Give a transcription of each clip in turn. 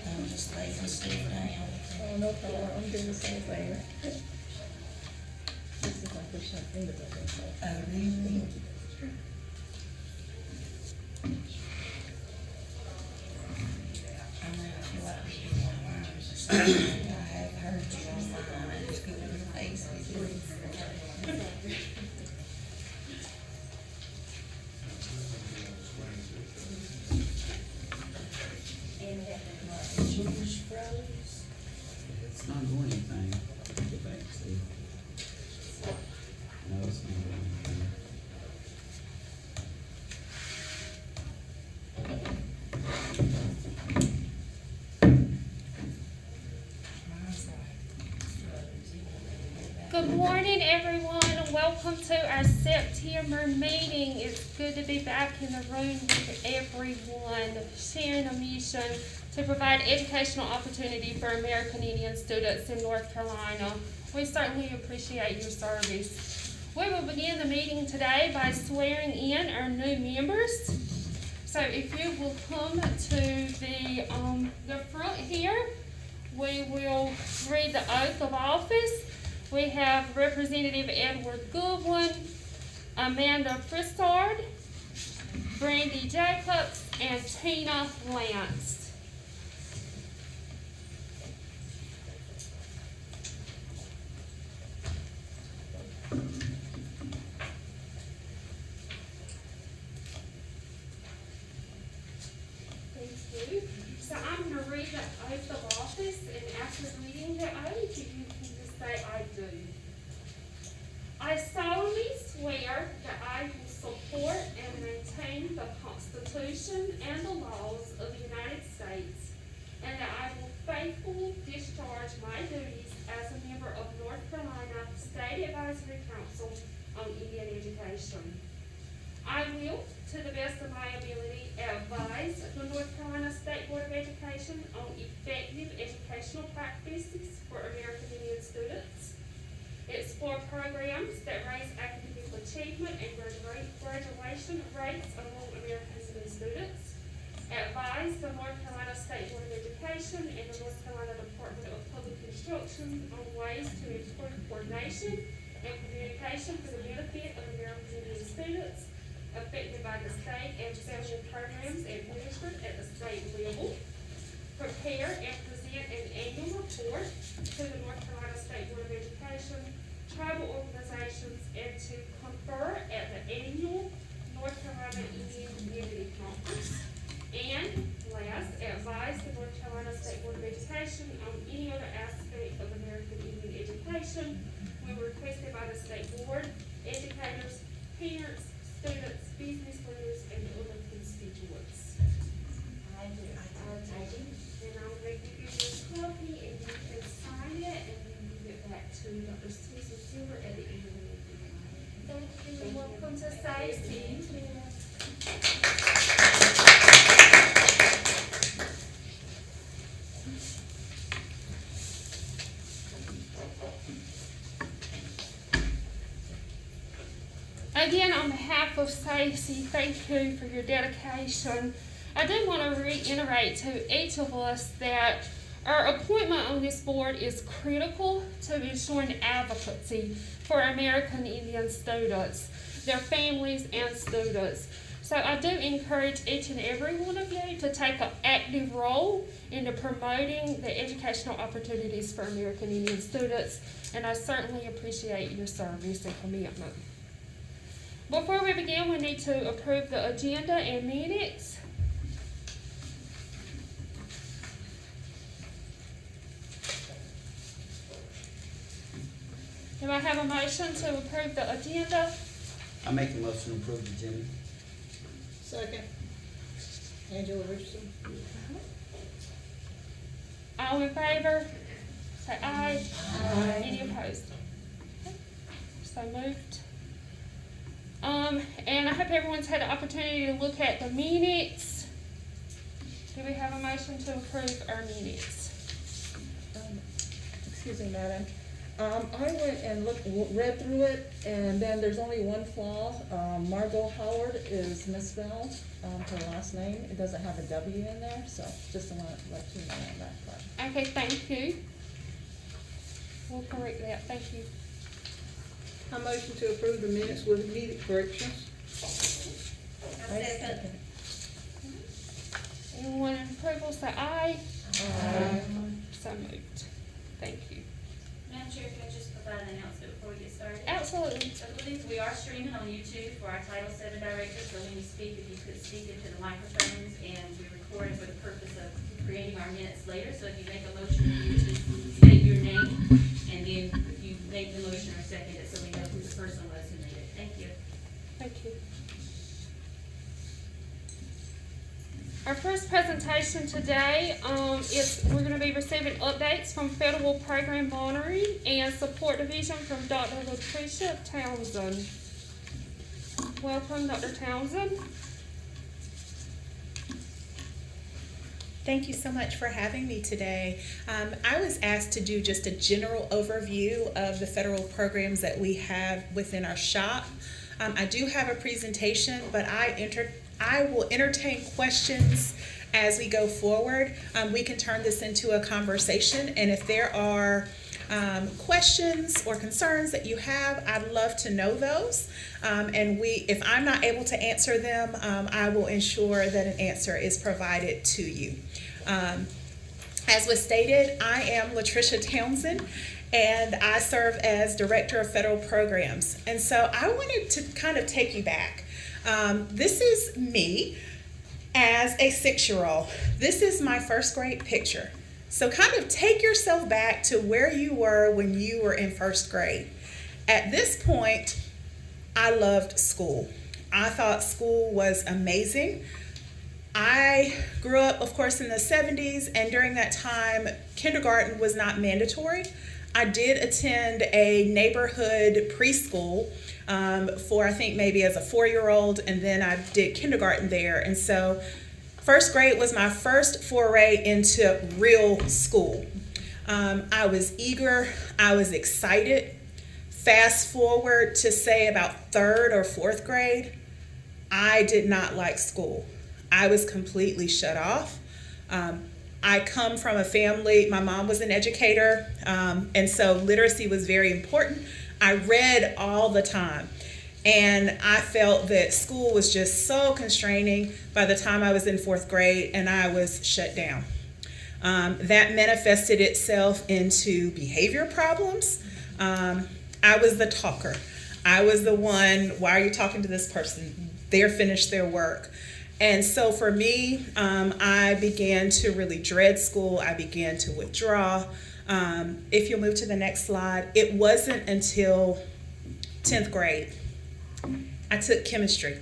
I'm just laying stuff down. Oh, no problem, I'm doing the same thing. This is my first time thinking about this. Oh, really? I know, I feel like we do on mine or something. I have heard you on mine, I just go to your face with you. Yours froze? It's not doing anything. Get back, see. No, it's not doing anything. Mine's like froze. It won't let me go back. Good morning, everyone, and welcome to our September meeting. It's good to be back in the room with everyone, sharing a mission to provide educational opportunity for American Indian students in North Carolina. We certainly appreciate your service. We will begin the meeting today by swearing in our new members. So if you will come to the front here, we will read the oath of office. We have Representative Edward Goodwin, Amanda Frissard, Brandy Jacobs, and Tina Lance. Thank you. So I'm going to read the oath of office, and after reading the oath, you can just say, I do. I solemnly swear that I will support and maintain the Constitution and the laws of the United States, and that I will faithfully discharge my duties as a member of North Carolina State Advisory Council on Indian Education. I will, to the best of my ability, advise the North Carolina State Board of Education on effective educational practices for American Indian students, explore programs that raise academic achievement and graduation rates among American Indian students, advise the North Carolina State Board of Education and the North Carolina Department of Public Instruction on ways to improve coordination and communication for the benefit of American Indian students affected by the state and federal programs administered at the state level, prepare and present an annual report to the North Carolina State Board of Education, tribal organizations, and to confer at the annual North Carolina Indian Unity Conference. And last, advise the North Carolina State Board of Education on any other aspect of American Indian education when requested by the state board, educators, parents, students, business leaders, and other constituents. I do. And I'm going to give you this copy, and you can sign it, and then give it back to Dr. Susan Silver at the end of the meeting. Thank you, and welcome to Stacy. Again, on behalf of Stacy, thank you for your dedication. I do want to reiterate to each of us that our appointment on this board is critical to ensuring advocacy for American Indian students, their families, and students. So I do encourage each and every one of you to take an active role in promoting the educational opportunities for American Indian students, and I certainly appreciate your service and commitment. Before we begin, we need to approve the agenda and minutes. Do I have a motion to approve the agenda? I make a motion to approve the agenda. Second. Angela Richardson. All in favor? Say aye. Aye. Any opposed? Okay. So moved. And I hope everyone's had the opportunity to look at the minutes. motion to approve our minutes. Excuse me, Madam. I went and read through it, and then there's only one flaw. Margot Howard is misspelled, her last name. It doesn't have a W in there, so just want to let you know on that part. Okay, thank you. We'll correct that, thank you. I motion to approve the minutes with immediate corrections. I second. Anyone in approval say aye? Aye. So moved. Thank you. Madam Chair, can I just provide an announcement before we get started? Absolutely. So please, we are streaming on YouTube for our Title VII directors, so when you speak, if you could speak into the microphones, and we're recording for the purpose of creating our minutes later, so if you make a motion, you just state your name, and then if you make the motion or second it, so we know who the person was who made it. Thank you. Thank you. Our first presentation today is we're going to be receiving updates from Federal Program Monitoring and Support Division from Dr. Latricia Townsend. Welcome, Dr. Townsend. Thank you so much for having me today. I was asked to do just a general overview of the federal programs that we have within our shop. I do have a presentation, but I will entertain questions as we go forward. We can turn this into a conversation, and if there are questions or concerns that you have, I'd love to know those. If I'm not able to answer them, I will ensure that an answer is provided to you. As was stated, I am Latricia Townsend, and I serve as Director of Federal Programs. And so I wanted to kind of take you back. This is me as a 6-year-old. This is my first grade picture. So kind of take yourself back to where you were when you were in first grade. At this point, I loved school. I thought school was amazing. I grew up, of course, in the 70s, and during that time, kindergarten was not mandatory. I did attend a neighborhood preschool for, I think, maybe as a 4-year-old, and then I did kindergarten there. And so first grade was my first foray into real school. I was eager, I was excited. Fast forward to say about 3rd or 4th grade, I did not like school. I was completely shut off. I come from a family, my mom was an educator, and so literacy was very important. I read all the time, and I felt that school was just so constraining by the time I was in 4th grade, and I was shut down. That manifested itself into behavior problems. I was the talker. I was the one, why are you talking to this person? They're finished their work. And so for me, I began to really dread school. I began to withdraw. If you'll move to the next slide, it wasn't until 10th grade I took chemistry,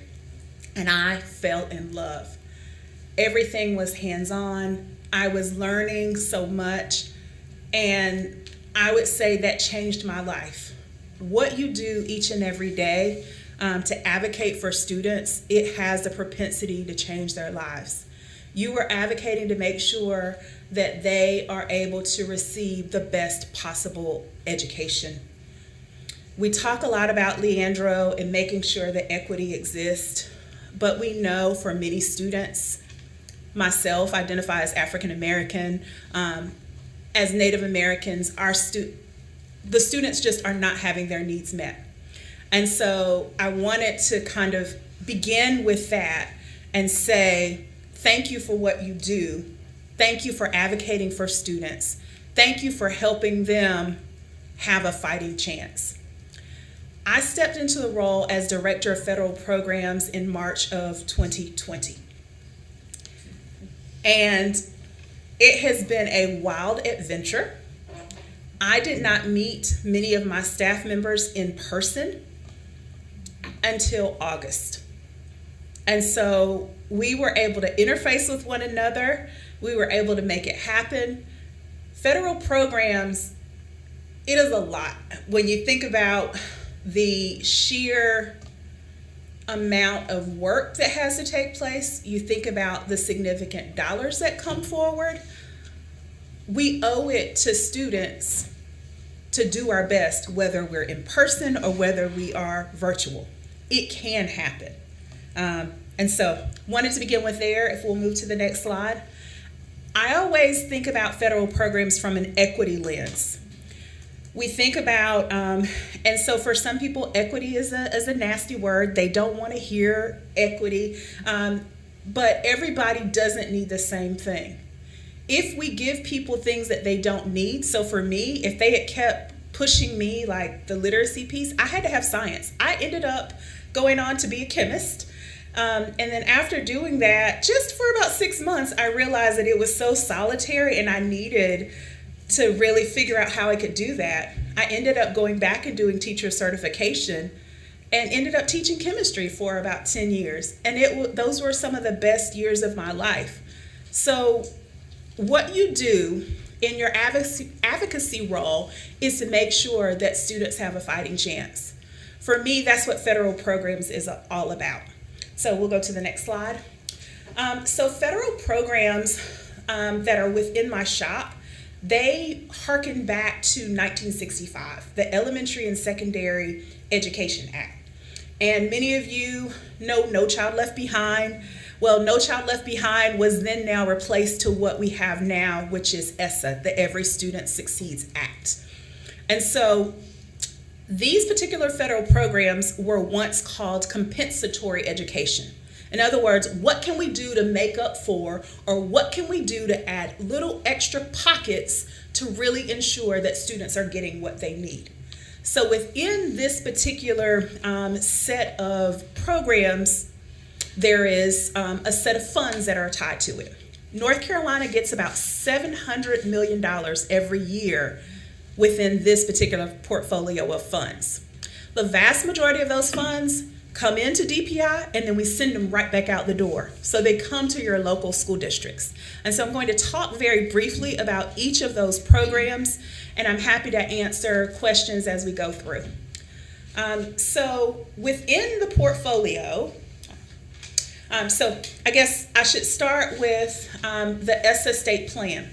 and I fell in love. Everything was hands-on. I was learning so much, and I would say that changed my life. What you do each and every day to advocate for students, it has the propensity to change their lives. You are advocating to make sure that they are able to receive the best possible education. We talk a lot about Leandro and making sure that equity exists, but we know for many students, myself identify as African American, as Native Americans, the students just are not having their needs met. And so I wanted to kind of begin with that and say, thank you for what you do. Thank you for advocating for students. Thank you for helping them have a fighting chance. I stepped into the role as Director of Federal Programs in March of 2020. And it has been a wild adventure. I did not meet many of my staff members in person until August. And so we were able to interface with one another. We were able to make it happen. Federal programs, it is a lot. When you think about the sheer amount of work that has to take place, you think about the significant dollars that come forward, we owe it to students to do our best, whether we're in person or whether we are virtual. It can happen. And so wanted to begin with there. If we'll move to the next slide. I always think about federal programs from an equity lens. We think about, and so for some people, equity is a nasty word. They don't want to hear equity, but everybody doesn't need the same thing. If we give people things that they don't need, so for me, if they had kept pushing me like the literacy piece, I had to have science. I ended up going on to be a chemist. And then after doing that, just for about 6 months, I realized that it was so solitary and I needed to really figure out how I could do that. I ended up going back and doing teacher certification and ended up teaching chemistry for about 10 years. And those were some of the best years of my life. So what you do in your advocacy role is to make sure that students have a fighting chance. For me, that's what federal programs is all about. So we'll go to the next slide. So federal programs that are within my shop, they harken back to 1965, the Elementary and Secondary Education Act. And many of you know No Child Left Behind. Well, No Child Left Behind was then now replaced to what we have now, which is Essa, the Every Student Succeeds Act. And so these particular federal programs were once called compensatory education. In other words, what can we do to make up for, or what can we do to add little extra pockets to really ensure that students are getting what they need? So within this particular set of programs, there is a set of funds that are tied to it. North Carolina gets about $700 million every year within this particular portfolio of funds. The vast majority of those funds come into DPI and then we send them right back out the door. So they come to your local school districts. And so I'm going to talk very briefly about each of those programs, and I'm happy to answer questions as we go through. So within the portfolio, so I guess I should start with the Essa state plan.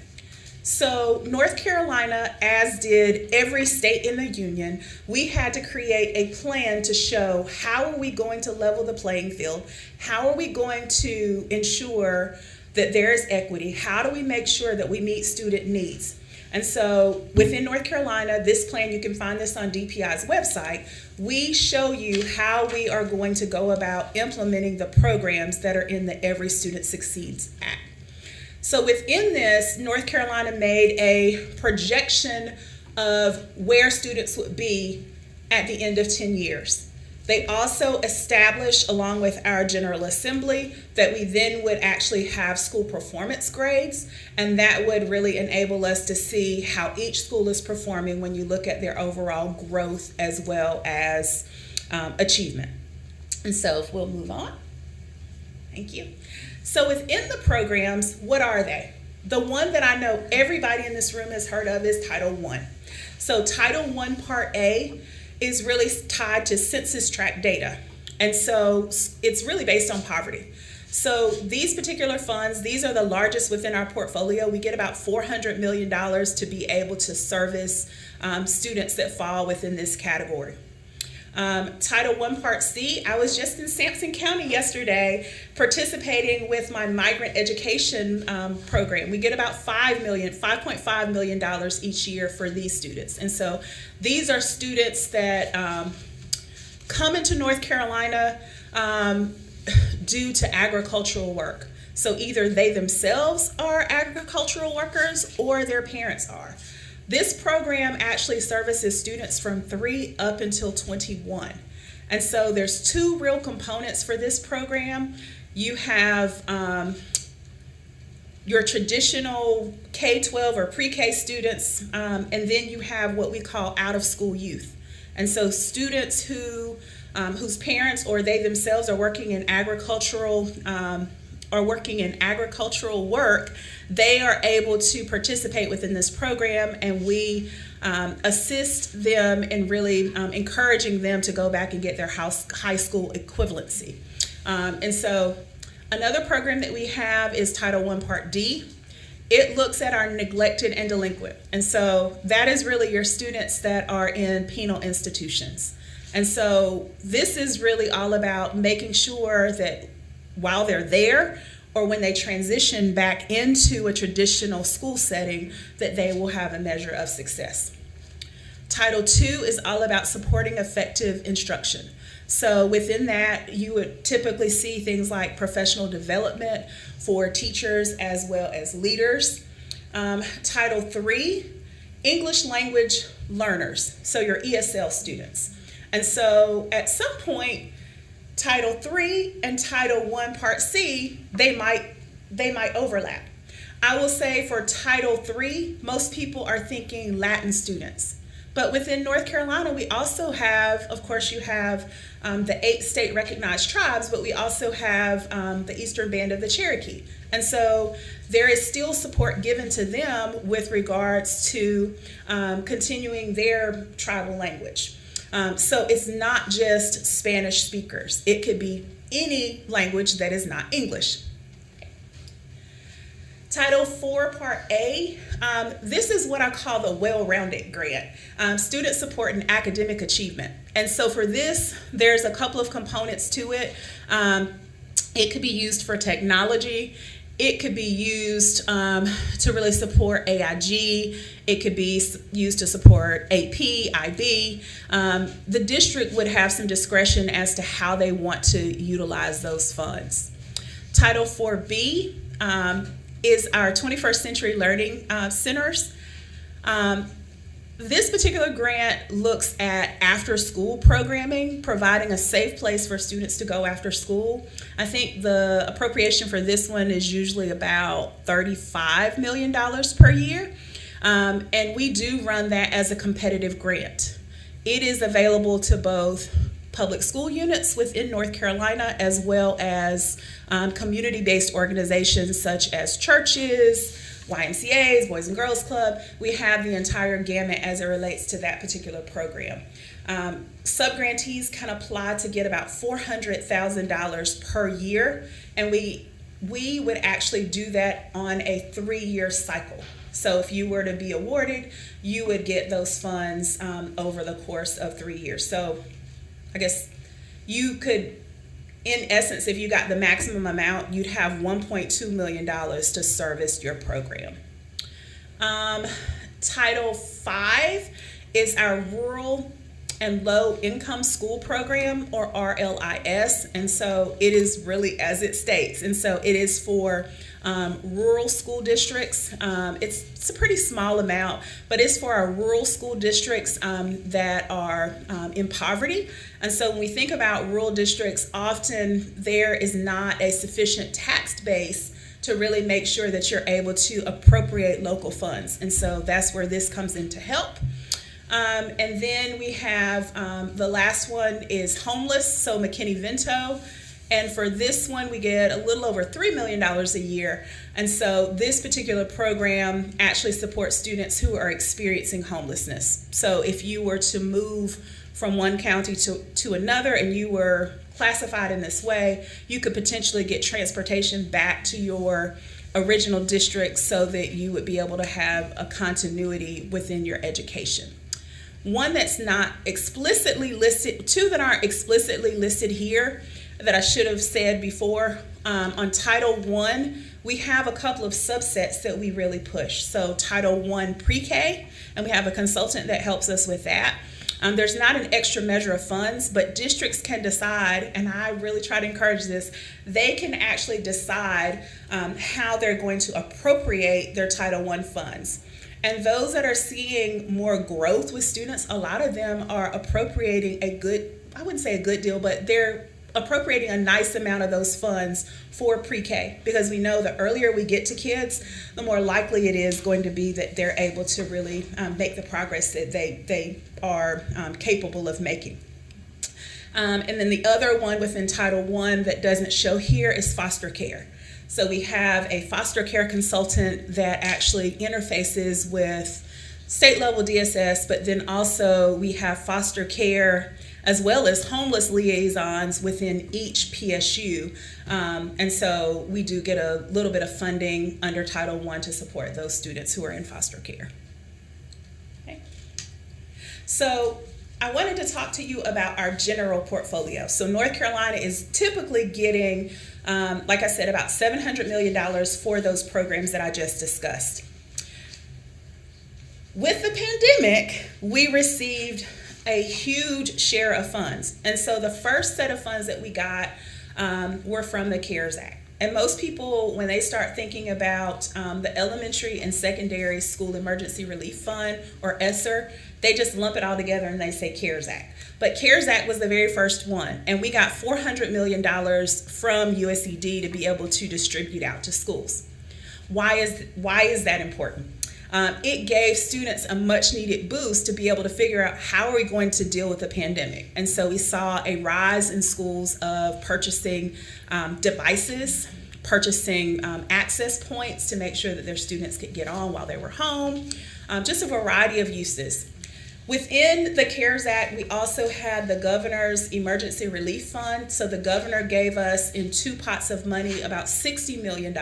So North Carolina, as did every state in the union, we had to create a plan to show how are we going to level the playing field, how are we going to ensure that there is equity, how do we make sure that we meet student needs. And so within North Carolina, this plan, you can find this on DPI's website, we show you how we are going to go about implementing the programs that are in the Every Student Succeeds Act. So within this, North Carolina made a projection of where students would be at the end of 10 years. They also established, along with our General Assembly, that we then would actually have school performance grades, and that would really enable us to see how each school is performing when you look at their overall growth as well as achievement. And so if we'll move on. Thank you. So within the programs, what are they? The one that I know everybody in this room has heard of is Title I. So Title I Part A is really tied to census tract data. And so it's really based on poverty. So these particular funds, these are the largest within our portfolio. We get about $400 million to be able to service students that fall within this category. Title I Part C, I was just in Sampson County yesterday participating with my migrant education program. We get about $5.5 million each year for these students. And so these are students that come into North Carolina due to agricultural work. So either they themselves are agricultural workers or their parents are. This program actually services students from 3 up until 21. And so there's 2 real components for this program. You have your traditional K-12 or pre-K students, and then you have what we call out-of-school youth. And so students whose parents or they themselves are working in agricultural are working in agricultural work, they are able to participate within this program, and we assist them in really encouraging them to go back and get their high school equivalency. And so another program that we have is Title I Part D. It looks at our neglected and delinquent. And so that is really your students that are in penal institutions. And so this is really all about making sure that while they're there or when they transition back into a traditional school setting, that they will have a measure of success. Title II is all about supporting effective instruction. So within that, you would typically see things like professional development for teachers as well as leaders. Title III, English language learners, so your ESL students. And so at some point, Title III and Title I Part C, they might overlap. I will say for Title III, most people are thinking Latin students. But within North Carolina, we also have, of course, you have the 8 state recognized tribes, but we also have the Eastern Band of the Cherokee. And so there is still support given to them with regards to continuing their tribal language. So it's not just Spanish speakers. It could be any language that is not English. Title IV Part A, this is what I call the well-rounded grant, student support and academic achievement. And so for this, there's a couple of components to it. It could be used for technology. It could be used to really support AIG. It could be used to support AP, IB. The district would have some discretion as to how they want to utilize those funds. Title IV-B is our 21st Century Learning Centers. This particular grant looks at after-school programming, providing a safe place for students to go after school. I think the appropriation for this one is usually about $35 million per year, and we do run that as a competitive grant. It is available to both public school units within North Carolina as well as community-based organizations such as churches, YMCAs, Boys and Girls Club. We have the entire gamut as it relates to that particular program. Subgrantees can apply to get about $400,000 per year, and we would actually do that on a 3-year cycle. So if you were to be awarded, you would get those funds over the course of 3 years. So I guess you could, in essence, if you got the maximum amount, you'd have $1.2 million to service your program. Title V is our Rural and Low Income School Program, or RLIS, and so it is really as it states, and so it is for rural school districts. It's a pretty small amount, but it's for our rural school districts that are in poverty. And so when we think about rural districts, often there is not a sufficient tax base to really make sure that you're able to appropriate local funds. And so that's where this comes in to help. And then we have the last one is homeless, so McKinney-Vento. And for this one, we get a little over $3 million a year. And so this particular program actually supports students who are experiencing homelessness. So if you were to move from one county to another and you were classified in this way, you could potentially get transportation back to your original district so that you would be able to have a continuity within your education. One that's not explicitly listed, two that aren't explicitly listed here that I should have said before. On Title I, we have a couple of subsets that we really push. So Title I Pre-K, and we have a consultant that helps us with that. There's not an extra measure of funds, but districts can decide, and I really try to encourage this, they can actually decide how they're going to appropriate their Title I funds. And those that are seeing more growth with students, a lot of them are appropriating a good, I wouldn't say a good deal, but they're appropriating a nice amount of those funds for pre-K, because we know the earlier we get to kids, the more likely it is going to be that they're able to really make the progress that they are capable of making. And then the other one within Title I that doesn't show here is foster care. So we have a foster care consultant that actually interfaces with state level DSS, but then also we have foster care as well as homeless liaisons within each PSU. And so we do get a little bit of funding under Title I to support those students who are in foster care. Okay. So I wanted to talk to you about our general portfolio. So North Carolina is typically getting, like I said, about $700 million for those programs that I just discussed. With the pandemic, we received a huge share of funds. And so the first set of funds that we got were from the CARES Act. And most people, when they start thinking about the Elementary and Secondary School Emergency Relief Fund, or Esser, they just lump it all together and they say CARES Act. But CARES Act was the very first one, and we got $400 million from USED to be able to distribute out to schools. Why is that important? It gave students a much needed boost to be able to figure out how are we going to deal with the pandemic. And so we saw a rise in schools of purchasing devices, purchasing access points to make sure that their students could get on while they were home, just a variety of uses. Within the CARES Act, we also had the governor's emergency relief fund. So the governor gave us in two pots of money about $60 million.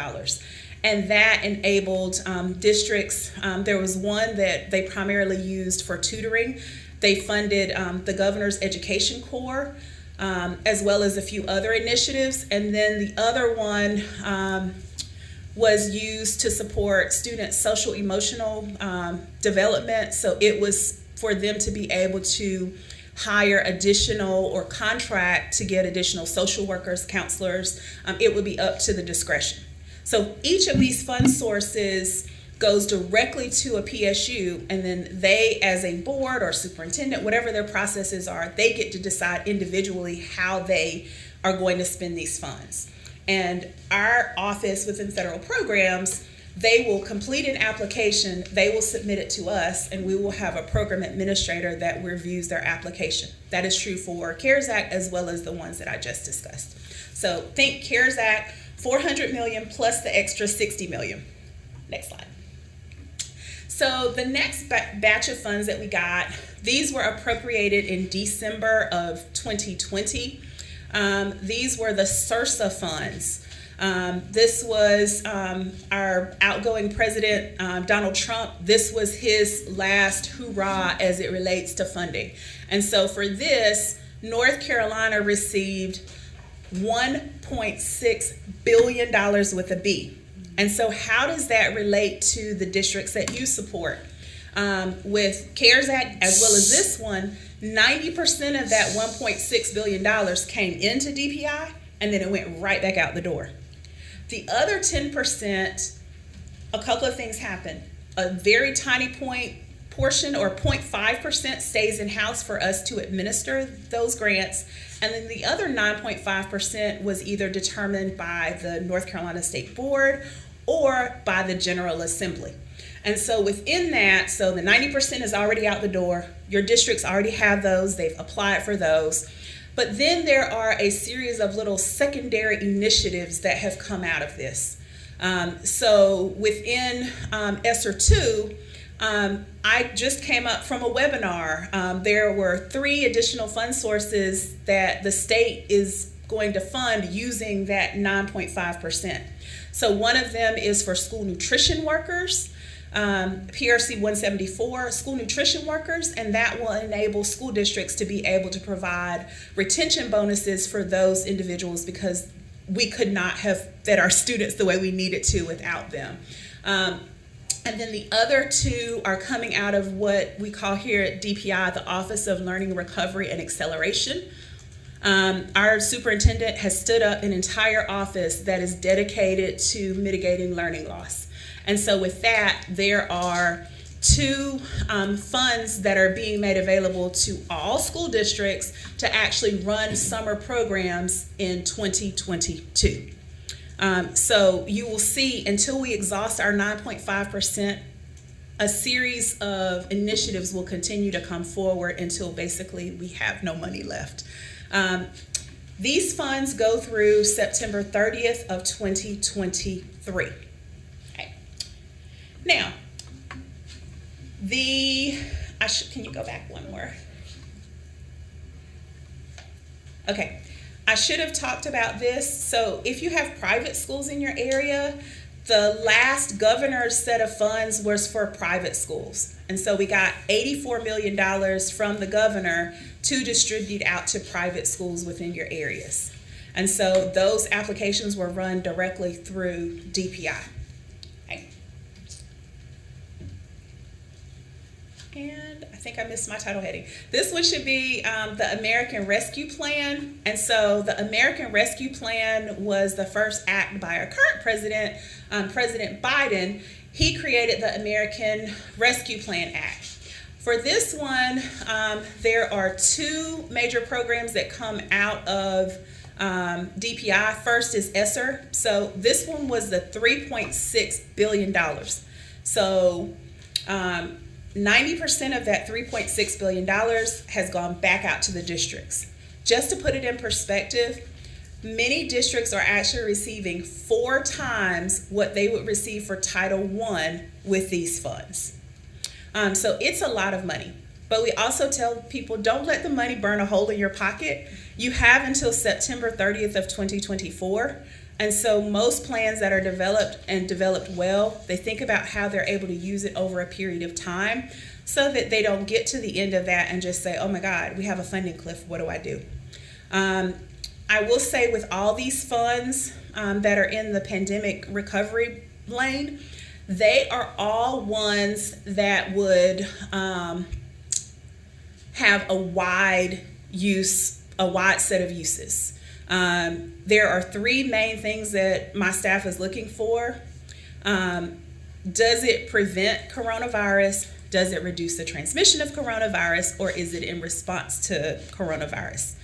And that enabled districts. There was one that they primarily used for tutoring. They funded the governor's education corps, as well as a few other initiatives. And then the other one was used to support students' social emotional development. So it was for them to be able to hire additional or contract to get additional social workers, counselors. It would be up to the discretion. So each of these fund sources goes directly to a PSU, and then they, as a board or superintendent, whatever their processes are, they get to decide individually how they are going to spend these funds. And our office within federal programs, they will complete an application, they will submit it to us, and we will have a program administrator that reviews their application. That is true for CARES Act as well as the ones that I just discussed. So think CARES Act, $400 million plus the extra $60 million. Next slide. So the next batch of funds that we got, these were appropriated in December of 2020. These were the Sersa Funds. This was our outgoing president, Donald Trump. This was his last hurrah as it relates to funding. And so for this, North Carolina received $1.6 billion with a B. And so how does that relate to the districts that you support? With CARES Act as well as this one, 90% of that $1.6 billion came into DPI and then it went right back out the door. The other 10%, a couple of things happened. A very tiny portion or 0.5% stays in-house for us to administer those grants. And then the other 9.5% was either determined by the North Carolina State Board or by the General Assembly. And so within that, so the 90% is already out the door. Your districts already have those. They've applied for those. But then there are a series of little secondary initiatives that have come out of this. So within Esser 2, I just came up from a webinar. There were 3 additional fund sources that the state is going to fund using that 9.5%. So one of them is for school nutrition workers, PRC 174, school nutrition workers, and that will enable school districts to be able to provide retention bonuses for those individuals because we could not have fed our students the way we needed to without them. And then the other 2 are coming out of what we call here at DPI, the Office of Learning, Recovery, and Acceleration. Our superintendent has stood up an entire office that is dedicated to mitigating learning loss. And so with that, there are 2 funds that are being made available to all school districts to actually run summer programs in 2022. So you will see until we exhaust our 9.5%, a series of initiatives will continue to come forward until basically we have no money left. These funds go through September 30th of 2023. Okay. Now, can you go back one more? Okay, I should have talked about this. So if you have private schools in your area, the last governor's set of funds was for private schools. And so we got $84 million from the governor to distribute out to private schools within your areas. And so those applications were run directly through DPI. Okay. And I think I missed my title heading. This one should be the American Rescue Plan. And so the American Rescue Plan was the first act by our current president, President Biden. He created the American Rescue Plan Act. For this one, there are two major programs that come out of DPI. First is Esser. So this one was the $3.6 billion. So 90% of that $3.6 billion has gone back out to the districts. Just to put it in perspective, many districts are actually receiving 4 times what they would receive for Title I with these funds. So it's a lot of money. But we also tell people, don't let the money burn a hole in your pocket. You have until September 30th of 2024. And so most plans that are developed well, they think about how they're able to use it over a period of time so that they don't get to the end of that and just say, oh my God, we have a funding cliff, what do I do? I will say with all these funds that are in the pandemic recovery lane, they are all ones that would have a wide set of uses. There are 3 main things that my staff is looking for. Does it prevent coronavirus? Does it reduce the transmission of coronavirus? Or is it in response to coronavirus?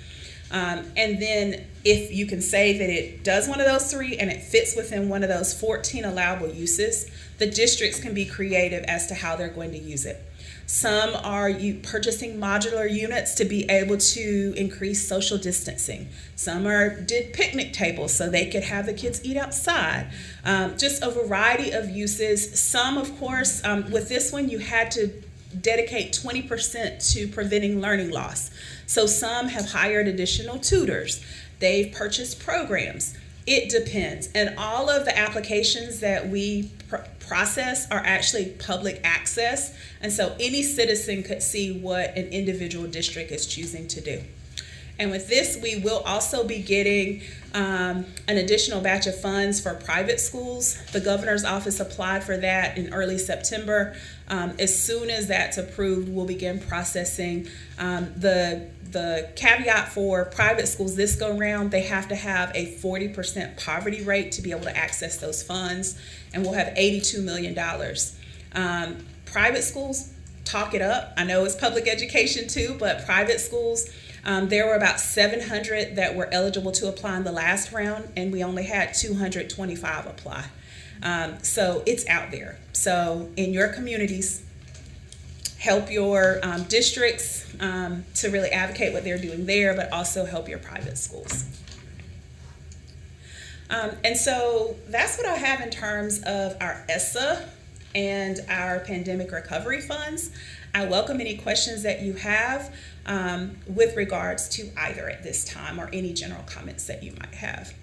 And then if you can say that it does one of those 3 and it fits within one of those 14 allowable uses, the districts can be creative as to how they're going to use it. Some are purchasing modular units to be able to increase social distancing. Some did picnic tables so they could have the kids eat outside. Just a variety of uses. Some, of course, with this one, you had to dedicate 20% to preventing learning loss. So some have hired additional tutors. They've purchased programs. It depends. And all of the applications that we process are actually public access. And so any citizen could see what an individual district is choosing to do. And with this, we will also be getting an additional batch of funds for private schools. The governor's office applied for that in early September. As soon as that's approved, we'll begin processing. The caveat for private schools this go round, they have to have a 40% poverty rate to be able to access those funds, and we'll have $82 million. Private schools, talk it up. I know it's public education too, but private schools, there were about 700 that were eligible to apply in the last round, and we only had 225 apply. So it's out there. So in your communities, help your districts to really advocate what they're doing there, but also help your private schools. And so that's what I have in terms of our Essa and our pandemic recovery funds. I welcome any questions that you have with regards to either at this time or any general comments that you might have.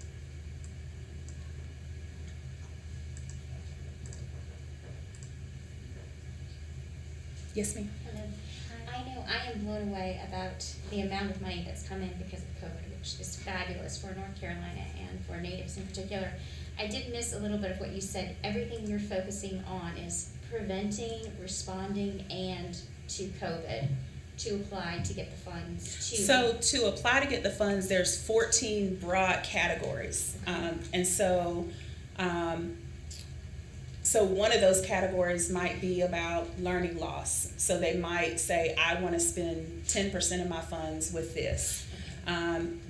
Yes, ma'am. Hello. I know I am blown away about the amount of money that's come in because of COVID, which is fabulous for North Carolina and for natives in particular. I did miss a little bit of what you said. Everything you're focusing on is preventing, responding, and to COVID to apply to get the funds. So to apply to get the funds, there's 14 broad categories. And so one of those categories might be about learning loss. So they might say, I want to spend 10% of my funds with this.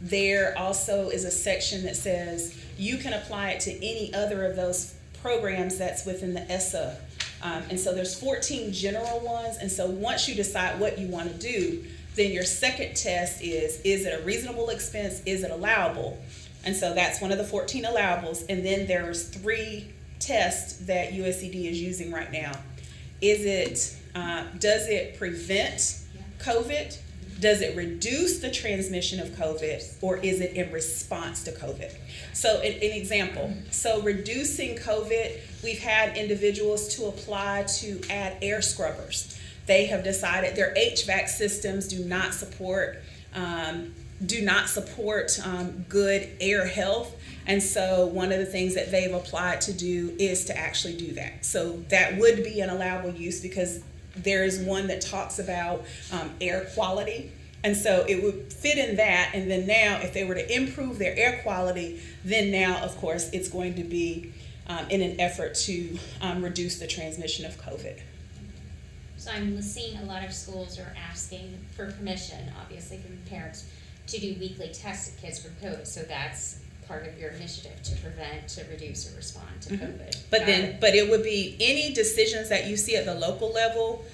There also is a section that says you can apply it to any other of those programs that's within the Essa. And so there's 14 general ones. And so once you decide what you want to do, Then your second test is it a reasonable expense? Is it allowable? And so that's one of the 14 allowables. And then there's 3 tests that USCD is using right now. Is it, does it prevent COVID? Does it reduce the transmission of COVID, or is it in response to COVID? So an example, so reducing COVID, we've had individuals to apply to add air scrubbers. They have decided their HVAC systems do not support good air health. And so one of the things that they've applied to do is to actually do that. So that would be an allowable use, because there is one that talks about air quality. And so it would fit in that. And then now, if they were to improve their air quality, then now, of course, it's going to be in an effort to reduce the transmission of COVID. So I'm seeing a lot of schools are asking for permission, obviously from parents, to do weekly tests of kids for COVID. So that's part of your initiative to prevent, to reduce, or respond to COVID. But it would be any decisions that you see at the local level.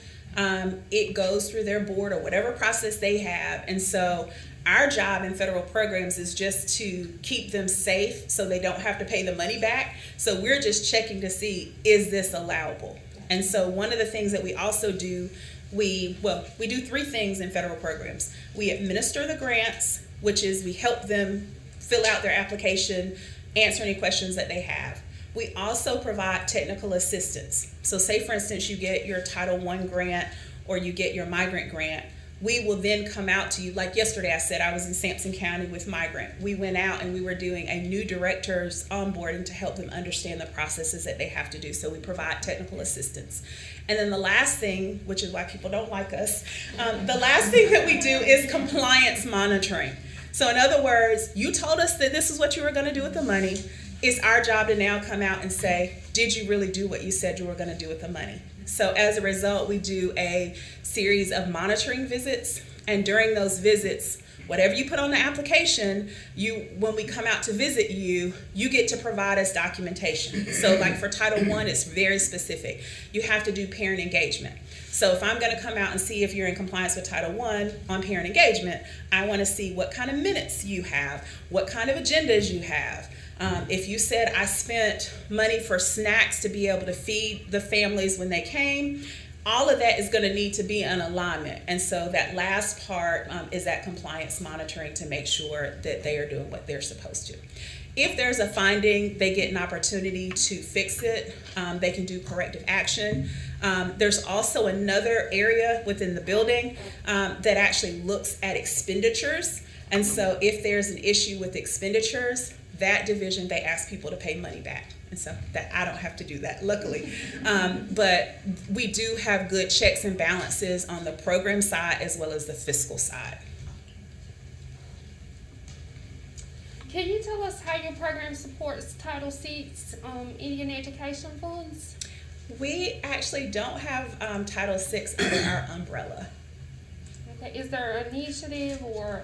It goes through their board or whatever process they have. And so our job in federal programs is just to keep them safe so they don't have to pay the money back. So we're just checking to see, is this allowable? And so one of the things that we also do, we do 3 things in federal programs. We administer the grants, which is we help them fill out their application, answer any questions that they have. We also provide technical assistance. So say, for instance, you get your Title I grant or you get your migrant grant. We will then come out to you. Like yesterday, I said I was in Sampson County with migrant. We went out and we were doing a new director's onboarding to help them understand the processes that they have to do. So we provide technical assistance. And then the last thing, which is why people don't like us, the last thing that we do is compliance monitoring. So in other words, you told us that this is what you were going to do with the money. It's our job to now come out and say, did you really do what you said you were going to do with the money? So as a result, we do a series of monitoring visits. And during those visits, whatever you put on the application, when we come out to visit you, you get to provide us documentation. So like for Title I, it's very specific. You have to do parent engagement. So if I'm going to come out and see if you're in compliance with Title I on parent engagement, I want to see what kind of minutes you have, what kind of agendas you have. If you said I spent money for snacks to be able to feed the families when they came, all of that is going to need to be in alignment. And so that last part is that compliance monitoring to make sure that they are doing what they're supposed to. If there's a finding, they get an opportunity to fix it. They can do corrective action. There's also another area within the building that actually looks at expenditures. And so if there's an issue with expenditures, that division, they ask people to pay money back. And so that I don't have to do that, luckily. But we do have good checks and balances on the program side as well as the fiscal side. Can you tell us how your program supports Title VI Indian Education Funds? We actually don't have Title VI under our umbrella. Okay, is there an initiative or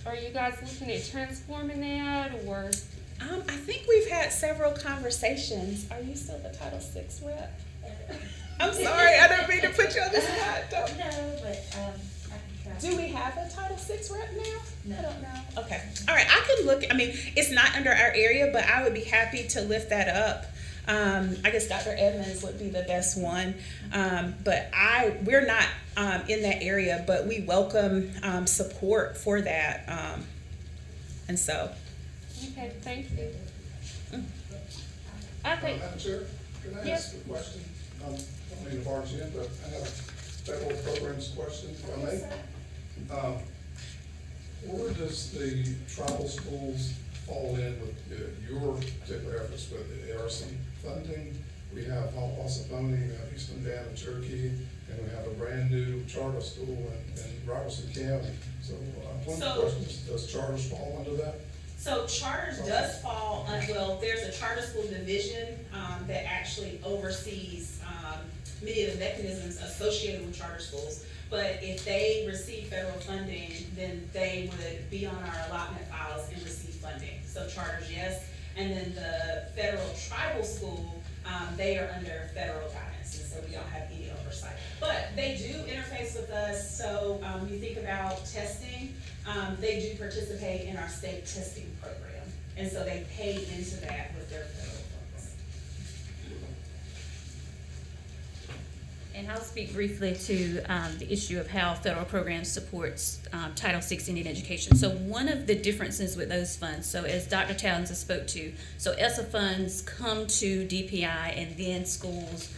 are you guys looking at transforming that, or? I think we've had several conversations. Are you still the Title VI rep? I'm sorry, I don't mean to put you on the spot. No, but I can try. Do we have a Title VI rep now? No. I don't know. Okay. All right, I can look. I mean, it's not under our area, but I would be happy to lift that up. I guess Dr. Edmonds would be the best one. But we're not in that area, but we welcome support for that. And so. Okay, thank you. I think, Madam Chair, can I Yes. ask a question? I don't mean to barge in, but I have a federal programs question, if I may. Where does the tribal schools fall in with your particular efforts with the ARC funding? We have Ossiponi, we have Eastern Band of Cherokee, and we have a brand new charter school in Robertson County. So one of the questions, does charters fall under that? So charters does fall, there's a charter school division that actually oversees many of the mechanisms associated with charter schools. But if they receive federal funding, then they would be on our allotment files and receive funding. So charters, yes. And then the federal tribal school, they are under federal guidance. And so we don't have any oversight. But they do interface with us, so you think about testing, they do participate in our state testing program, and so they pay into that with their federal funds. And I'll speak briefly to the issue of how federal programs supports Title VI Indian education. So one of the differences with those funds, so as Dr. Townsend spoke to, so Essa funds come to DPI and then schools,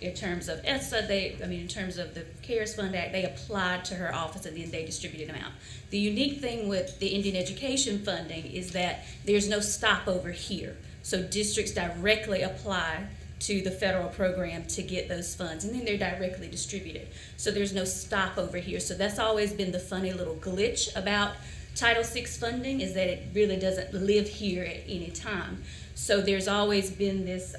in terms of Essa, in terms of the CARES Fund Act, they applied to her office and then they distributed them out. The unique thing with the Indian education funding is that there's no stopover here. So districts directly apply to the federal program to get those funds, and then they're directly distributed. So there's no stopover here. So that's always been the funny little glitch about Title VI funding, is that it really doesn't live here at any time. So there's always been this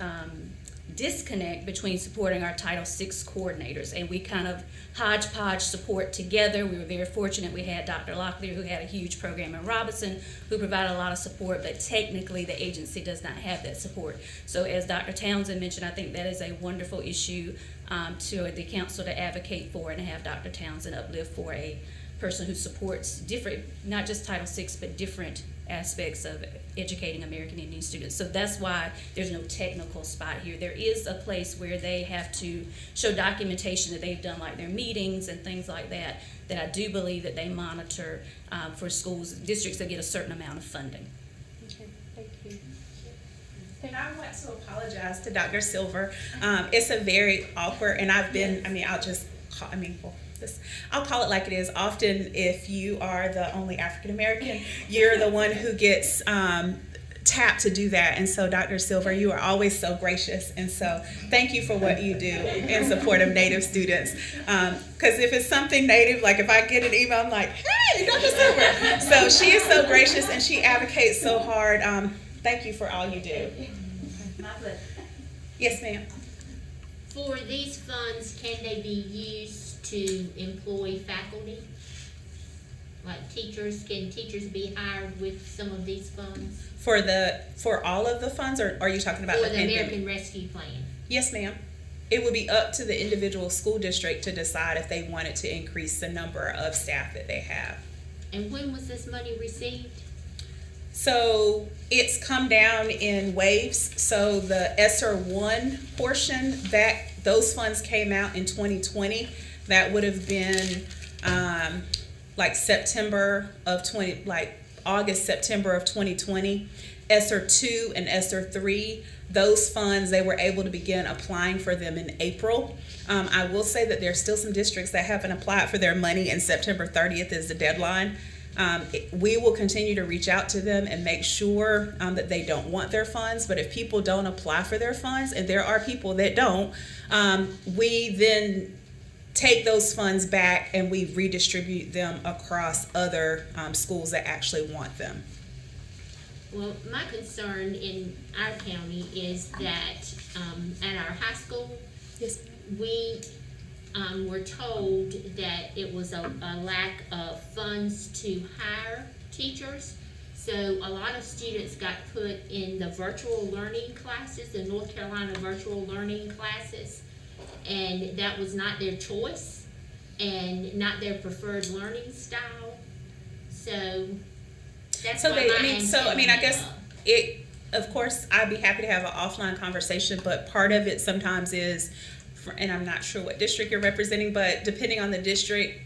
disconnect between supporting our Title VI coordinators, and we kind of hodgepodge support together. We were very fortunate we had Dr. Locklear, who had a huge program in Robertson, who provided a lot of support, but technically the agency does not have that support. So as Dr. Townsend mentioned, I think that is a wonderful issue to the council to advocate for, and to have Dr. Townsend uplift for a person who supports different, not just Title VI, but different aspects of educating American Indian students. So that's why there's no technical spot here. There is a place where they have to show documentation that they've done, like their meetings and things like that, that I do believe that they monitor for schools, districts that get a certain amount of funding. Okay, thank you. And I want to apologize to Dr. Silver. It's a very awkward, and I've been, I'll call it like it is. Often, if you are the only African American, you're the one who gets tapped to do that. And so, Dr. Silver, you are always so gracious. And so, thank you for what you do in support of Native students. Because if it's something Native, like if I get an email, I'm like, hey, Dr. Silver. So she is so gracious and she advocates so hard. Thank you for all you do. My pleasure. Yes, ma'am. For these funds, can they be used to employ faculty? Like teachers, can teachers be hired with some of these funds? For all of the funds, or are you talking about For the American Rescue Plan? Yes, ma'am. It would be up to the individual school district to decide if they wanted to increase the number of staff that they have. And when was this money received? So it's come down in waves. So the Esser 1 portion, those funds came out in 2020. That would have been August, September of 2020. Esser 2 and Esser 3, those funds, they were able to begin applying for them in April. I will say that there are still some districts that haven't applied for their money, and September 30th is the deadline. We will continue to reach out to them and make sure that they don't want their funds. But if people don't apply for their funds, and there are people that don't, we then take those funds back and we redistribute them across other schools that actually want them. Well, my concern in our county is that at our high school, Yes. we were told that it was a lack of funds to hire teachers. So a lot of students got put in the virtual learning classes, the North Carolina virtual learning classes, and that was not their choice and not their preferred learning style. So that's why I guess of course, I'd be happy to have an offline conversation, but part of it sometimes is, and I'm not sure what district you're representing, but depending on the district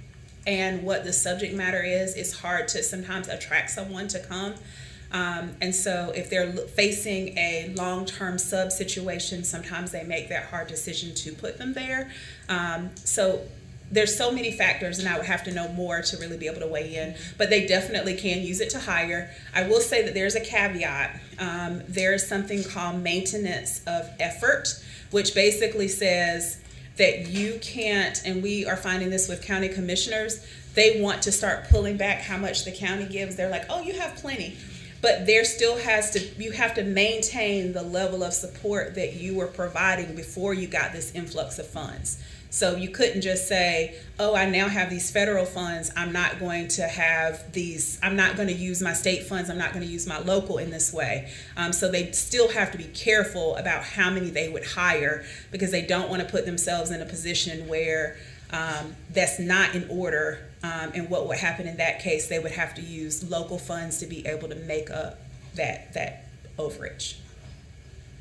and what the subject matter is, it's hard to sometimes attract someone to come. And so if they're facing a long-term sub situation, sometimes they make that hard decision to put them there. So there's so many factors, and I would have to know more to really be able to weigh in, but they definitely can use it to hire. I will say that there's a caveat. There is something called maintenance of effort, which basically says that you can't, and we are finding this with county commissioners, they want to start pulling back how much the county gives. They're like, oh, you have plenty. but there still you have to maintain the level of support that you were providing before you got this influx of funds. So you couldn't just say, oh, I now have these federal funds, I'm not going to use my state funds, I'm not going to use my local in this way. So they still have to be careful about how many they would hire, because they don't want to put themselves in a position where that's not in order. And what would happen in that case, they would have to use local funds to be able to make up that overage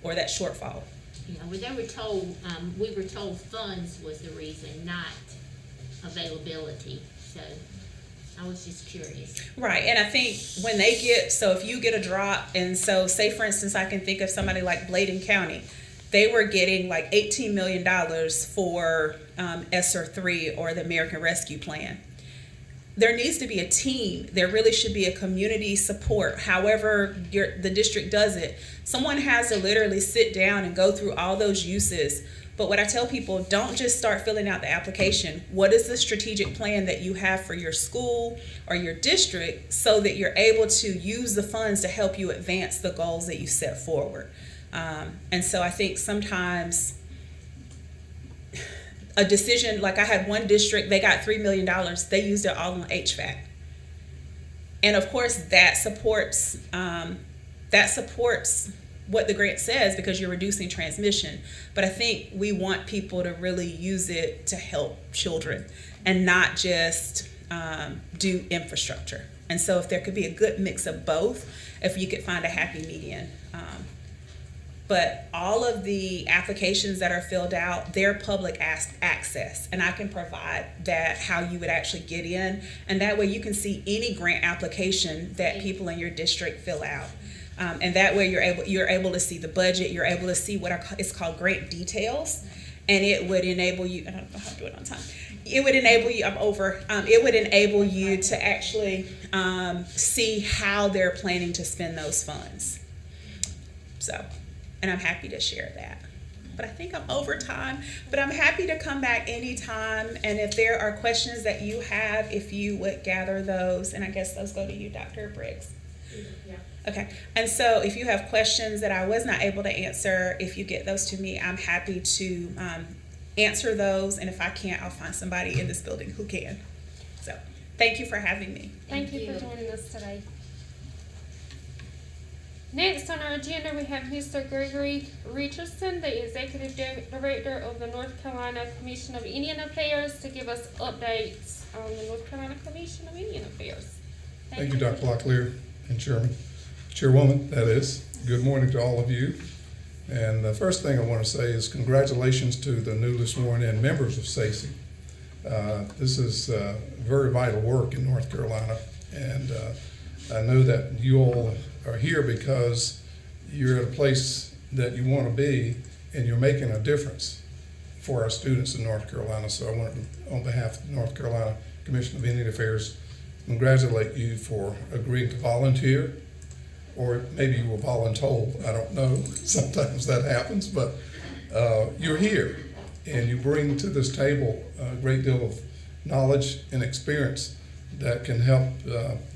or that shortfall. You know, they were told, we were told funds was the reason, not availability, so I was just curious. Right, and I think when they if you get a drop, and so say for instance, I can think of somebody like Bladen County, they were getting like $18 million for Esser 3 or the American Rescue Plan. There needs to be a team. There really should be a community support. However the district does it, someone has to literally sit down and go through all those uses. But what I tell people, don't just start filling out the application. What is the strategic plan that you have for your school or your district so that you're able to use the funds to help you advance the goals that you set forward? And so I think sometimes a decision, like I had one district, they got $3 million, they used it all on HVAC. And of course that supports what the grant says, because you're reducing transmission. But I think we want people to really use it to help children and not just do infrastructure. And so if there could be a good mix of both, if you could find a happy median. But all of the applications that are filled out, they're public access, and I can provide that, how you would actually get in, and that way you can see any grant application that people in your district fill out. And that way you're able to see the budget, you're able to see what it's called grant details, and it would enable you, and I don't know how to do it on time, it would enable you, it would enable you to actually see how they're planning to spend those funds. So, and I'm happy to share that. But I think I'm over time, but I'm happy to come back anytime. And if there are questions that you have, if you would gather those, and I guess those go to you, Dr. Briggs. Yeah. Okay, and so if you have questions that I was not able to answer, if you get those to me, I'm happy to answer those. And if I can't, I'll find somebody in this building who can. So thank you for having me. Thank you for joining us today. Next on our agenda, we have Mr. Gregory Richardson, the Executive Director of the North Carolina Commission of Indian Affairs, to give us updates on the North Carolina Commission of Indian Affairs. Thank you, Dr. Locklear and Chairwoman, that is. Good morning to all of you. And the first thing I want to say is congratulations to the newly sworn in members of SACE. This is very vital work in North Carolina, and I know that you all are here because you're at a place that you want to be, and you're making a difference for our students in North Carolina. So I want to, on behalf of the North Carolina Commission of Indian Affairs, congratulate you for agreeing to volunteer, or maybe you were voluntold, I don't know. Sometimes that happens, but you're here, and you bring to this table a great deal of knowledge and experience that can help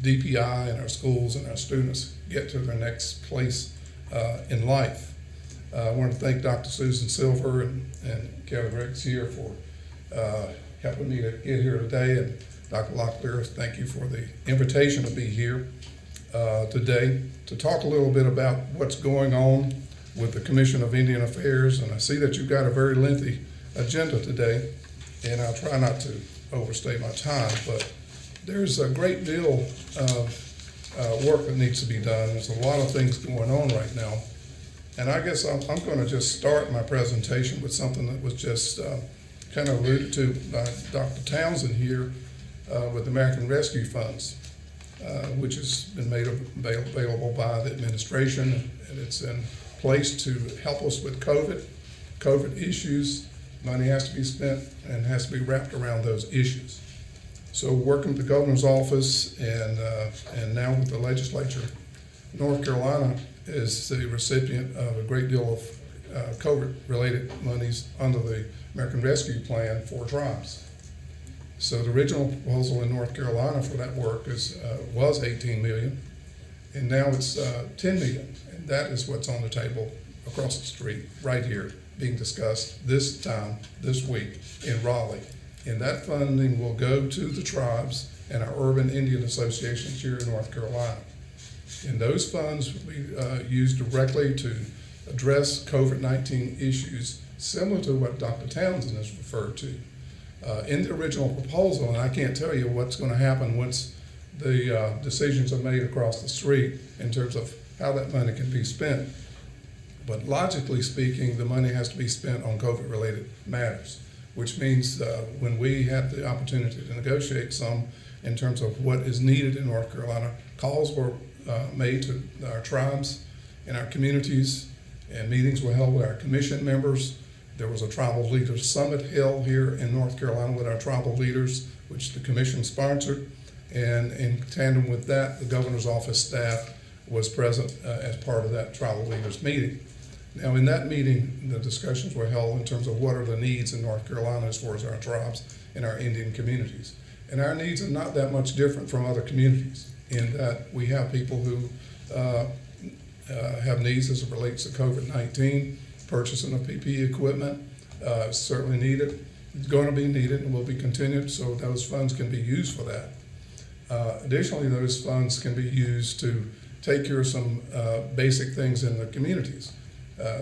DPI and our schools and our students get to their next place in life. I want to thank Dr. Susan Silver and Kelly Briggs here for helping me to get here today, and Dr. Locklear, thank you for the invitation to be here today to talk a little bit about what's going on with the Commission of Indian Affairs. And I see that you've got a very lengthy agenda today, and I'll try not to overstay my time, but there's a great deal of work that needs to be done. There's a lot of things going on right now. And I guess I'm going to just start my presentation with something that was just kind of alluded to by Dr. Townsend here with the American Rescue Funds, which has been made available by the administration, and it's in place to help us with COVID issues. Money has to be spent and has to be wrapped around those issues. So working with the governor's office and now with the legislature, North Carolina is the recipient of a great deal of COVID-related monies under the American Rescue Plan for tribes. So the original proposal in North Carolina for that work was $18 million, and now it's 10 million. And that is what's on the table across the street, right here, being discussed this time, this week in Raleigh. And that funding will go to the tribes and our urban Indian associations here in North Carolina. And those funds will be used directly to address COVID-19 issues, similar to what Dr. Townsend has referred to. In the original proposal, and I can't tell you what's going to happen once the decisions are made across the street in terms of how that money can be spent. But logically speaking, the money has to be spent on COVID-related matters, which means when we had the opportunity to negotiate some in terms of what is needed in North Carolina, calls were made to our tribes and our communities, and meetings were held with our commission members. There was a tribal leaders summit held here in North Carolina with our tribal leaders, which the commission sponsored. And in tandem with that, the governor's office staff was present as part of that tribal leaders meeting. Now, in that meeting, the discussions were held in terms of what are the needs in North Carolina as far as our tribes and our Indian communities. And our needs are not that much different from other communities in that we have people who have needs as it relates to COVID-19, purchasing of PPE equipment, certainly needed. It's going to be needed and will be continued, so those funds can be used for that. Additionally, those funds can be used to take care of some basic things in the communities,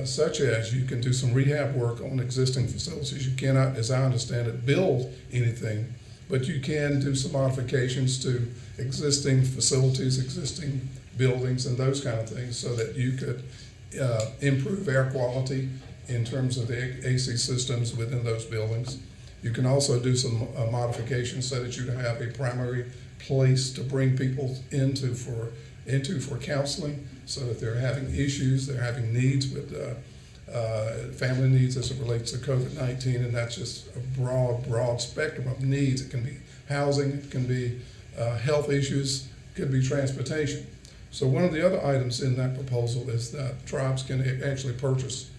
such as you can do some rehab work on existing facilities. You cannot, as I understand it, build anything, but you can do some modifications to existing facilities, existing buildings, and those kind of things so that you could improve air quality in terms of the AC systems within those buildings. You can also do some modifications so that you have a primary place to bring people into for counseling, so that they're having issues, they're having needs with family needs as it relates to COVID-19, and that's just a broad spectrum of needs. It can be housing, it can be health issues, it could be transportation. So one of the other items in that proposal is that tribes can actually purchase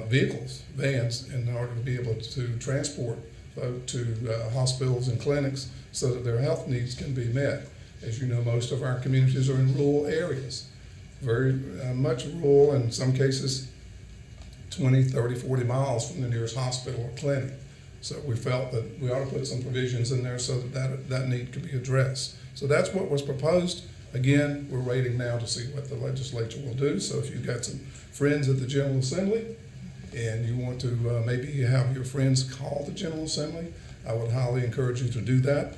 vehicles, vans, in order to be able to transport folk to hospitals and clinics so that their health needs can be met. As you know, most of our communities are in rural areas, very much rural, in some cases 20, 30, 40 miles from the nearest hospital or clinic. So we felt that we ought to put some provisions in there so that need could be addressed. So that's what was proposed. Again, we're waiting now to see what the legislature will do. So if you've got some friends at the General Assembly and you want to maybe have your friends call the General Assembly, I would highly encourage you to do that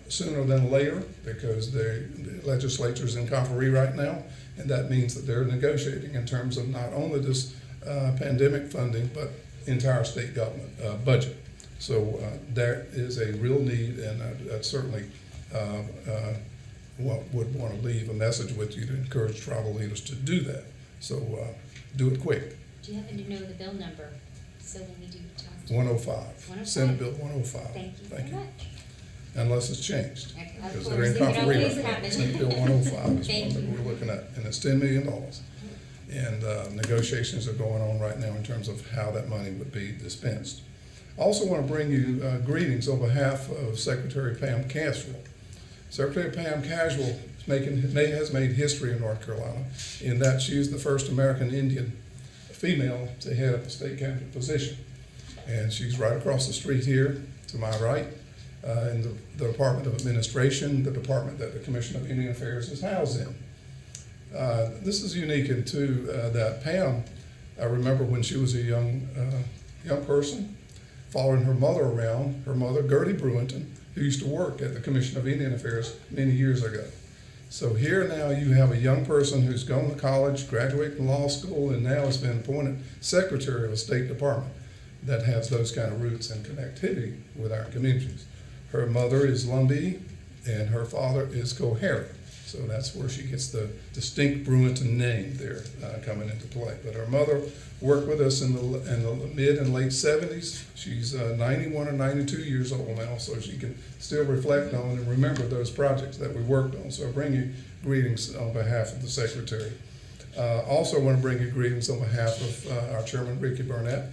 sooner than later, because the legislature is in conferee right now, and that means that they're negotiating in terms of not only this pandemic funding, but entire state government budget. So there is a real need, and I certainly would want to leave a message with you to encourage tribal leaders to do that. So do it quick. Do you happen to know the bill number? So when we do talk. 105. 105. Senate Bill 105. Thank you very much. Unless it's changed. Okay. Because Of they're in course, it can conferee always right now. happen. Senate Bill 105 is Thank one that you. we're looking at, and it's $10 million. And negotiations are going on right now in terms of how that money would be dispensed. I also want to bring you greetings on behalf of Secretary Pam Caswell. Secretary Pam Caswell has made history in North Carolina in that she is the first American Indian female to head up a state cabinet position. And she's right across the street here to my right in the Department of Administration, the department that the Commission of Indian Affairs is housed in. This is unique in too that Pam, I remember when she was a young person, following her mother around, her mother, Gertie Brewington, who used to work at the Commission of Indian Affairs many years ago. So here now you have a young person who's gone to college, graduated from law school, and now has been appointed secretary of a state department that has those kind of roots and connectivity with our communities. Her mother is Lumbee, and her father is Coharie. So that's where she gets the distinct Brewington name there coming into play. But her mother worked with us in the mid and late 70s. She's 91 or 92 years old now, so she can still reflect on and remember those projects that we worked on. So I bring you greetings on behalf of the Secretary. Also want to bring you greetings on behalf of our Chairman, Vicky Burnett,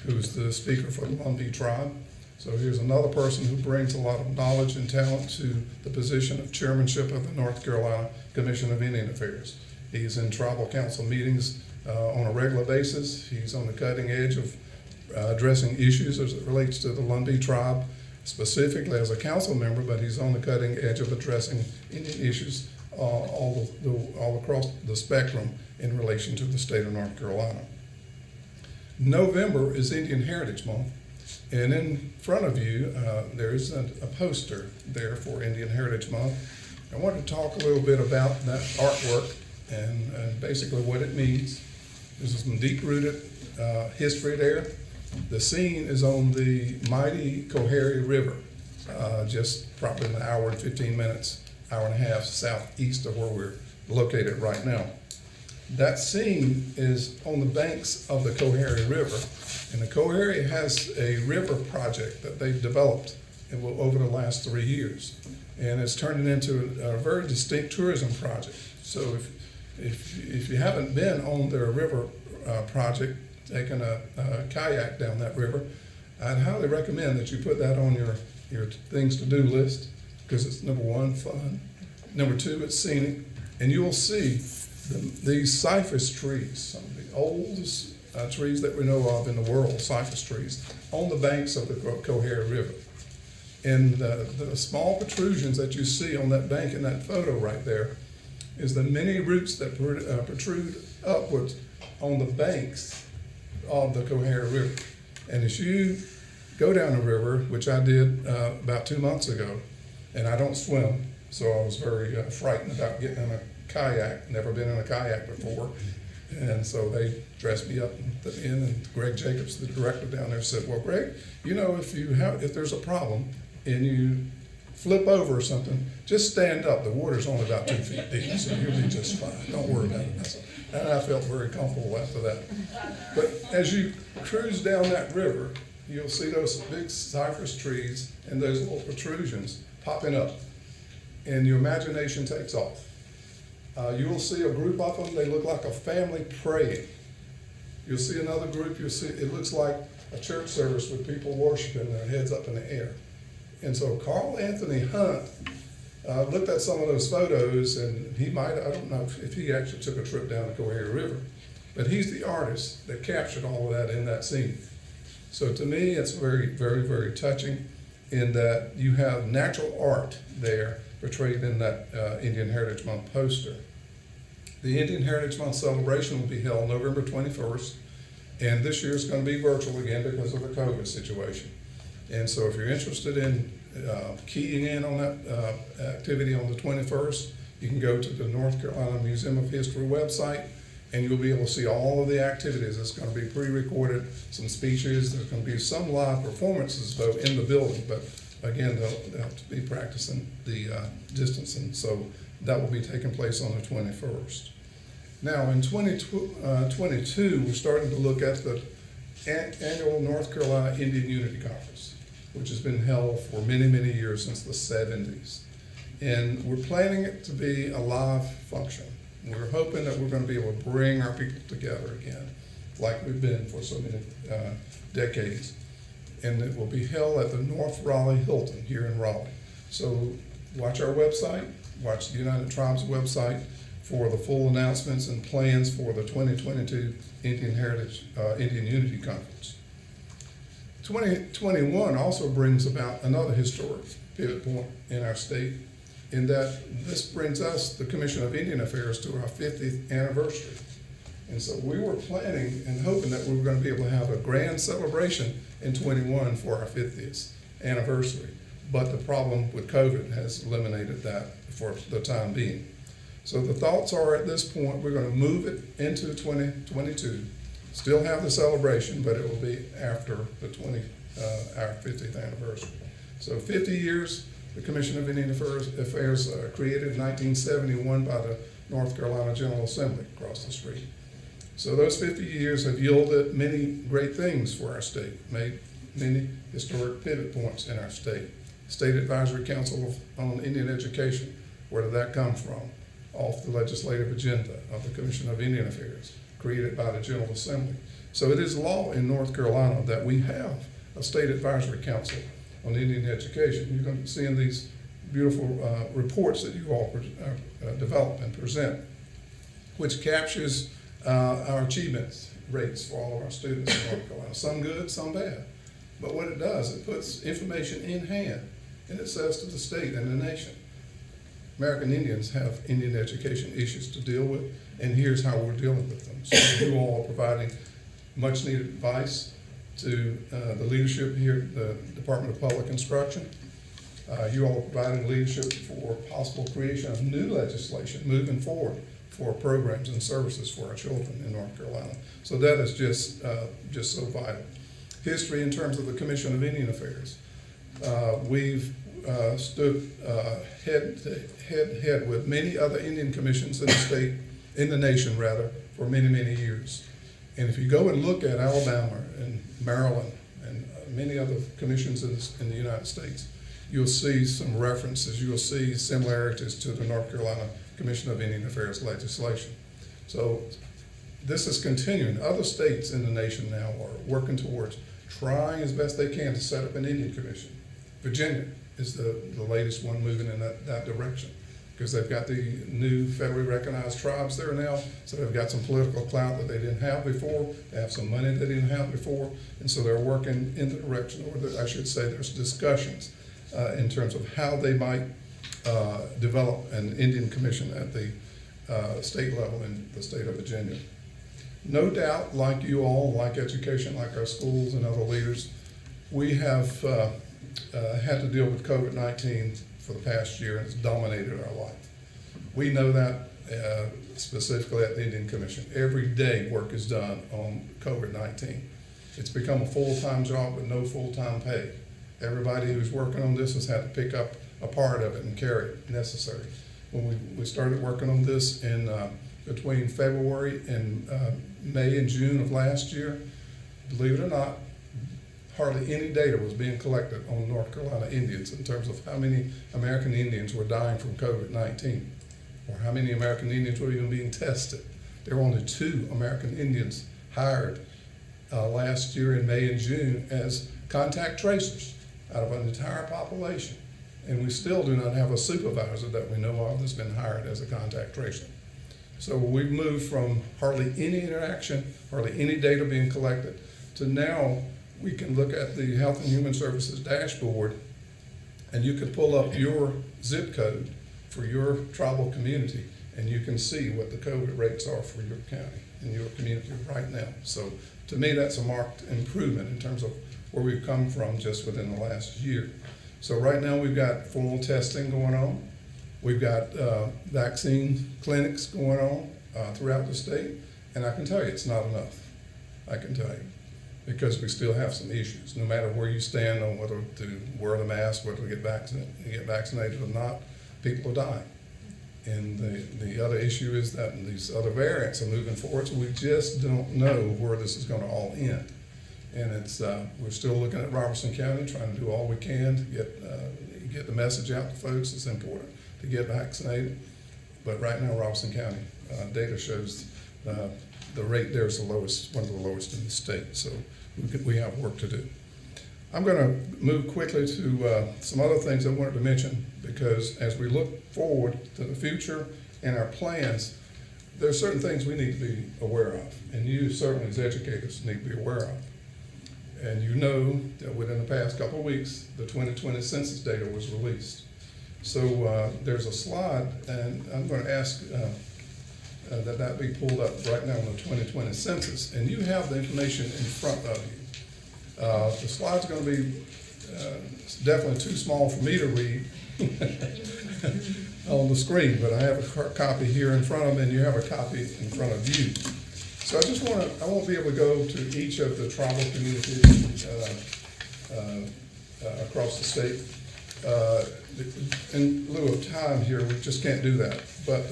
who's the Speaker for the Lumbee Tribe. So here's another person who brings a lot of knowledge and talent to the position of chairmanship of the North Carolina Commission of Indian Affairs. He's in tribal council meetings on a regular basis. He's on the cutting edge of addressing issues as it relates to the Lumbee tribe, specifically as a council member, but he's on the cutting edge of addressing Indian issues all across the spectrum in relation to the state of North Carolina. November is Indian Heritage Month, and in front of you there is a poster there for Indian Heritage Month. I want to talk a little bit about that artwork and basically what it means. There's some deep-rooted history there. The scene is on the mighty Coharie River, just probably an hour and 15 minutes, hour and a half southeast of where we're located right now. That scene is on the banks of the Coharie River, and the Coharie has a river project that they've developed over the last 3 years, and it's turning into a very distinct tourism project. So if you haven't been on their river project, taking a kayak down that river, I'd highly recommend that you put that on your things to do list, because it's number one, fun. Number two, it's scenic, and you will see these cypress trees, some of the oldest trees that we know of in the world, cypress trees, on the banks of the Coharie River. And the small protrusions that you see on that bank in that photo right there is the many roots that protrude upwards on the banks of the Coharie River. And as you go down the river, which I did about 2 months ago, and I don't swim, so I was very frightened about getting in a kayak, never been in a kayak before. And so they dressed me up at the end, and Greg Jacobs, the director down there, said, well, Greg, you know, if there's a problem and you flip over or something, just stand up. The water's only about 2 feet deep, so you'll be just fine. Don't worry about it. And I felt very comfortable after that. But as you cruise down that river, you'll see those big cypress trees and those little protrusions popping up, and your imagination takes off. You will see a group of them. They look like a family praying. You'll see another group. You'll see it looks like a church service with people worshiping, their heads up in the air. And so Carl Anthony Hunt looked at some of those photos, and I don't know if he actually took a trip down the Coharie River, but he's the artist that captured all of that in that scene. So to me, it's very, very, very touching in that you have natural art there portrayed in that Indian Heritage Month poster. The Indian Heritage Month celebration will be held November 21st, and this year it's going to be virtual again because of the COVID situation. And so if you're interested in keying in on that activity on the 21st, you can go to the North Carolina Museum of History website, and you'll be able to see all of the activities. It's going to be pre-recorded, some speeches. There's going to be some live performances, though, in the building, but again, they'll have to be practicing the distancing, so that will be taking place on the 21st. Now, in 2022, we're starting to look at the annual North Carolina Indian Unity Conference, which has been held for many, many years, since the 70s. And we're planning it to be a live function. We're hoping that we're going to be able to bring our people together again, like we've been for so many decades. And it will be held at the North Raleigh Hilton here in Raleigh. So watch our website, watch the United Tribes website for the full announcements and plans for the 2022 Indian Unity Conference. 2021 also brings about another historic pivot point in our state, in that this brings us, the Commission of Indian Affairs, to our 50th anniversary. And so we were planning and hoping that we were going to be able to have a grand celebration in 21 for our 50th anniversary. But the problem with COVID has eliminated that for the time being. So the thoughts are, at this point, we're going to move it into 2022, still have the celebration, but it will be after our 50th anniversary. So 50 years, the Commission of Indian Affairs created in 1971 by the North Carolina General Assembly across the street. So those 50 years have yielded many great things for our state, made many historic pivot points in our state. State Advisory Council on Indian Education, where did that come from? Off the legislative agenda of the Commission of Indian Affairs, created by the General Assembly. So it is law in North Carolina that we have a state advisory council on Indian education. You're going to be seeing these beautiful reports that you all develop and present, which captures our achievement rates for all of our students in North Carolina. Some good, some bad. But what it does, it puts information in hand, and it says to the state and the nation, American Indians have Indian education issues to deal with, and here's how we're dealing with them. So you all are providing much needed advice to the leadership here at the Department of Public Instruction. You all are providing leadership for possible creation of new legislation moving forward for programs and services for our children in North Carolina. So that is just so vital. History in terms of the Commission of Indian Affairs. We've stood head to head with many other Indian commissions in the state, in the nation rather, for many, many years. And if you go and look at Alabama and Maryland and many other commissions in the United States, you'll see some references, you'll see similarities to the North Carolina Commission of Indian Affairs legislation. So this is continuing. Other states in the nation now are working towards trying as best they can to set up an Indian Commission. Virginia is the latest one moving in that direction, because they've got the new federally recognized tribes there now, so they've got some political clout that they didn't have before, they have some money they didn't have before, and so they're working in the direction, or I should say there's discussions in terms of how they might develop an Indian Commission at the state level in the state of Virginia. No doubt, like you all, like education, like our schools and other leaders, we have had to deal with COVID-19 for the past year, and it's dominated our life. We know that specifically at the Indian Commission. Every day work is done on COVID-19. It's become a full-time job with no full-time pay. Everybody who's working on this has had to pick up a part of it and carry it necessary. When we started working on this in between February and May and June of last year, believe it or not, hardly any data was being collected on North Carolina Indians in terms of how many American Indians were dying from COVID-19, or how many American Indians were even being tested. There were only 2 American Indians hired last year in May and June as contact tracers out of an entire population. And we still do not have a supervisor that we know of that's been hired as a contact tracer. So we've moved from hardly any interaction, hardly any data being collected, to now we can look at the Health and Human Services dashboard, and you can pull up your zip code for your tribal community, and you can see what the COVID rates are for your county and your community right now. So to me, that's a marked improvement in terms of where we've come from just within the last year. So right now we've got full testing going on. We've got vaccine clinics going on throughout the state, and I can tell you it's not enough. I can tell you, because we still have some issues. No matter where you stand on whether to wear the mask, whether to get vaccinated or not, people are dying. And the other issue is that these other variants are moving forward, so we just don't know where this is going to all end. And it's we're still looking at Robertson County, trying to do all we can to get the message out to folks. It's important to get vaccinated. But right now, Robertson County data shows the rate there is the lowest, one of the lowest in the state. So we have work to do. I'm going to move quickly to some other things I wanted to mention, because as we look forward to the future and our plans, there are certain things we need to be aware of, and you certainly as educators need to be aware of. And you know that within the past couple of weeks, the 2020 census data was released. So there's a slide, and I'm going to ask that be pulled up right now on the 2020 census, and you have the information in front of you. The slide's going to be definitely too small for me to read on the screen, but I have a copy here in front of me, and you have a copy in front of you. So I won't be able to go to each of the tribal communities across the state. In lieu of time here, we just can't do that. But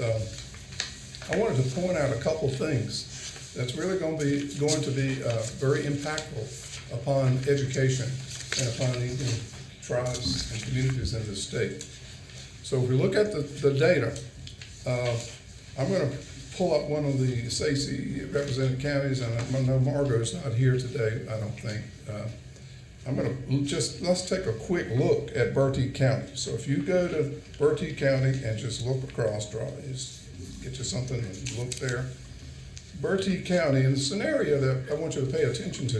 I wanted to point out a couple things that's really going to be very impactful upon education and upon Indian tribes and communities in this state. So if we look at the data, I'm going to pull up one of the SACE represented counties, and I know Margot's not here today, I don't think. let's take a quick look at Bertie County. So if you go to Bertie County and just look across, just get you something and look there. Bertie County, and the scenario that I want you to pay attention to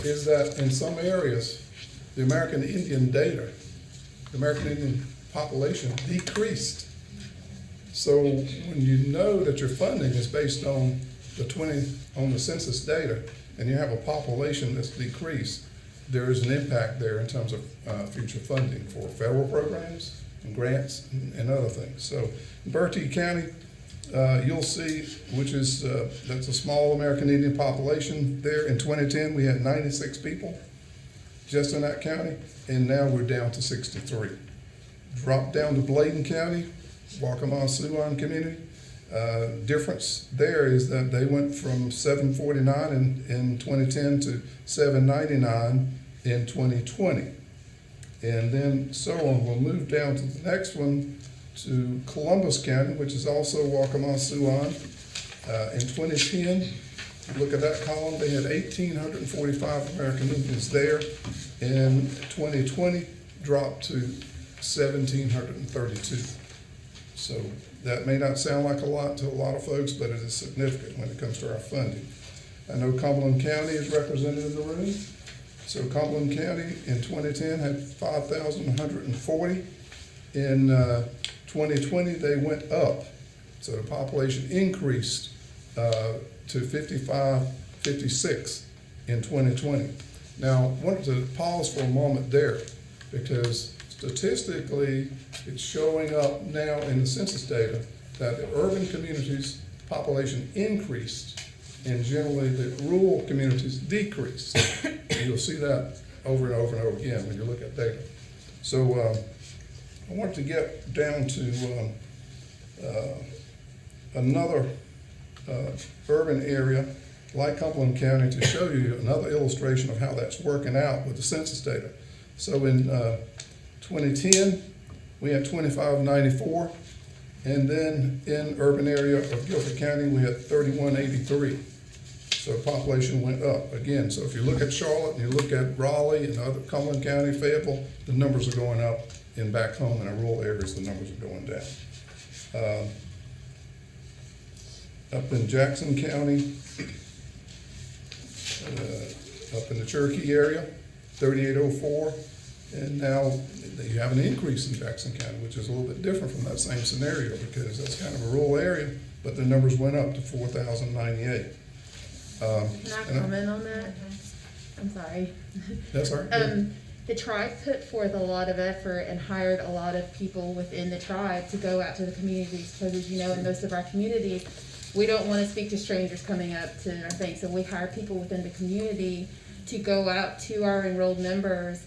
is that in some areas, the American Indian data, the American Indian population decreased. So when you know that your funding is based on the census data, and you have a population that's decreased, there is an impact there in terms of future funding for federal programs and grants and other things. So Bertie County, you'll see, which is, that's a small American Indian population there. In 2010, we had 96 people just in that county, and now we're down to 63. Drop down to Bladen County, Waccamaw-Siouan community. Difference there is that they went from 749 in 2010 to 799 in 2020. And then so on. We'll move down to the next one, to Columbus County, which is also Waccamaw-Siouan. In 2010, look at that column, they had 1,845 American Indians there. In 2020, dropped to 1,732. So that may not sound like a lot to a lot of folks, but it is significant when it comes to our funding. I know Cumberland County is represented in the room. So Cumberland County in 2010 had 5,140. In 2020, they went up. So the population increased to 56 in 2020. Now, I wanted to pause for a moment there because statistically, it's showing up now in the census data that the urban communities' population increased and generally the rural communities decreased. You'll see that over and over and over again when you look at data. So I want to get down to another urban area like Cumberland County to show you another illustration of how that's working out with the census data. So in 2010, we had 2,594, and then in urban area of Guilford County, we had 3,183. So population went up again. So if you look at Charlotte and you look at Raleigh and other Cumberland County, Fayetteville, the numbers are going up. And back home in our rural areas, the numbers are going down. Up in Jackson County, up in the Cherokee area, 3,804, and now you have an increase in Jackson County, which is a little bit different from that same scenario because that's kind of a rural area, but the numbers went up to 4,098. Can I comment on that? I'm sorry. That's all right. The tribe put forth a lot of effort and hired a lot of people within the tribe to go out to the communities, because as you know, in most of our communities, we don't want to speak to strangers coming up to our things, so we hire people within the community to go out to our enrolled members'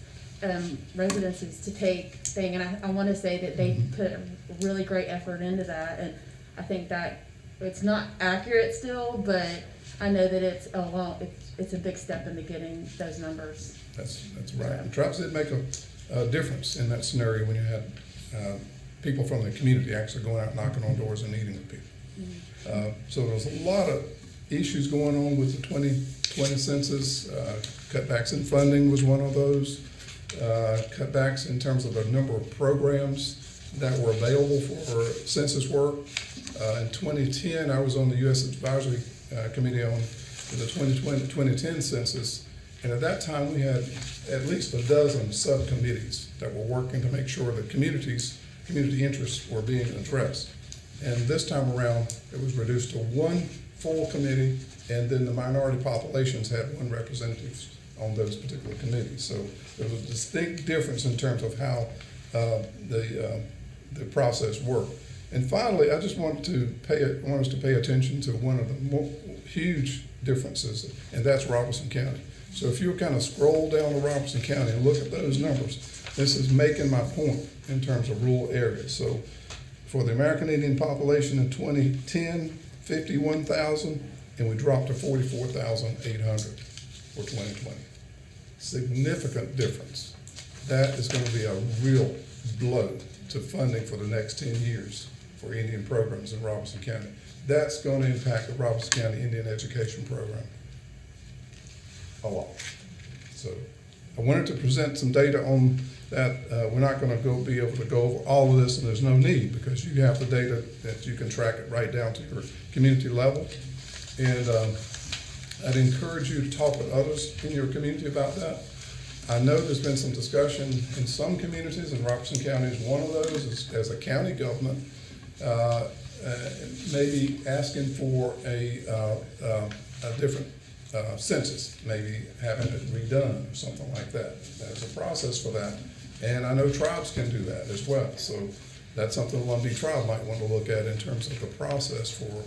residences to take thing, and I want to say that they put a really great effort into that, and I think that it's not accurate still, but I know that it's a big step into getting those numbers. That's right. And tribes did make a difference in that scenario when you had people from the community actually going out knocking on doors and meeting with people. So there's a lot of issues going on with the 2020 census. Cutbacks in funding was one of those. Cutbacks in terms of the number of programs that were available for census work. In 2010, I was on the U.S. Advisory Committee on the 2010 census. And at that time, we had at least a dozen subcommittees that were working to make sure that community interests were being addressed. And this time around, it was reduced to one full committee, and then the minority populations had one representative on those particular committees. So there was a distinct difference in terms of how the process worked. And finally, I just want us to pay attention to one of the huge differences, and that's Robertson County. So if you kind of scroll down to Robertson County and look at those numbers, this is making my point in terms of rural areas. So for the American Indian population in 2010, 51,000, and we dropped to 44,800 for 2020. Significant difference. That is going to be a real blow to funding for the next 10 years for Indian programs in Robertson County. That's going to impact the Robertson County Indian Education Program a lot. So I wanted to present some data on that. We're not gonna be able to go over all of this, and there's no need, because you have the data that you can track it right down to your community level. And I'd encourage you to talk with others in your community about that. I know there's been some discussion in some communities, and Robertson County is one of those, as a county government, maybe asking for a different census, maybe having it redone or something like that. There's a process for that. And I know tribes can do that as well. So that's something the Lumbee tribe might want to look at in terms of the process for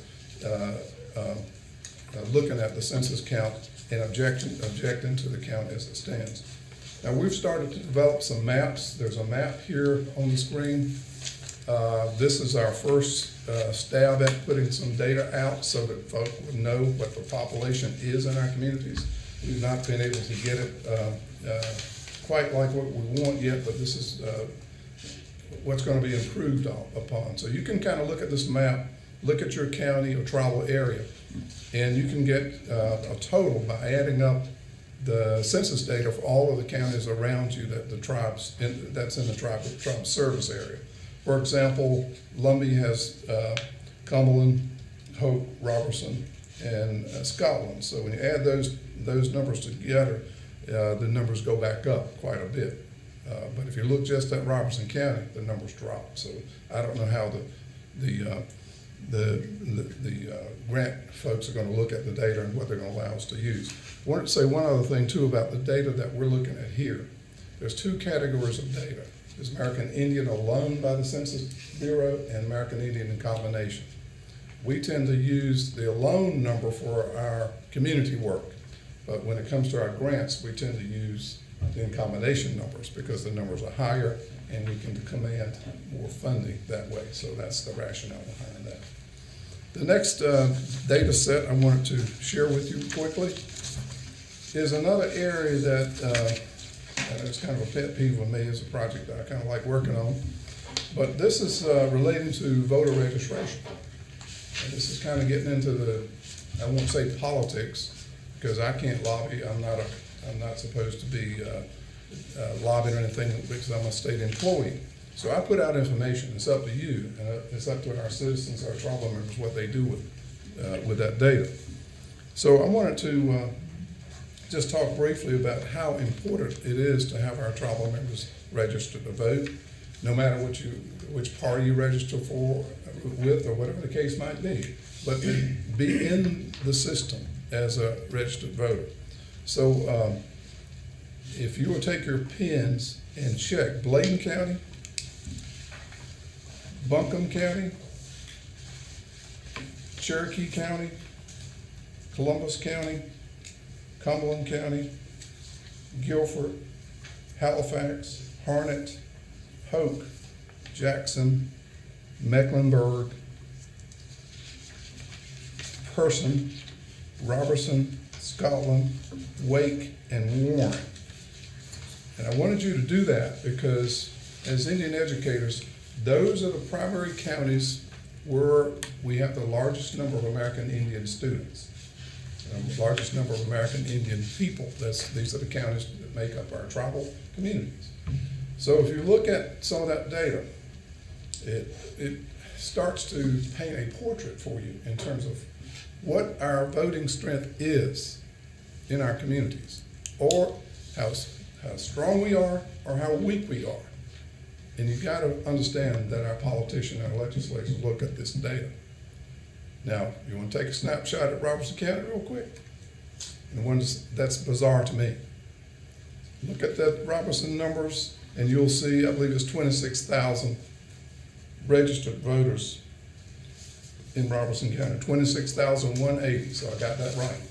looking at the census count and objecting to the count as it stands. Now, we've started to develop some maps. There's a map here on the screen. This is our first stab at putting some data out so that folk would know what the population is in our communities. We've not been able to get it quite like what we want yet, but this is what's going to be improved upon. So you can kind of look at this map, look at your county or tribal area, and you can get a total by adding up the census data for all of the counties around you that the tribes that's in the tribe service area. For example, Lumbee has Cumberland, Hope, Robertson, and Scotland. So when you add those numbers together, the numbers go back up quite a bit. But if you look just at Robertson County, the numbers drop. So I don't know how the grant folks are going to look at the data and what they're going to allow us to use. I wanted to say one other thing too about the data that we're looking at here. There's two categories of data. There's American Indian alone by the Census Bureau and American Indian in combination. We tend to use the alone number for our community work, but when it comes to our grants, we tend to use the in combination numbers because the numbers are higher and we can command more funding that way. So that's the rationale behind that. The next data set I wanted to share with you quickly is another area that it's kind of a pet peeve of me. It's a project that I kind of like working on. But this is relating to voter registration. And this is kind of getting into the, I won't say politics, because I can't lobby. I'm not supposed to be lobbying or anything because I'm a state employee. So I put out information. It's up to you, and it's up to our citizens, our tribal members, what they do with that data. So I wanted to just talk briefly about how important it is to have our tribal members register to vote, no matter which party you register with or whatever the case might be, but be in the system as a registered voter. So if you will take your pens and check Bladen County, Buncombe County, Cherokee County, Columbus County, Cumberland County, Guilford, Halifax, Harnett, Hoke, Jackson, Mecklenburg, Person, Robertson, Scotland, Wake, and Warren. And I wanted you to do that because as Indian educators, those are the primary counties where we have the largest number of American Indian students. The largest number of American Indian people. These are the counties that make up our tribal communities. So if you look at some of that data, it starts to paint a portrait for you in terms of what our voting strength is in our communities, or how strong we are or how weak we are. And you've got to understand that our politicians and our legislators look at this data. Now, you want to take a snapshot at Robertson County real quick? And one that's bizarre to me. Look at the Robertson numbers, and you'll see, I believe it's 26,000 registered voters in Robertson County, 26,180, so I got that right.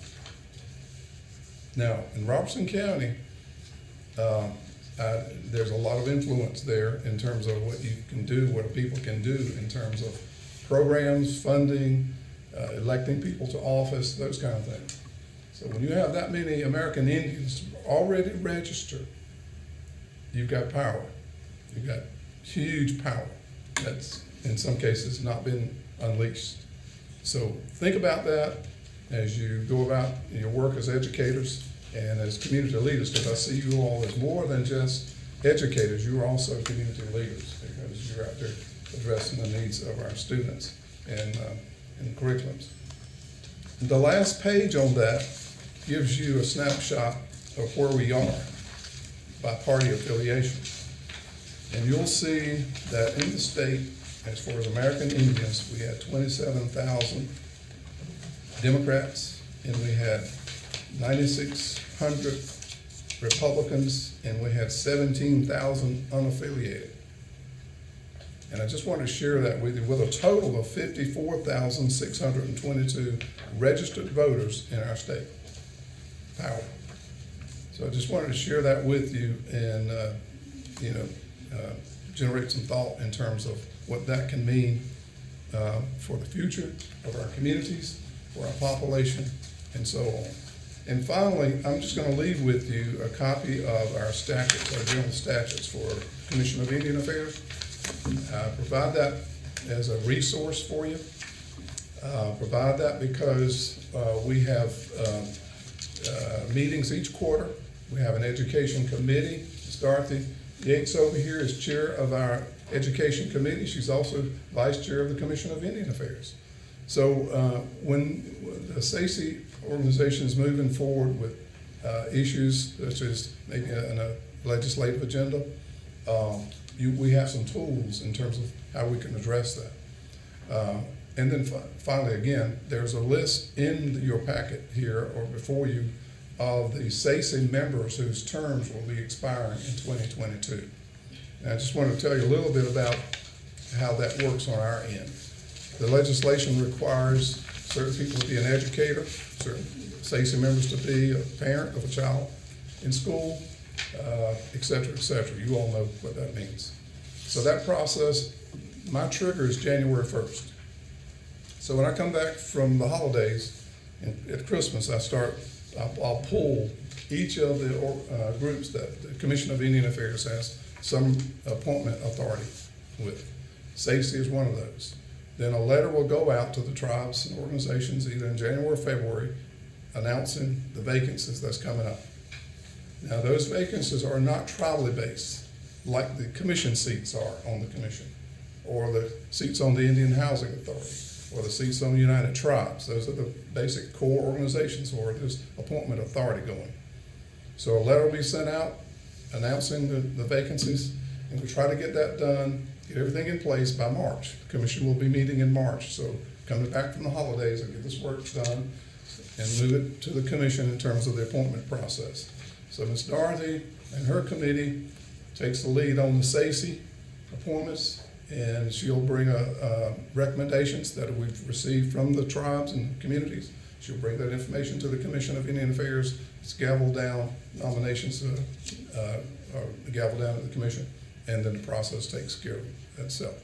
Now, in Robertson County, there's a lot of influence there in terms of what you can do, what people can do in terms of programs, funding, electing people to office, those kind of things. So when you have that many American Indians already registered, you've got power. You've got huge power that's in some cases not been unleashed. So think about that as you go about your work as educators and as community leaders, because I see you all as more than just educators, you are also community leaders, because you're out there addressing the needs of our students and curriculums. The last page on that gives you a snapshot of where we are by party affiliation. And you'll see that in the state, as far as American Indians, we had 27,000 Democrats, and we had 9,600 Republicans, and we had 17,000 unaffiliated. And I just want to share that with you, with a total of 54,622 registered voters in our state. Power. So I just wanted to share that with you and, generate some thought in terms of what that can mean for the future of our communities, for our population, and so on. And finally, I'm just going to leave with you a copy of our statutes, our general statutes for Commission of Indian Affairs. Provide that as a resource for you. Provide that because we have meetings each quarter. We have an education committee. Ms. Dorothy Yates over here is chair of our education committee. She's also vice chair of the Commission of Indian Affairs. So when the SACE organization is moving forward with issues such as maybe a legislative agenda, we have some tools in terms of how we can address that. And then finally, again, there's a list in your packet here or before you of the SACE members whose terms will be expiring in 2022. And I just want to tell you a little bit about how that works on our end. The legislation requires certain people to be an educator, certain SACE members to be a parent of a child in school, et cetera, et cetera. You all know what that means. So that process, my trigger is January 1st. So when I come back from the holidays at Christmas, I'll pull each of the groups that the Commission of Indian Affairs has some appointment authority with. SACE is one of those. Then a letter will go out to the tribes and organizations either in January or February announcing the vacancies that's coming up. Now those vacancies are not tribally based like the commission seats are on the commission, or the seats on the Indian Housing Authority, or the seats on United Tribes. Those are the basic core organizations where there's appointment authority going. So a letter will be sent out announcing the vacancies, and we try to get that done, get everything in place by March. The commission will be meeting in March, so coming back from the holidays, I'll get this work done and move it to the commission in terms of the appointment process. So Ms. Dorothy and her committee takes the lead on the SACE appointments, and she'll bring recommendations that we've received from the tribes and communities. She'll bring that information to the Commission of Indian Affairs. It's gavel down nominations, gavel down to the commission, and then the process takes care of itself.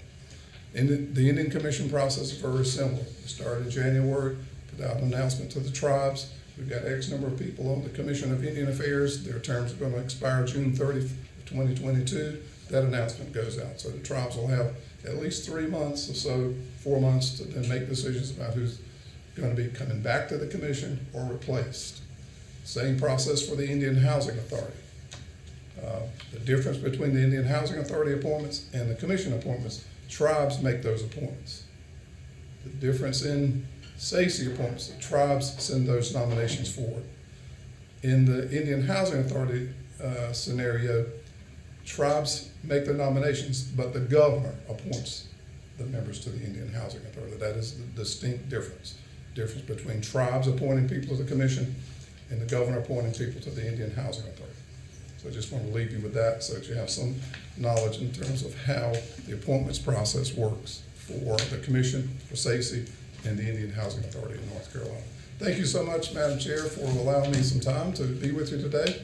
And the Indian Commission process is very similar. We started in January, put out an announcement to the tribes. We've got X number of people on the Commission of Indian Affairs. Their terms are going to expire June 30th, 2022. That announcement goes out. So the tribes will have at least 3 months or so, 4 months to then make decisions about who's going to be coming back to the commission or replaced. Same process for the Indian Housing Authority. The difference between the Indian Housing Authority appointments and the commission appointments, tribes make those appointments. The difference in SACE appointments, the tribes send those nominations forward. In the Indian Housing Authority scenario, tribes make the nominations, but the governor appoints the members to the Indian Housing Authority. That is the distinct difference. Difference between tribes appointing people to the commission and the governor appointing people to the Indian Housing Authority. So I just want to leave you with that so that you have some knowledge in terms of how the appointments process works for the commission, for SACE, and the Indian Housing Authority in North Carolina. Thank you so much, Madam Chair, for allowing me some time to be with you today.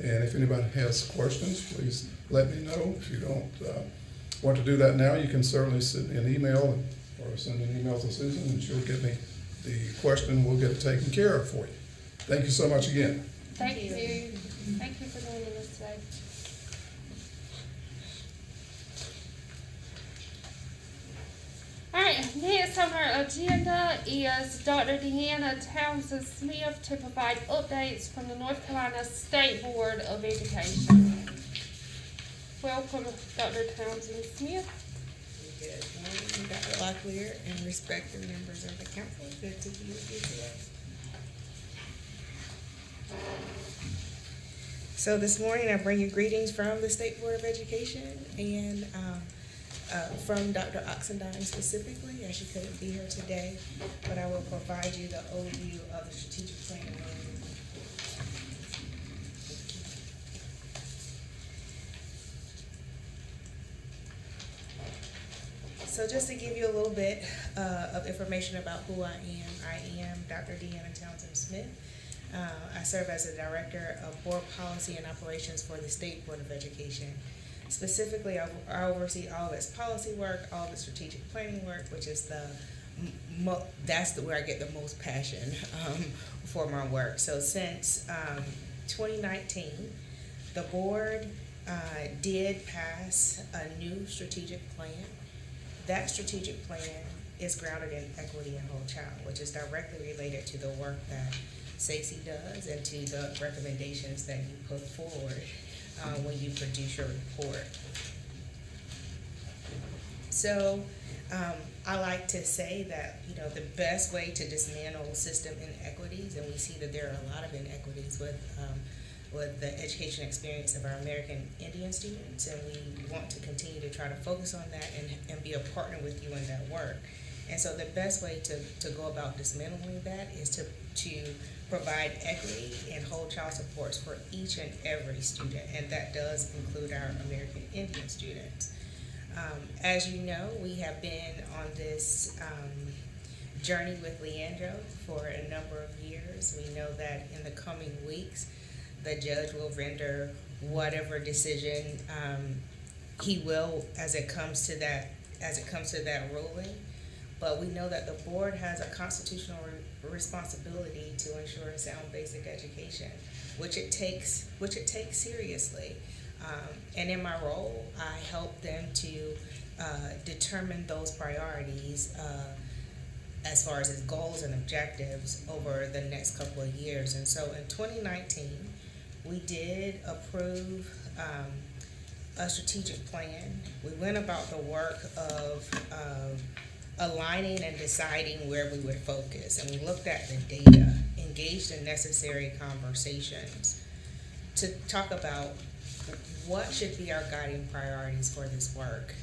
And if anybody has questions, please let me know. If you don't want to do that now, you can certainly send me an email or send an email to Susan, and she'll get me the question. We'll get it taken care of for you. Thank you so much again. Thank you. Thank you for joining us today. All right, next Next on our agenda is Dr. Deanna Townsend Smith to provide updates from the North Carolina State Board of Education. Welcome, Dr. Townsend Smith. Good morning, Dr. Locklear and respected members of the council. Good to be with you today. So this morning I bring you greetings from the State Board of Education and from Dr. Oxendine specifically, as she couldn't be here today, but I will provide you the overview of the strategic plan. So just to give you a little bit of information about who I am Dr. Deanna Townsend Smith. I serve as the Director of Board Policy and Operations for the State Board of Education. Specifically, I oversee all of its policy work, all of its strategic planning work, which is that's where I get the most passion for my work. So since 2019, the board did pass a new strategic plan. That strategic plan is grounded in equity and whole child, which is directly related to the work that SACE does and to the recommendations that you put forward when you produce your report. So I like to say that, you know, the best way to dismantle system inequities, and we see that there are a lot of inequities with the education experience of our American Indian students, and we want to continue to try to focus on that and be a partner with you in that work. And so the best way to go about dismantling that is to provide equity and whole child supports for each and every student, and that does include our American Indian students. As you know, we have been on this journey with Leandro for a number of years. We know that in the coming weeks, the judge will render whatever decision he will as it comes to that ruling. But we know that the board has a constitutional responsibility to ensure a sound basic education, which it takes seriously. And in my role, I help them to determine those priorities as far as its goals and objectives over the next couple of years. And so in 2019, we did approve a strategic plan. We went about the work of aligning and deciding where we would focus, and we looked at the data, engaged in necessary conversations to talk about what should be our guiding priorities for this work.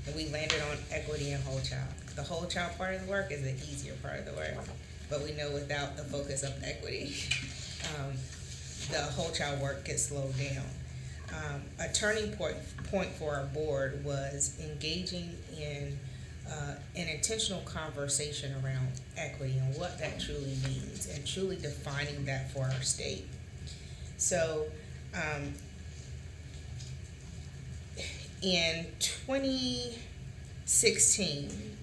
And we landed on equity and whole child. The whole child part of the work is the easier part of the work, but we know without the focus of equity, the whole child work gets slowed down. A turning point for our board was engaging in an intentional conversation around equity and what that truly means, and truly defining that for our state. So in 2016,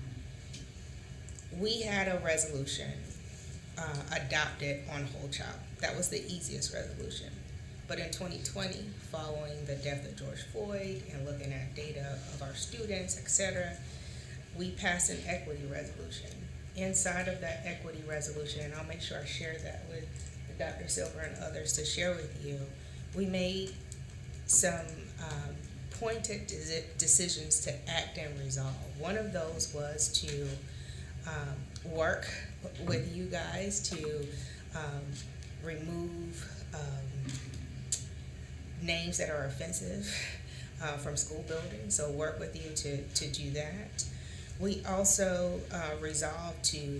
we had a resolution adopted on whole child. That was the easiest resolution. But in 2020, following the death of George Floyd and looking at data of our students, etc., we passed an equity resolution. Inside of that equity resolution, and I'll make sure I share that with Dr. Silver and others to share with you, we made some pointed decisions to act and resolve. One of those was to work with you guys to remove names that are offensive from school buildings, so work with you to do that. We also resolved to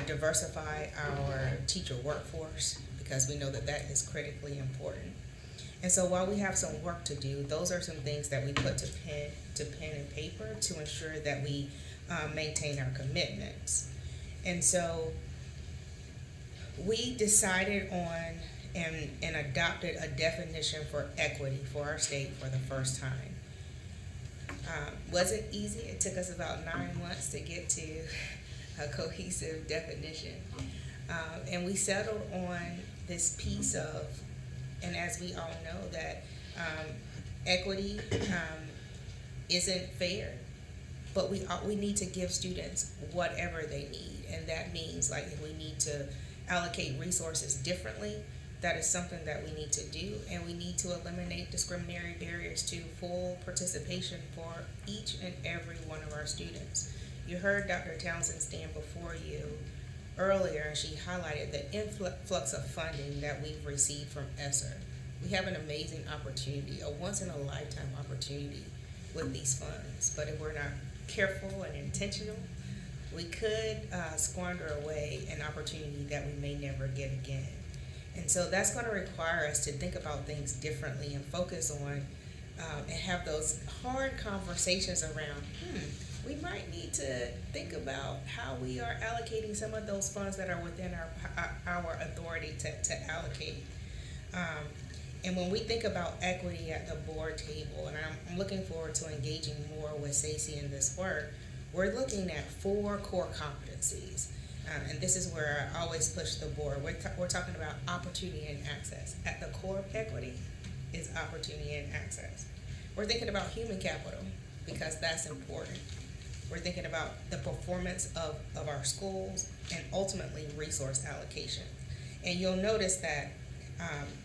diversify our teacher workforce, because we know that that is critically important. And so while we have some work to do, those are some things that we put to pen and paper to ensure that we maintain our commitments. And so we decided on and adopted a definition for equity for our state for the first time. Wasn't easy. It took us about 9 months to get to a cohesive definition. And we settled on this piece of, and as we all know, that equity isn't fair but we need to give students whatever they need, and that means like if we need to allocate resources differently, that is something that we need to do, and we need to eliminate discriminatory barriers to full participation for each and every one of our students. You heard Dr. Townsend stand before you earlier, and she highlighted the influx of funding that we've received from Esser. We have an amazing opportunity, a once-in-a-lifetime opportunity with these funds, but if we're not careful and intentional, we could squander away an opportunity that we may never get again. And so that's going to require us to think about things differently and focus on and have those hard conversations around, we might need to think about how we are allocating some of those funds that are within our authority to allocate. And when we think about equity at the board table, and I'm looking forward to engaging more with Stacey in this work, we're looking at 4 core competencies. And this is where I always push the board. We're talking about opportunity and access. At the core of equity is opportunity and access. We're thinking about human capital because that's important. We're thinking about the performance of our schools and ultimately resource allocation. And you'll notice that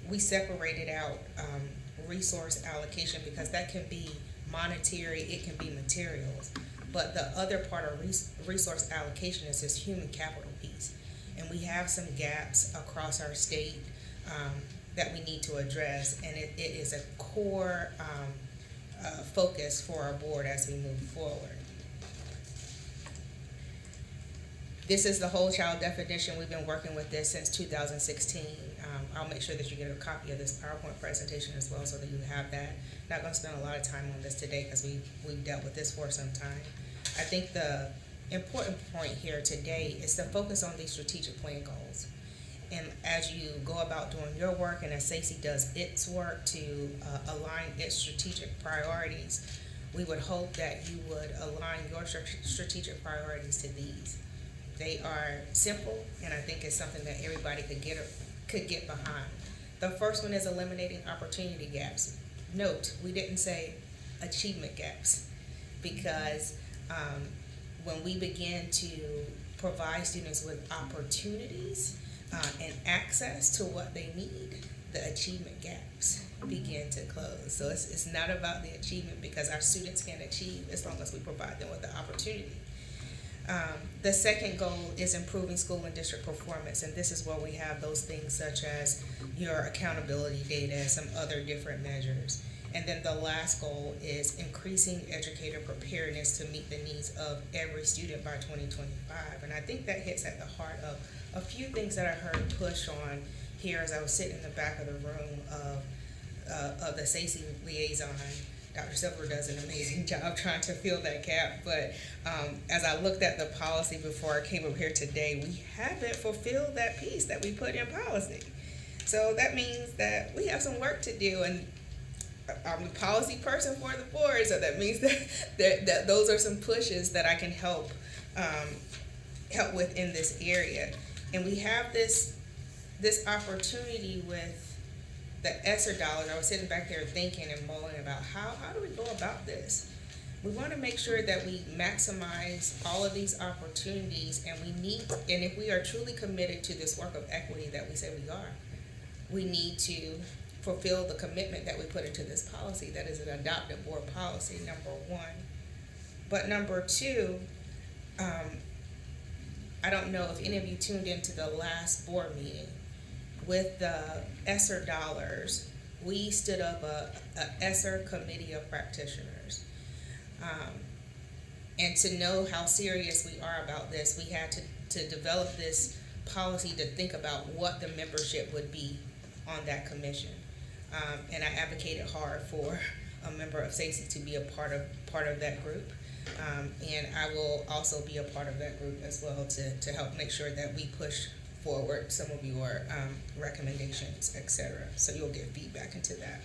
we separated out resource allocation because that can be monetary, it can be materials. But the other part of resource allocation is this human capital piece. And we have some gaps across our state that we need to address, and it is a core focus for our board as we move forward. This is the whole child definition. We've been working with this since 2016. I'll make sure that you get a copy of this PowerPoint presentation as well so that you have that. Not going to spend a lot of time on this today because we've dealt with this for some time. I think the important point here today is to focus on these strategic plan goals. And as you go about doing your work and as Stacey does its work to align its strategic priorities, we would hope that you would align your strategic priorities to these. They are simple, and I think it's something that everybody could get behind. The first one is eliminating opportunity gaps. Note, we didn't say achievement gaps because when we begin to provide students with opportunities and access to what they need, the achievement gaps begin to close. So it's not about the achievement because our students can achieve as long as we provide them with the opportunity. The second goal is improving school and district performance, and this is where we have those things such as your accountability data and some other different measures. And then the last goal is increasing educator preparedness to meet the needs of every student by 2025. And I think that hits at the heart of a few things that I heard push on here as I was sitting in the back of the room of the Stacey liaison. Dr. Silver does an amazing job trying to fill that gap, but as I looked at the policy before I came up here today, we haven't fulfilled that piece that we put in policy. So that means that we have some work to do, and I'm the policy person for the board, so that means that those are some pushes that I can help with in this area. And we have this opportunity with the Esser dollars. I was sitting back there thinking and mulling about how do we go about this? We want to make sure that we maximize all of these opportunities, and if we are truly committed to this work of equity that we say we need to fulfill the commitment that we put into this policy that is an adopted board policy, number one. But number two, I don't know if any of you tuned into the last board meeting. With the Esser dollars, we stood up a Esser committee of practitioners. And to know how serious we are about this, we had to develop this policy to think about what the membership would be on that commission. And I advocated hard for a member of Stacey to be a part of that group. And I will also be a part of that group as well to help make sure that we push forward some of your recommendations, etc. So you'll get feedback into that.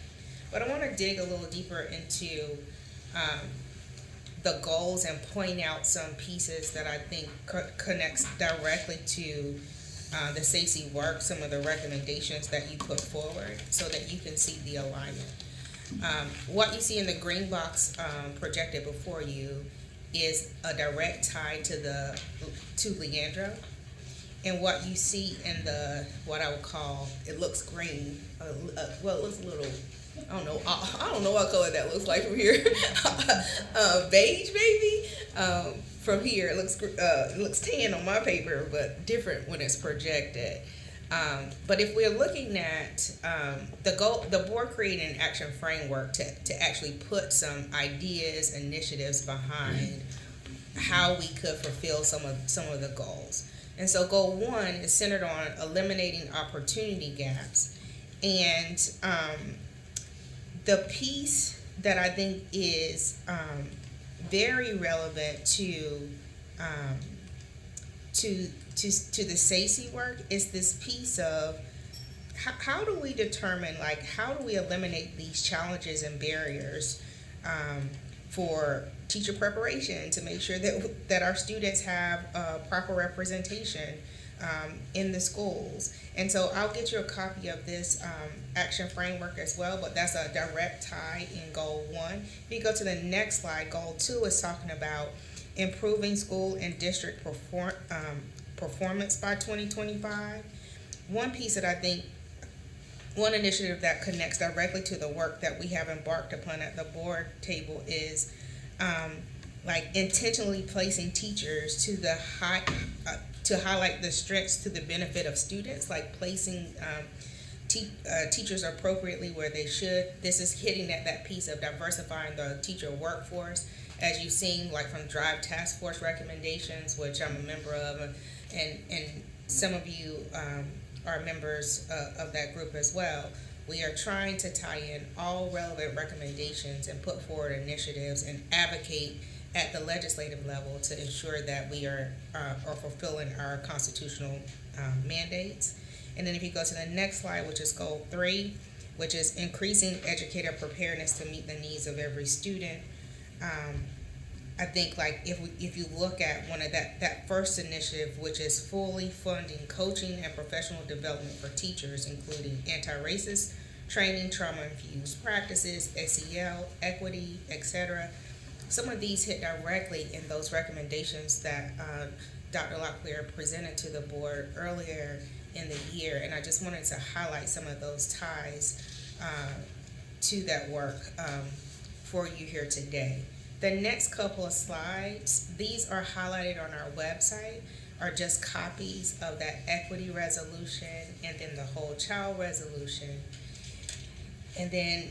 But I want to dig a little deeper into the goals and point out some pieces that I think connects directly to the Stacey work, some of the recommendations that you put forward so that you can see the alignment. What you see in the green box projected before you is a direct tie to Leandro. And what you see in what I would call, it looks green, well, it looks a little, I don't know what color that looks like from here. Beige maybe. From here it looks tan on my paper, but different when it's projected. But if we're looking at the board created an action framework to actually put some ideas, initiatives behind how we could fulfill some of the goals. And so goal 1 is centered on eliminating opportunity gaps. And the piece that I think is very relevant to the SACE work is this piece of how do we determine, like, how do we eliminate these challenges and barriers for teacher preparation to make sure that our students have proper representation in the schools. And so I'll get you a copy of this action framework as well, but that's a direct tie in goal 1. If you go to the next slide, goal 2 is talking about improving school and district performance by 2025. One piece that I think, one initiative that connects directly to the work that we have embarked upon at the board table is like intentionally placing teachers to the to highlight the strengths to the benefit of students, like placing teachers appropriately where they should. This is hitting that piece of diversifying the teacher workforce, as you've seen, like from Drive Task Force recommendations, which I'm a member of, and some of you are members of that group as well. We are trying to tie in all relevant recommendations and put forward initiatives and advocate at the legislative level to ensure that we are fulfilling our constitutional mandates. And then if you go to the next slide, which is goal 3, which is increasing educator preparedness to meet the needs of every student. I think, like, if you look at one of that first initiative, which is fully funding coaching and professional development for teachers, including anti-racist training, trauma-infused practices, SEL, equity, etc. Some of these hit directly in those recommendations that Dr. Locklear presented to the board earlier in the year, and I just wanted to highlight some of those ties to that work for you here today. The next couple of slides, these are highlighted on our website, are just copies of that equity resolution and then the whole child resolution. And then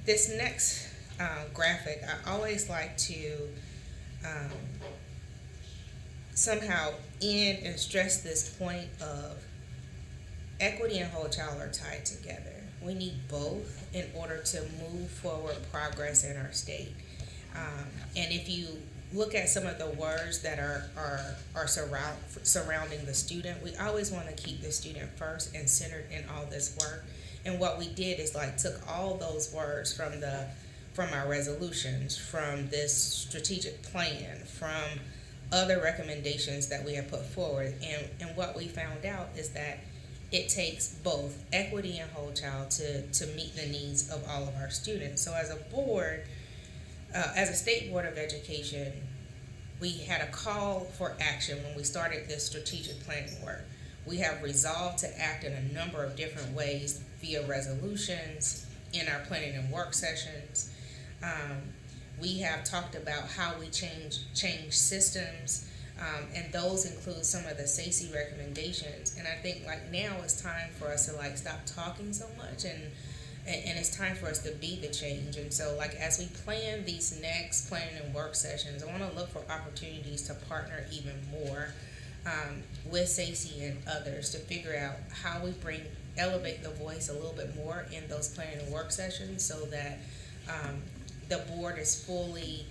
this next graphic, I always like to somehow end and stress this point of equity and whole child are tied together. We need both in order to move forward progress in our state. And if you look at some of the words that are surrounding the student, we always want to keep the student first and centered in all this work. And what we did is, like, took all those words from our resolutions, from this strategic plan, from other recommendations that we have put forward, and what we found out is that it takes both equity and whole child to meet the needs of all of our students. So as a board, as a state board of education, we had a call for action when we started this strategic planning work. We have resolved to act in a number of different ways via resolutions, in our planning and work sessions. We have talked about how we change systems, and those include some of the SACE recommendations. And I think, like, now it's time for us to, like, stop talking so much, and it's time for us to be the change. And so, like, as we plan these next planning and work sessions, I want to look for opportunities to partner even more with SACE and others to figure out how we elevate the voice a little bit more in those planning and work sessions, so that the board is fully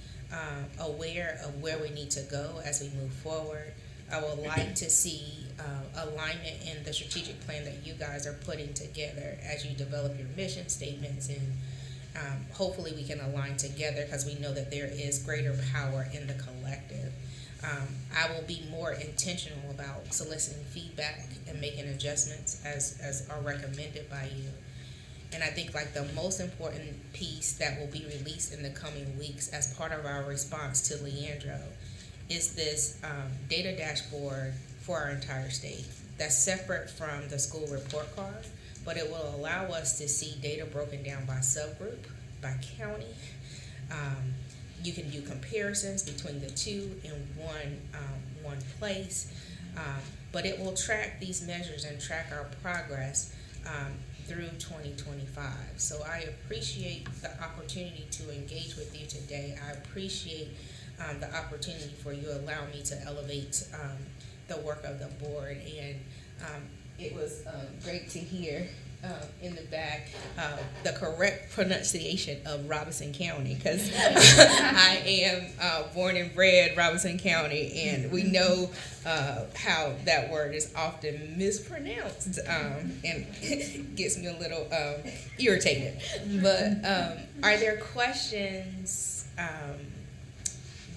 aware of where we need to go as we move forward. I would like to see alignment in the strategic plan that you guys are putting together as you develop your mission statements, and hopefully we can align together, because we know that there is greater power in the collective. I will be more intentional about soliciting feedback and making adjustments as are recommended by you. And I think like the most important piece that will be released in the coming weeks as part of our response to Leandro is this data dashboard for our entire state that's separate from the school report card, but it will allow us to see data broken down by subgroup, by county. You can do comparisons between the two in one place, but it will track these measures and track our progress through 2025. So I appreciate the opportunity to engage with you today. I appreciate the opportunity for you to allow me to elevate the work of the board, and it was great to hear in the back the correct pronunciation of Robertson County, because I am born and bred Robertson County, and we know how that word is often mispronounced, and it gets me a little irritated. But are there questions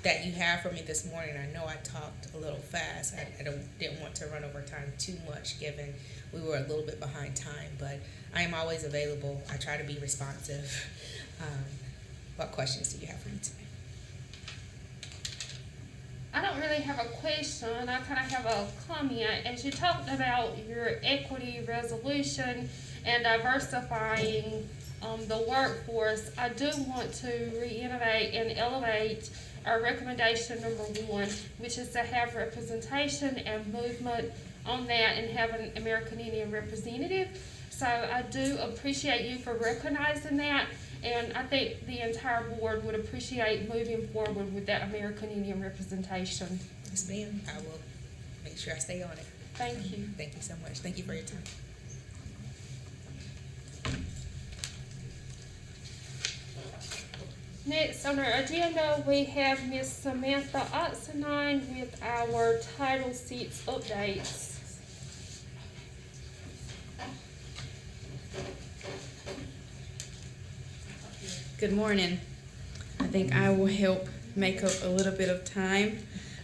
that you have for me this morning? I know I talked a little fast. I didn't want to run over time too much, given we were a little bit behind time, but I am always available. I try to be responsive. What questions do you have for me today? I don't really have a question. I kind of have a comment. As you talked about your equity resolution and diversifying the workforce, I do want to reiterate and elevate our recommendation number 1, which is to have representation and movement on that and have an American Indian representative. So I do appreciate you for recognizing that, and I think the entire board would appreciate moving forward with that American Indian representation. Yes, ma'am. I will make sure I stay on it. Thank you. Thank you so much. Thank you for your time. Next on our agenda, we have Ms. Samantha Oxenine with our Title VI updates. Good morning. I think I will help make up a little bit of time.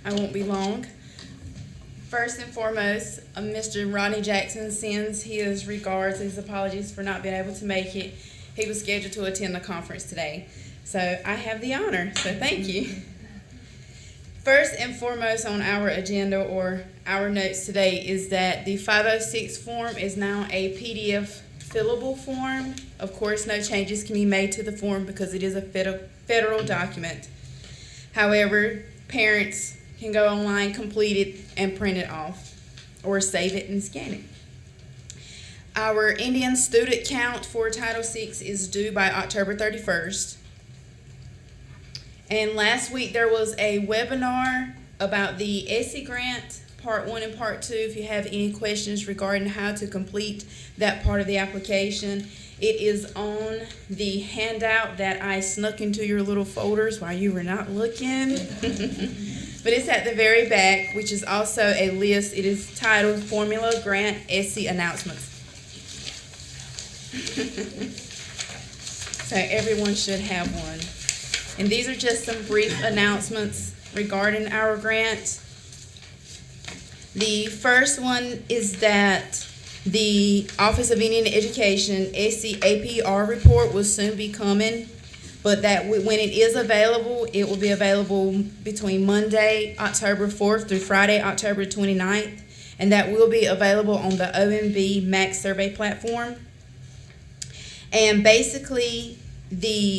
I won't be long. First and foremost, Mr. Rodney Jackson sends his regards, his apologies for not being able to make it. He was scheduled to attend the conference today. So I have the honor, so thank you. First and foremost on our agenda or our notes today is that the 506 form is now a PDF fillable form. Of course, no changes can be made to the form because it is a federal document. However, parents can go online, complete it, and print it off, or save it and scan it. Our Indian student count for Title VI is due by October 31st. And last week there was a webinar about the Essa grant, Part 1 and Part 2. If you have any questions regarding how to complete that part of the application, it is on the handout that I snuck into your little folders while you were not looking. But it's at the very back, which is also a list. It is titled Formula Grant Essa Announcements. So everyone should have one. And these are just some brief announcements regarding our grant. The first one is that the Office of Indian Education Essa APR report will soon be coming, but that when it is available, it will be available between Monday, October 4th through Friday, October 29th, and that will be available on the OMB Max Survey platform. And basically,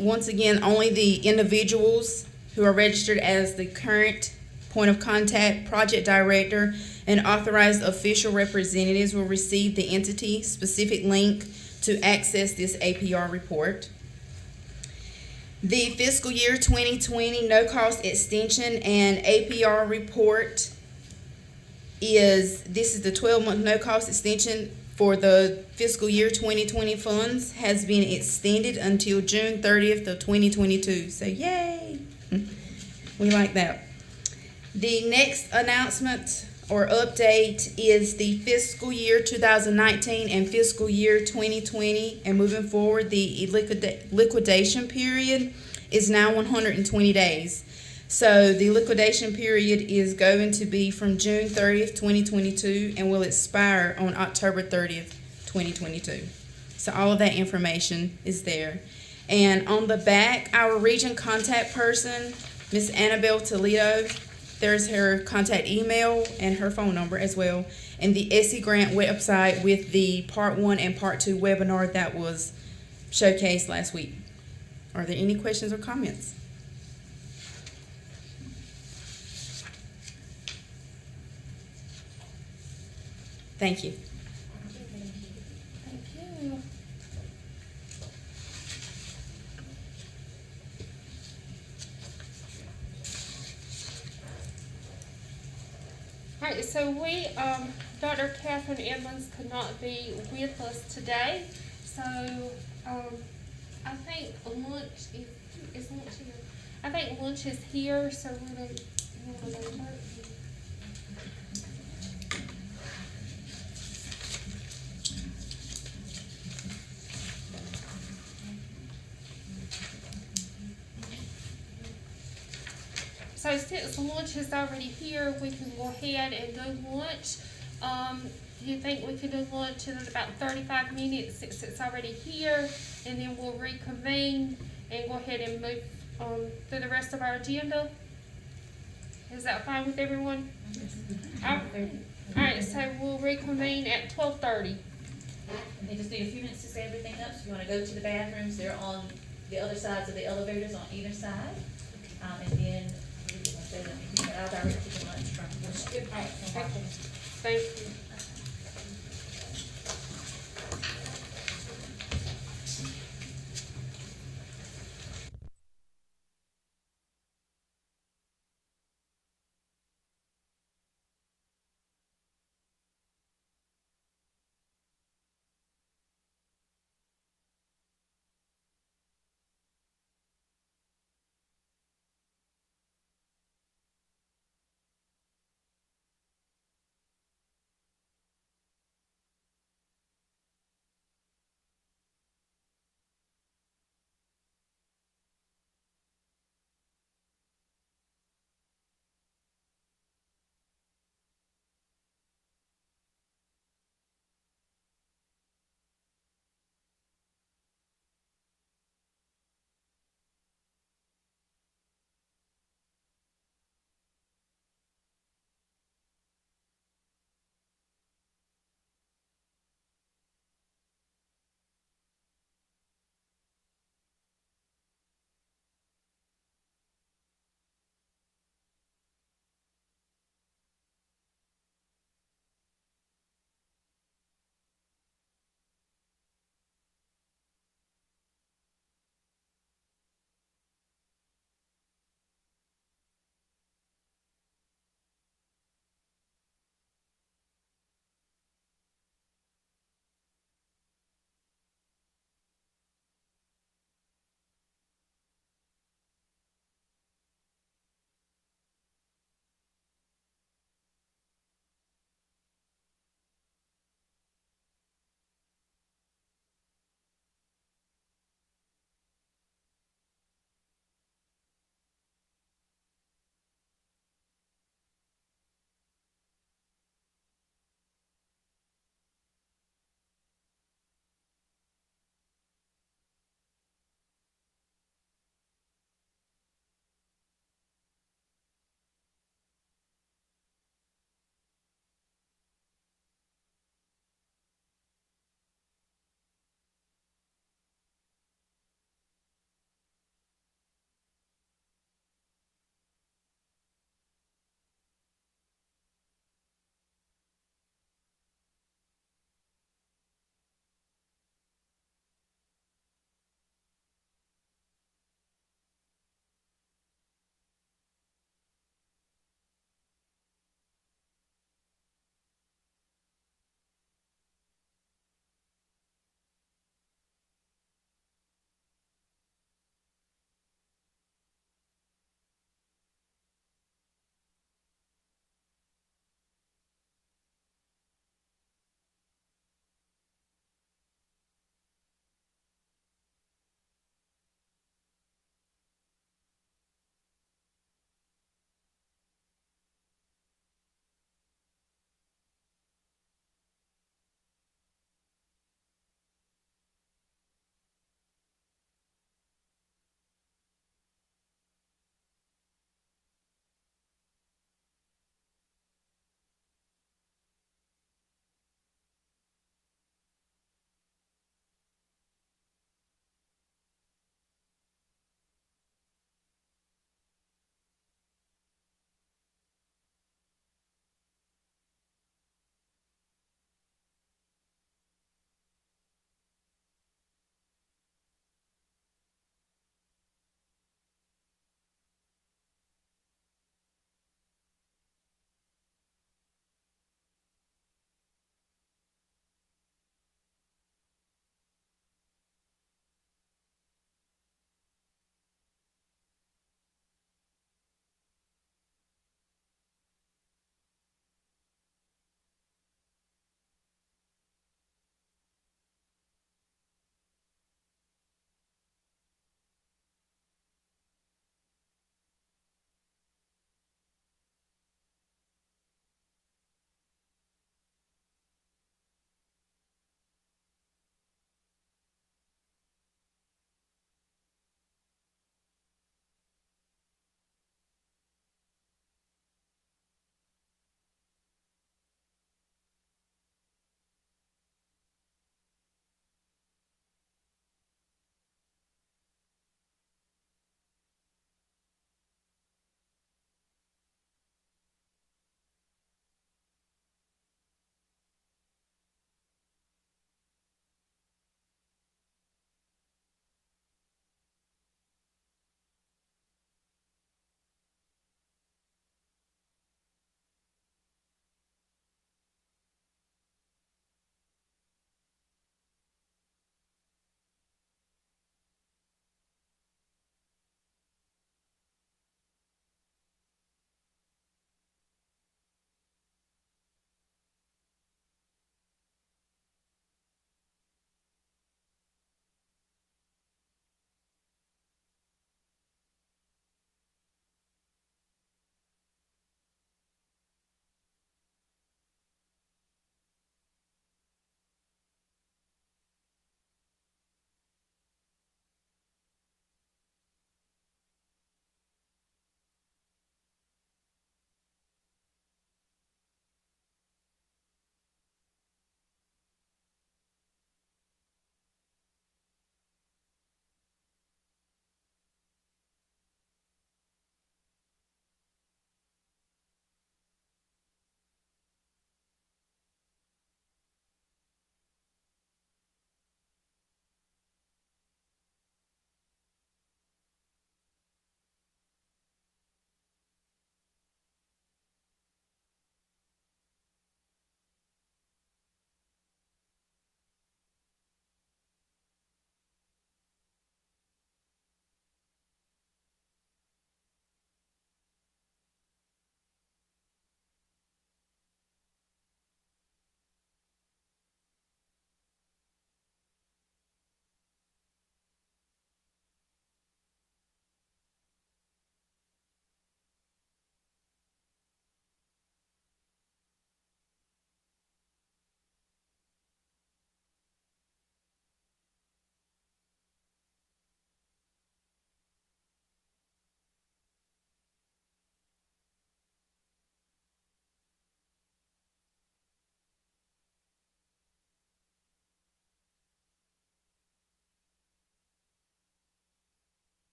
once again, only the individuals who are registered as the current point of contact, project director, and authorized official representatives will receive the entity-specific link to access this APR report. The fiscal year 2020 no-cost extension and APR report this is the 12-month no-cost extension for the fiscal year 2020 funds has been extended until June 30th of 2022. So yay! We like that. The next announcement or update is the fiscal year 2019 and fiscal year 2020, and moving forward, the liquidation period is now 120 days. So the liquidation period is going to be from June 30th, 2022, and will expire on October 30th, 2022. So all of that information is there. And on the back, our region contact person, Miss Annabelle Toledo, there's her contact email and her phone number as well. And the Essie Grant website with the Part 1 and Part 2 webinar that was showcased last week. Are there any questions or comments? Thank you. Thank you. Alright, so Dr. Catherine Edmonds could not be with us today, so, I think lunch, is lunch here? I think lunch is here, so we're gonna, so since lunch is already here, we can go ahead and do lunch. Do you think we can do lunch in about 35 minutes since it's already here? And then we'll reconvene and go ahead and move through the rest of our agenda? Is that fine with everyone? Alright, so we'll reconvene at 12:30. And they just need a few minutes to set everything up, so if you wanna go to the bathrooms, they're on the other sides of the elevators on either side. And then I'll direct you to lunch from. Thank you.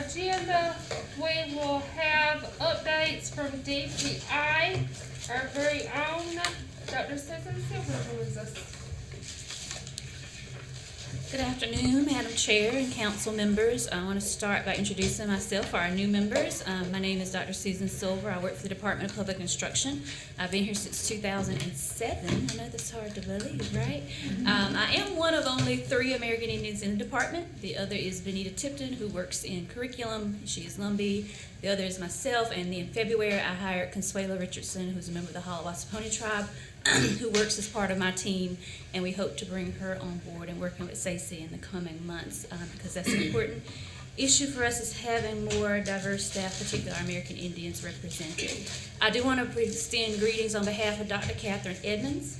agenda, we will have updates from DPI, our very own Dr. Sersa Funds joins us. Good afternoon, Madam Chair and council members. I want to start by introducing myself for our new members. My name is Dr. Susan Silver. I work for the Department of Public Instruction. I've been here since 2007. I know that's hard to believe, right? I am one of only 3 American Indians in the department. The other is Benita Tipton, who works in curriculum. She is Lumbee. The other is myself, and in February I hired Consuelo Richardson, who's a member of the Hallowasaponi tribe, who works as part of my team, and we hope to bring her on board and working with SACE in the coming months, because that's an important issue for us, is having more diverse staff, particularly our American Indians, represented. I do want to extend greetings on behalf of Dr. Catherine Edmonds.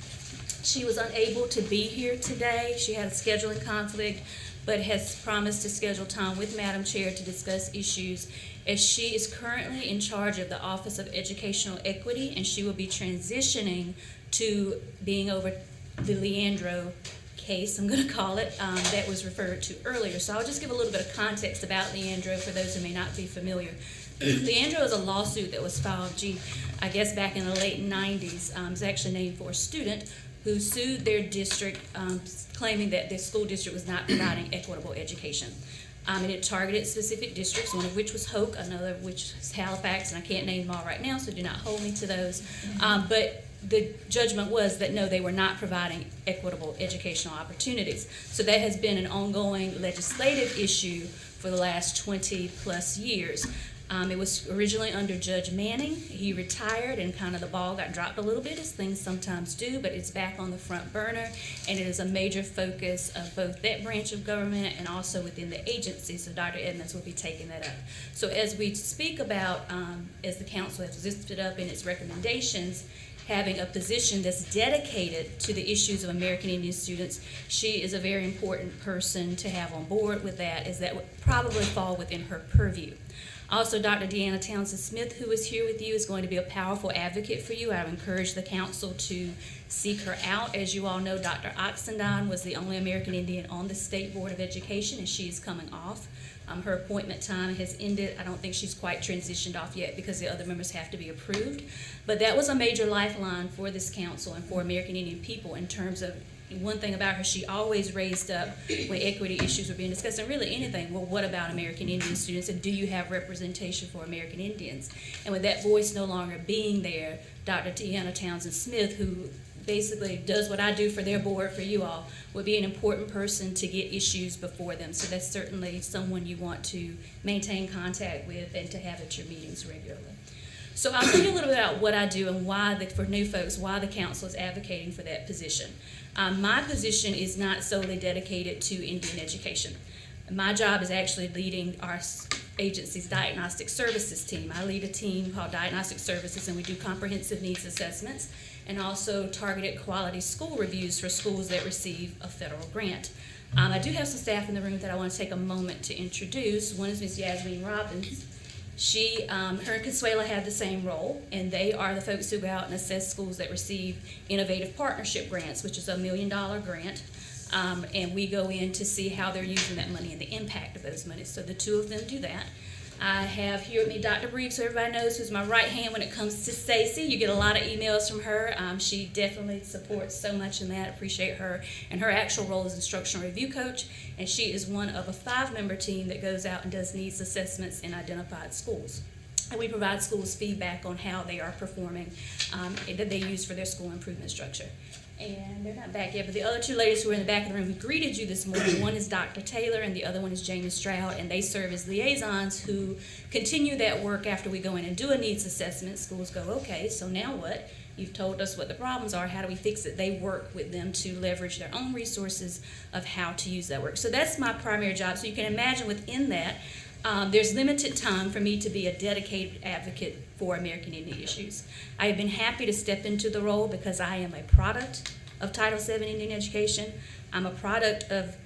She was unable to be here today. She had a scheduling conflict, but has promised to schedule time with Madam Chair to discuss issues, as she is currently in charge of the Office of Educational Equity, and she will be transitioning to being over the Leandro case, I'm going to call it, that was referred to earlier. So I'll just give a little bit of context about Leandro for those who may not be familiar. Leandro is a lawsuit that was filed, I guess back in the late 90s. It's actually named for a student who sued their district, claiming that their school district was not providing equitable education. And it targeted specific districts, one of which was Hoke, another of which is Halifax, and I can't name them all right now, so do not hold me to those. But the judgment was that no, they were not providing equitable educational opportunities. So that has been an ongoing legislative issue for the last 20 plus years. It was originally under Judge Manning. He retired, and kind of the ball got dropped a little bit, as things sometimes do, but it's back on the front burner, and it is a major focus of both that branch of government and also within the agency, so Dr. Edmonds will be taking that up. So as we speak about, as the council has lifted up in its recommendations, having a position that's dedicated to the issues of American Indian students, she is a very important person to have on board with that, as that would probably fall within her purview. Also, Dr. Deanna Townsend-Smith, who is here with you, is going to be a powerful advocate for you. I would encourage the council to seek her out. As you all know, Dr. Oxendine was the only American Indian on the State Board of Education, and she is coming off. Her appointment time has ended. I don't think she's quite transitioned off yet because the other members have to be approved. But that was a major lifeline for this council and for American Indian people in terms of, one thing about her, she always raised up when equity issues were being discussed, and really anything. Well, what about American Indian students, and do you have representation for American Indians? And with that voice no longer being there, Dr. Deanna Townsend-Smith, who basically does what I do for their board, for you all, would be an important person to get issues before them. So that's certainly someone you want to maintain contact with and to have at your meetings regularly. So I'll tell you a little bit about what I do and why, for new folks, why the council is advocating for that position. My position is not solely dedicated to Indian education. My job is actually leading our agency's diagnostic services team. I lead a team called Diagnostic Services, and we do comprehensive needs assessments and also targeted quality school reviews for schools that receive a federal grant. I do have some staff in the room that I want to take a moment to introduce. One is Ms. Yasmin Robbins. Her and Consuela have the same role, and they are the folks who go out and assess schools that receive innovative partnership grants, which is a $1 million grant, and we go in to see how they're using that money and the impact of those monies. So the two of them do that. I have here with me Dr. Breves, who everybody knows, who's my right hand when it comes to Stacy. You get a lot of emails from her. She definitely supports so much in that. Appreciate her. And her actual role is instructional review coach, and she is one of a 5-member team that goes out and does needs assessments in identified schools. And we provide schools feedback on how they are performing that they use for their school improvement structure. And they're not back yet, but the other 2 ladies who are in the back of the room who greeted you this morning, one is Dr. Taylor and the other one is Jamie Stroud, and they serve as liaisons who continue that work after we go in and do a needs assessment. Schools go, okay, so now what? You've told us what the problems are. How do we fix it? They work with them to leverage their own resources of how to use that work. So that's my primary job. So you can imagine within that, there's limited time for me to be a dedicated advocate for American Indian issues. I have been happy to step into the role because I am a product of Title VII Indian education. I'm a product of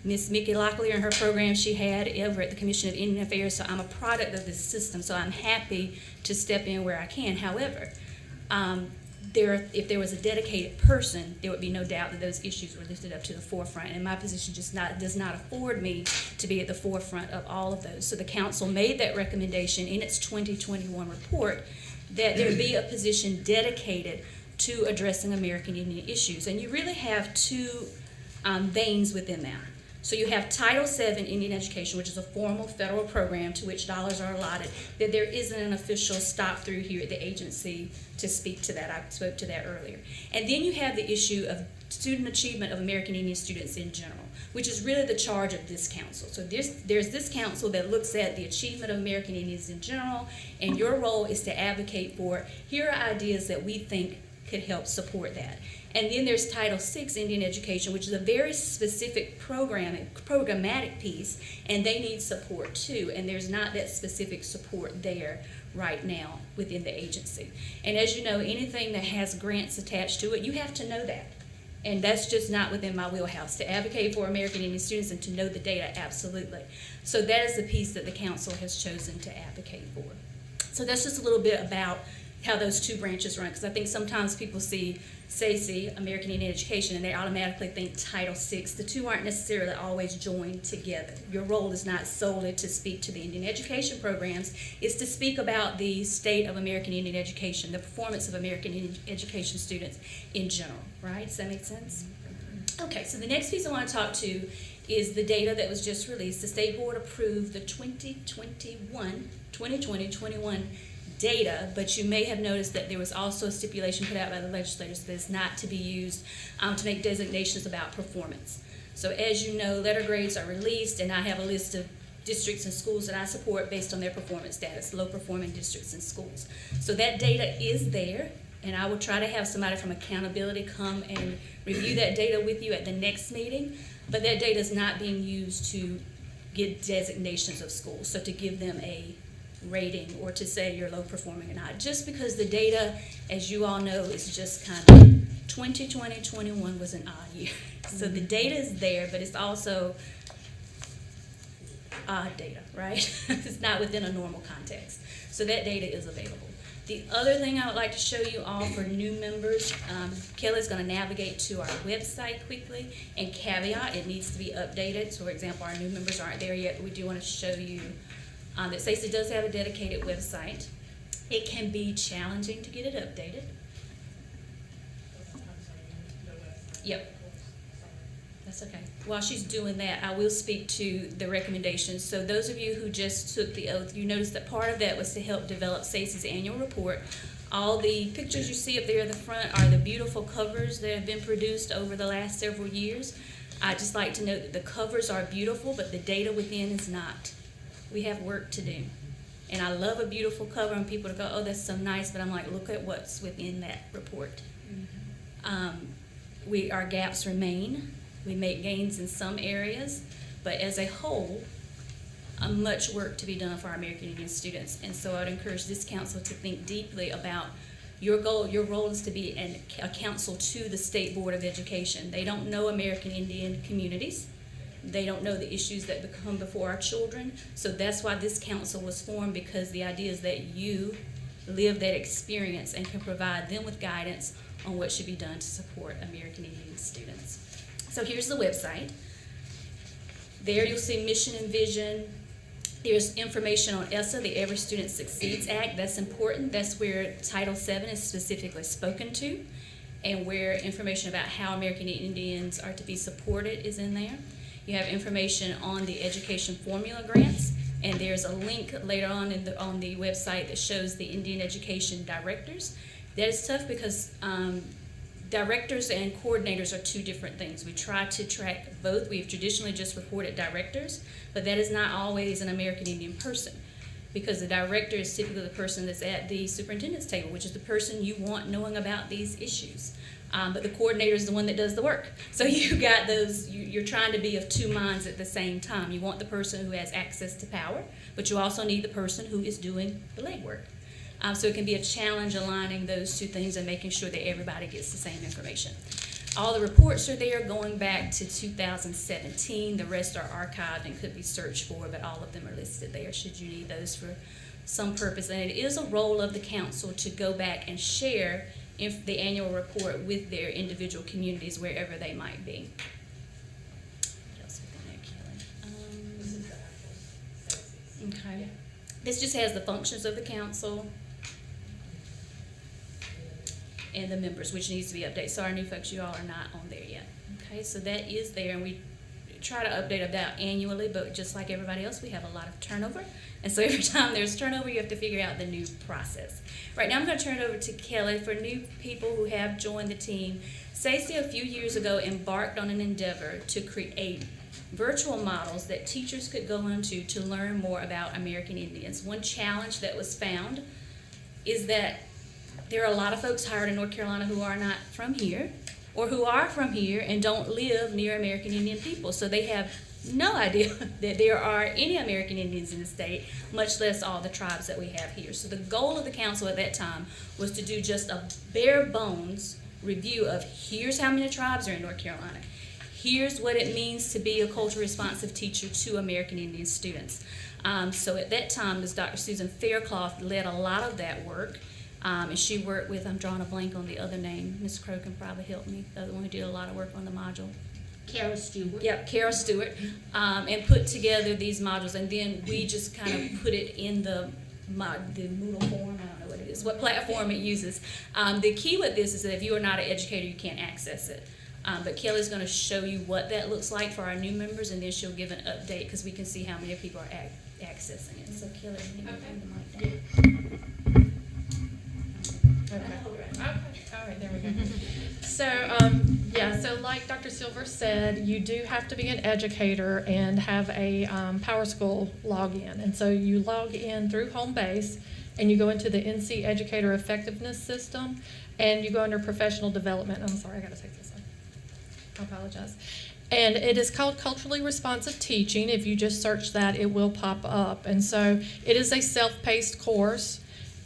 Miss Mickey Locklear and her program she had over at the Commission of Indian Affairs, so I'm a product of this system, so I'm happy to step in where I can. However, if there was a dedicated person, there would be no doubt that those issues were lifted up to the forefront. And my position just does not afford me to be at the forefront of all of those. So the council made that recommendation in its 2021 report that there be a position dedicated to addressing American Indian issues. And you really have two veins within that. So you have Title VII Indian Education, which is a formal federal program to which dollars are allotted, that there isn't an official stop through here at the agency to speak to that. I spoke to that earlier. And then you have the issue of student achievement of American Indian students in general, which is really the charge of this council. So there's this council that looks at the achievement of American Indians in general, and your role is to advocate for, here are ideas that we think could help support that. And then there's Title VI Indian Education, which is a very specific programmatic piece, and they need support too. And there's not that specific support there right now within the agency. And as you know, anything that has grants attached to it, you have to know that. And that's just not within my wheelhouse. To advocate for American Indian students and to know the data, absolutely. So that is the piece that the council has chosen to advocate for. So that's just a little bit about how those two branches run, because I think sometimes people see SACE, American Indian Education, and they automatically think Title VI. The two aren't necessarily always joined together. Your role is not solely to speak to the Indian education programs, it's to speak about the state of American Indian education, the performance of American Indian education students in general, right? Does that make sense? Okay, so the next piece I want to talk to is the data that was just released. The state board approved the 2020-21 data, but you may have noticed that there was also a stipulation put out by the legislators that is not to be used to make designations about performance. So as you know, letter grades are released, and I have a list of districts and schools that I support based on their performance status, low performing districts and schools. So that data is there, and I will try to have somebody from accountability come and review that data with you at the next meeting, but that data is not being used to get designations of schools, so to give them a rating or to say you're low performing or not, just because the data, as you all know, is just kind of 2020-21 was an odd year. So the data is there, but it's also odd data, right? It's not within a normal context. So that data is available. The other thing I would like to show you all for new members, Kelly's going to navigate to our website quickly, and caveat, it needs to be updated. So for example, our new members aren't there yet, but we do want to show you that SACE does have a dedicated website. It can be challenging to get it updated. Yep. That's okay. While she's doing that, I will speak to the recommendations. So those of you who just took the oath, you noticed that part of that was to help develop SACE's annual report. All the pictures you see up there at the front are the beautiful covers that have been produced over the last several years. I'd just like to note that the covers are beautiful, but the data within is not. We have work to do. And I love a beautiful cover, and people to go, oh, that's so nice, but I'm like, look at what's within that report. Our gaps remain. We make gains in some areas, but as a whole, much work to be done for our American Indian students. And so I would encourage this council to think deeply about your goal. Your role is to be a council to the State Board of Education. They don't know American Indian communities. They don't know the issues that come before our children. So that's why this council was formed, because the idea is that you live that experience and can provide them with guidance on what should be done to support American Indian students. So here's the website. There you'll see mission and vision. There's information on Essa, the Every Student Succeeds Act. That's important. That's where Title VII is specifically spoken to, and where information about how American Indians are to be supported is in there. You have information on the education formula grants, and there's a link later on on the website that shows the Indian education directors. That is tough because directors and coordinators are two different things. We try to track both. We've traditionally just reported directors, but that is not always an American Indian person, because the director is typically the person that's at the superintendent's table, which is the person you want knowing about these issues. But the coordinator is the one that does the work. So you got those, you're trying to be of two minds at the same time. You want the person who has access to power, but you also need the person who is doing the legwork. So it can be a challenge aligning those two things and making sure that everybody gets the same information. All the reports are there going back to 2017. The rest are archived and could be searched for, but all of them are listed there should you need those for some purpose. And it is a role of the council to go back and share the annual report with their individual communities wherever they might be. What else is in there, Kelly? Okay. This just has the functions of the council and the members, which needs to be updated. Sorry, new folks, you all are not on there yet. Okay, so that is there, and we try to update about annually, but just like everybody else, we have a lot of turnover. And so every time there's turnover, you have to figure out the new process. Right now, I'm going to turn it over to Kelly for new people who have joined the team. Stacey, a few years ago, embarked on an endeavor to create virtual models that teachers could go into to learn more about American Indians. One challenge that was found is that there are a lot of folks hired in North Carolina who are not from here, or who are from here and don't live near American Indian people. So they have no idea that there are any American Indians in the state, much less all the tribes that we have here. So the goal of the council at that time was to do just a bare bones review of here's how many tribes are in North Carolina. Here's what it means to be a culturally responsive teacher to American Indian students. So at that time, Ms. Dr. Susan Faircloth led a lot of that work. And she worked with, I'm drawing a blank on the other name, Ms. Crow can probably help me, the other one who did a lot of work on the module. Carol Stewart. Yep, Carol Stewart, and put together these modules, and then we just kind of put it in the Moodle form, I don't know what it is, what platform it uses. The key with this is that if you are not an educator, you can't access it. But Kelly's going to show you what that looks like for our new members, and then she'll give an update because we can see how many people are accessing it. So Kelly, you can bring the mic down. Okay. All right, there we go. So, so like Dr. Silver said, you do have to be an educator and have a PowerSchool login. And so you log in through Homebase, and you go into the NC Educator Effectiveness System, and you go under Professional Development. I'm sorry, I got to take this one. I apologize. And it is called Culturally Responsive Teaching. If you just search that, it will pop up. And so it is a self-paced course.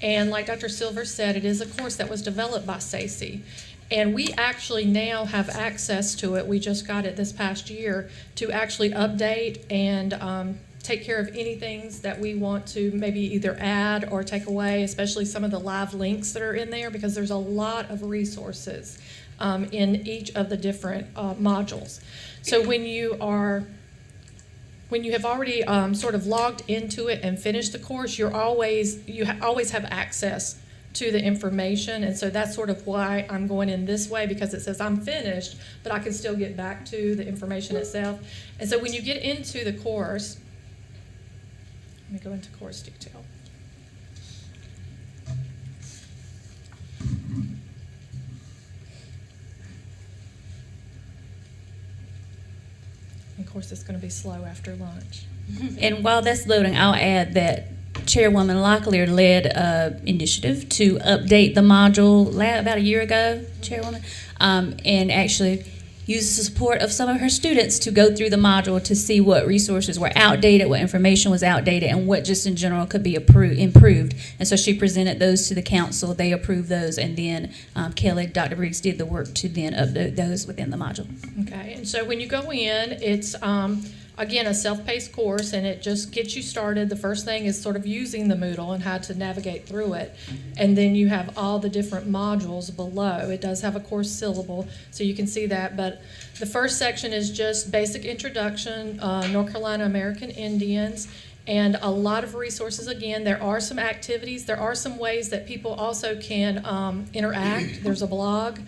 And like Dr. Silver said, it is a course that was developed by Stacey. And we actually now have access to it. We just got it this past year to actually update and take care of any things that we want to maybe either add or take away, especially some of the live links that are in there, because there's a lot of resources in each of the different modules. So when you have already sort of logged into it and finished the course, you always have access to the information, and so that's sort of why I'm going in this way, because it says I'm finished, but I can still get back to the information itself. And so when you get into the course, let me go into course detail. Of course, it's going to be slow after lunch. And while that's loading, I'll add that Chairwoman Locklear led an initiative to update the module about a year ago, Chairwoman, and actually used the support of some of her students to go through the module to see what resources were outdated, what information was outdated, and what just in general could be improved. And so she presented those to the council. They approved those, and then Kelly, Dr. Briggs did the work to then update those within the module. Okay, and so when you go in, it's again, a self-paced course, and it just gets you started. The first thing is sort of using the Moodle and how to navigate through it. And then you have all the different modules below. It does have a course syllable, so you can see that. But the first section is just basic introduction, North Carolina American Indians, and a lot of resources. Again, there are some activities. There are some ways that people also can interact. There's a blog.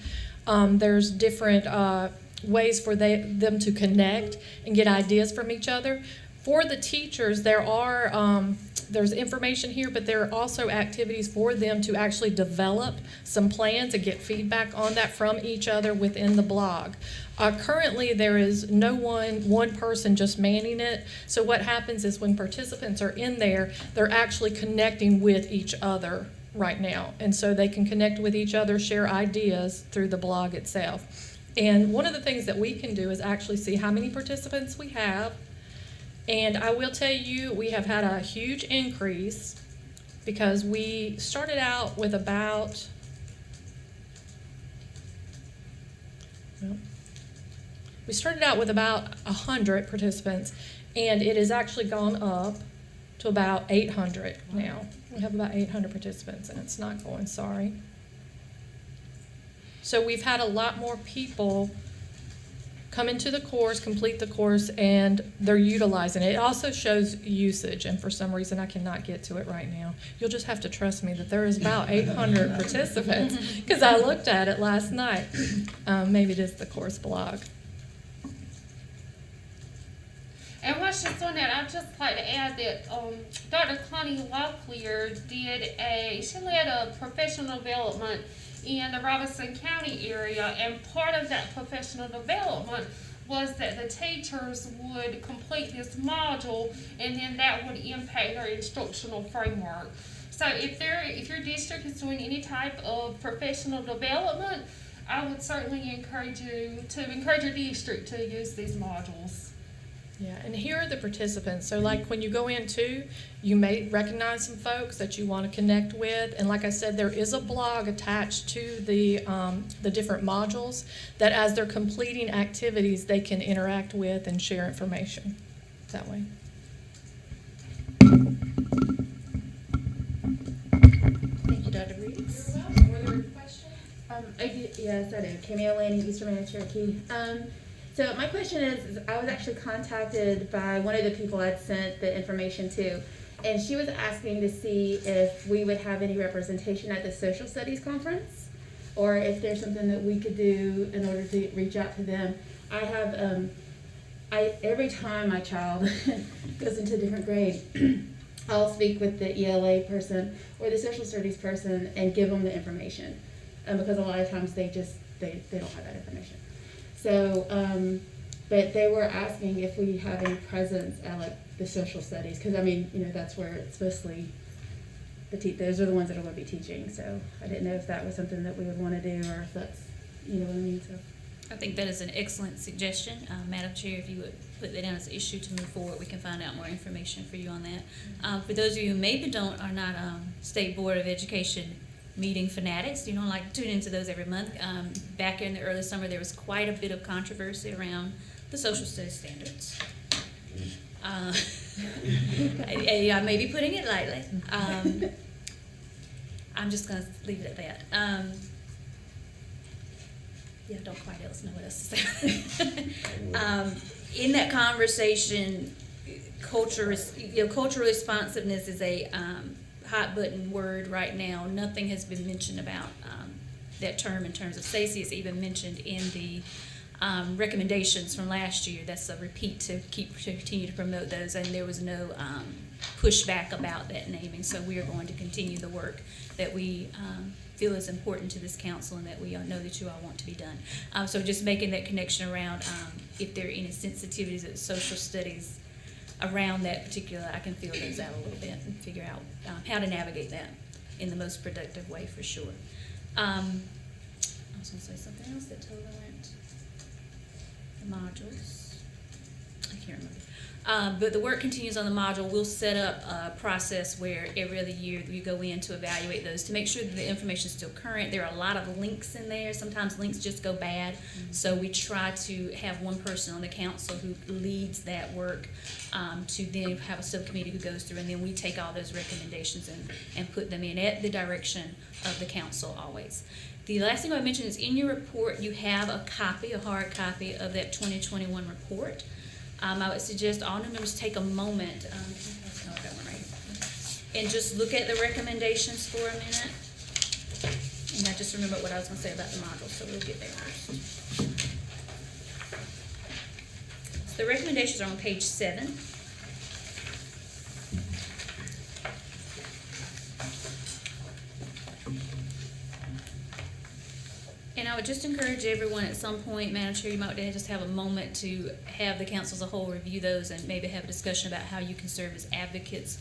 There's different ways for them to connect and get ideas from each other. For the teachers, there's information here, but there are also activities for them to actually develop some plans and get feedback on that from each other within the blog. Currently, there is no one person just manning it. So what happens is when participants are in there, they're actually connecting with each other right now. And so they can connect with each other, share ideas through the blog itself. And one of the things that we can do is actually see how many participants we have. And I will tell you, we have had a huge increase because we started out with about, we started out with about 100 participants, and it has actually gone up to about 800 now. We have about 800 participants, and it's not going, sorry. So we've had a lot more people come into the course, complete the course, and they're utilizing it. It also shows usage, and for some reason I cannot get to it right now. You'll just have to trust me that there is about 800 participants, because I looked at it last night. Maybe it is the course blog. And while she's doing that, I'd just like to add that Dr. Connie Locklear she led a professional development in the Robertson County area, and part of that professional development was that the teachers would complete this module, and then that would impact their instructional framework. So if your district is doing any type of professional development, I would certainly encourage your district to use these modules. Yeah, and here are the participants. So like when you go in too, you may recognize some folks that you want to connect with. And like I said, there is a blog attached to the different modules that as they're completing activities, they can interact with and share information that way. Thank you, Dr. Reeves. You're welcome. Were there questions? Yes, I do. Camille Lanning, Eastern Manor, Cherokee. So my question is I was actually contacted by one of the people I'd sent the information to, and she was asking to see if we would have any representation at the social studies conference, or if there's something that we could do in order to reach out to them. I have, every time my child goes into a different grade, I'll speak with the ELA person or the social studies person and give them the information, because a lot of times they don't have that information. So, but they were asking if we have any presence at like the social studies, because I mean, that's where it's mostly those are the ones that are going to be teaching. So I didn't know if that was something that we would want to do, or if that's, what I mean. So I think that is an excellent suggestion. Madam Chair, if you would put that down as an issue to move forward, we can find out more information for you on that. For those of you who maybe are not State Board of Education meeting fanatics, like to tune into those every month. Back in the early summer, there was quite a bit of controversy around the social studies standards. I may be putting it lightly. I'm just going to leave it at that. Don't quite else know what else to say. In that conversation, cultural responsiveness is a hot button word right now. Nothing has been mentioned about that term in terms of Stacey. It's even mentioned in the recommendations from last year. That's a repeat to continue to promote those, and there was no pushback about that naming. So we are going to continue the work that we feel is important to this council and that we know that you all want to be done. So just making that connection around if there are any sensitivities at social studies around that particular, I can feel those out a little bit and figure out how to navigate that in the most productive way for sure. I was going to say something else that totally went. The modules. I can't remember. But the work continues on the module. We'll set up a process where every other year we go in to evaluate those to make sure that the information is still current. There are a lot of links in there. Sometimes links just go bad. Mm-hmm. So we try to have one person on the council who leads that work to then have a subcommittee who goes through, and then we take all those recommendations and put them in at the direction of the council always. The last thing I mentioned is in your report you have a hard copy of that 2021 report. I would suggest all new members take a moment, and just look at the recommendations for a minute. And I just remembered what I was going to say about the module, so we'll get there first. So the recommendations are on page 7. And I would just encourage everyone at some point, Madam Chair, you might just have a moment to have the council as a whole review those and maybe have a discussion about how you can serve as advocates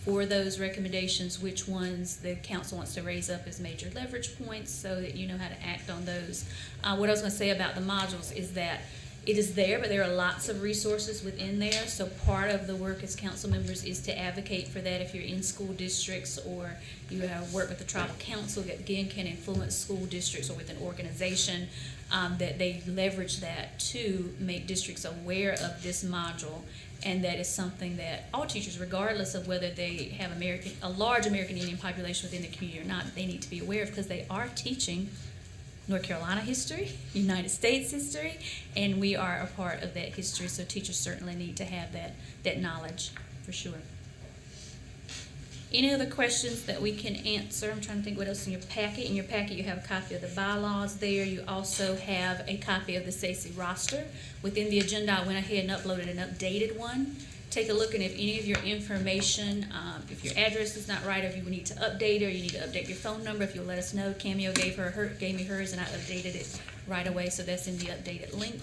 for those recommendations, which ones the council wants to raise up as major leverage points so that you know how to act on those. What I was going to say about the modules is that it is there, but there are lots of resources within there. So part of the work as council members is to advocate for that if you're in school districts or you work with the tribal council that again can influence school districts or with an organization, that they leverage that to make districts aware of this module. And that is something that all teachers, regardless of whether they have a large American Indian population within the community or not, they need to be aware of because they are teaching North Carolina history, United States history, and we are a part of that history, so teachers certainly need to have that knowledge, for sure. Any other questions that we can answer? I'm trying to think what else in your packet. In your packet, you have a copy of the bylaws there. You also have a copy of the SACE roster. Within the agenda, I went ahead and uploaded an updated one. Take a look, and if any of your information, if your address is not right, or if you need to update it, or you need to update your phone number, if you'll let us know. Cameo gave me hers, and I updated it right away, so that's in the updated link.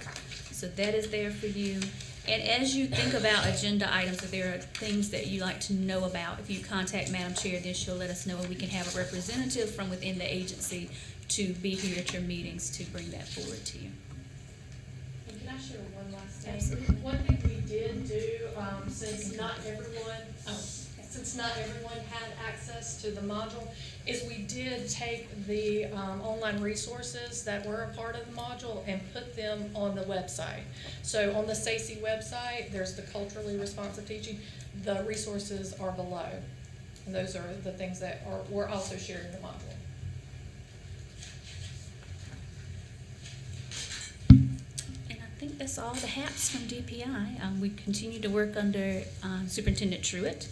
So that is there for you. And as you think about agenda items, if there are things that you like to know about, if you contact Madam Chair, then she'll let us know, and we can have a representative from within the agency to be here at your meetings to bring that forward to you. And can I share one last thing? Absolutely. One thing we did do, since not everyone had access to the module, is we did take the online resources that were a part of the module and put them on the website. So on the SACE website, there's the culturally responsive teaching. The resources are below. And those are the things that were also shared in the module. And I think that's all the HAPs from DPI. We continue to work under Superintendent Truitt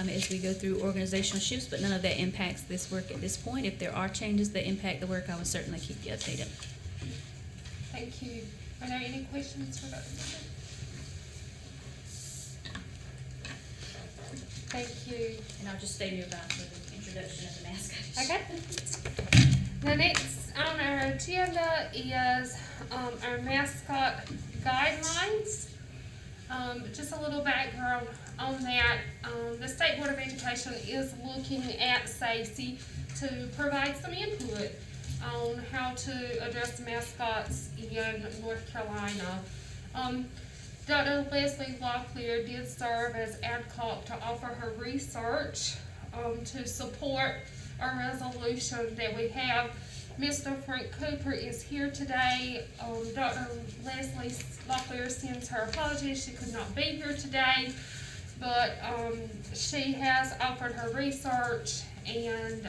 as we go through organizational shifts, but none of that impacts this work at this point. If there are changes that impact the work, I will certainly keep you updated. Thank you. Are there any questions for Dr. Burnett? Thank you. And I'll just stay nearby for the introduction of the mascot. Okay. The next on our agenda is our mascot guidelines. Just a little background on that. The State Board of Education is looking at SACE to provide some input on how to address mascots in North Carolina. Dr. Leslie Locklear did serve as ADCOC to offer her research to support a resolution that we have. Mr. Frank Cooper is here today. Dr. Leslie Locklear sends her apologies. She could not be here today, but she has offered her research, and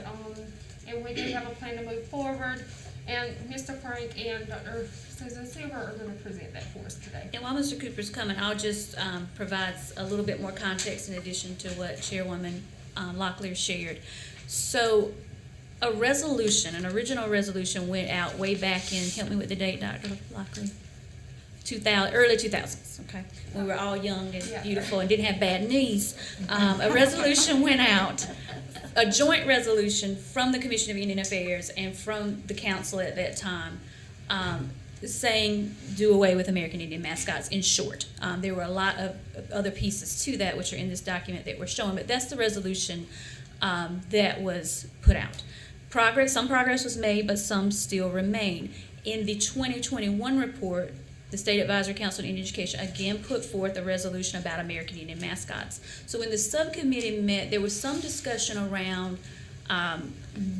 we do have a plan to move forward. And Mr. Frank and Dr. Susan Silver are going to present that for us today. And while Mr. Cooper's coming, I'll just provide a little bit more context in addition to what Chairwoman Locklear shared. So a resolution, an original resolution went out way back in, help me with the date, Dr. Locklear, early 2000s, okay? We were all young and beautiful and didn't have bad knees. A resolution went out, a joint resolution from the Commission of Indian Affairs and from the council at that time, saying do away with American Indian mascots, in short. There were a lot of other pieces to that which are in this document that we're showing, but that's the resolution that was put out. Some progress was made, but some still remain. In the 2021 report, the State Advisory Council on Indian Education again put forth a resolution about American Indian mascots. So when the subcommittee met, there was some discussion around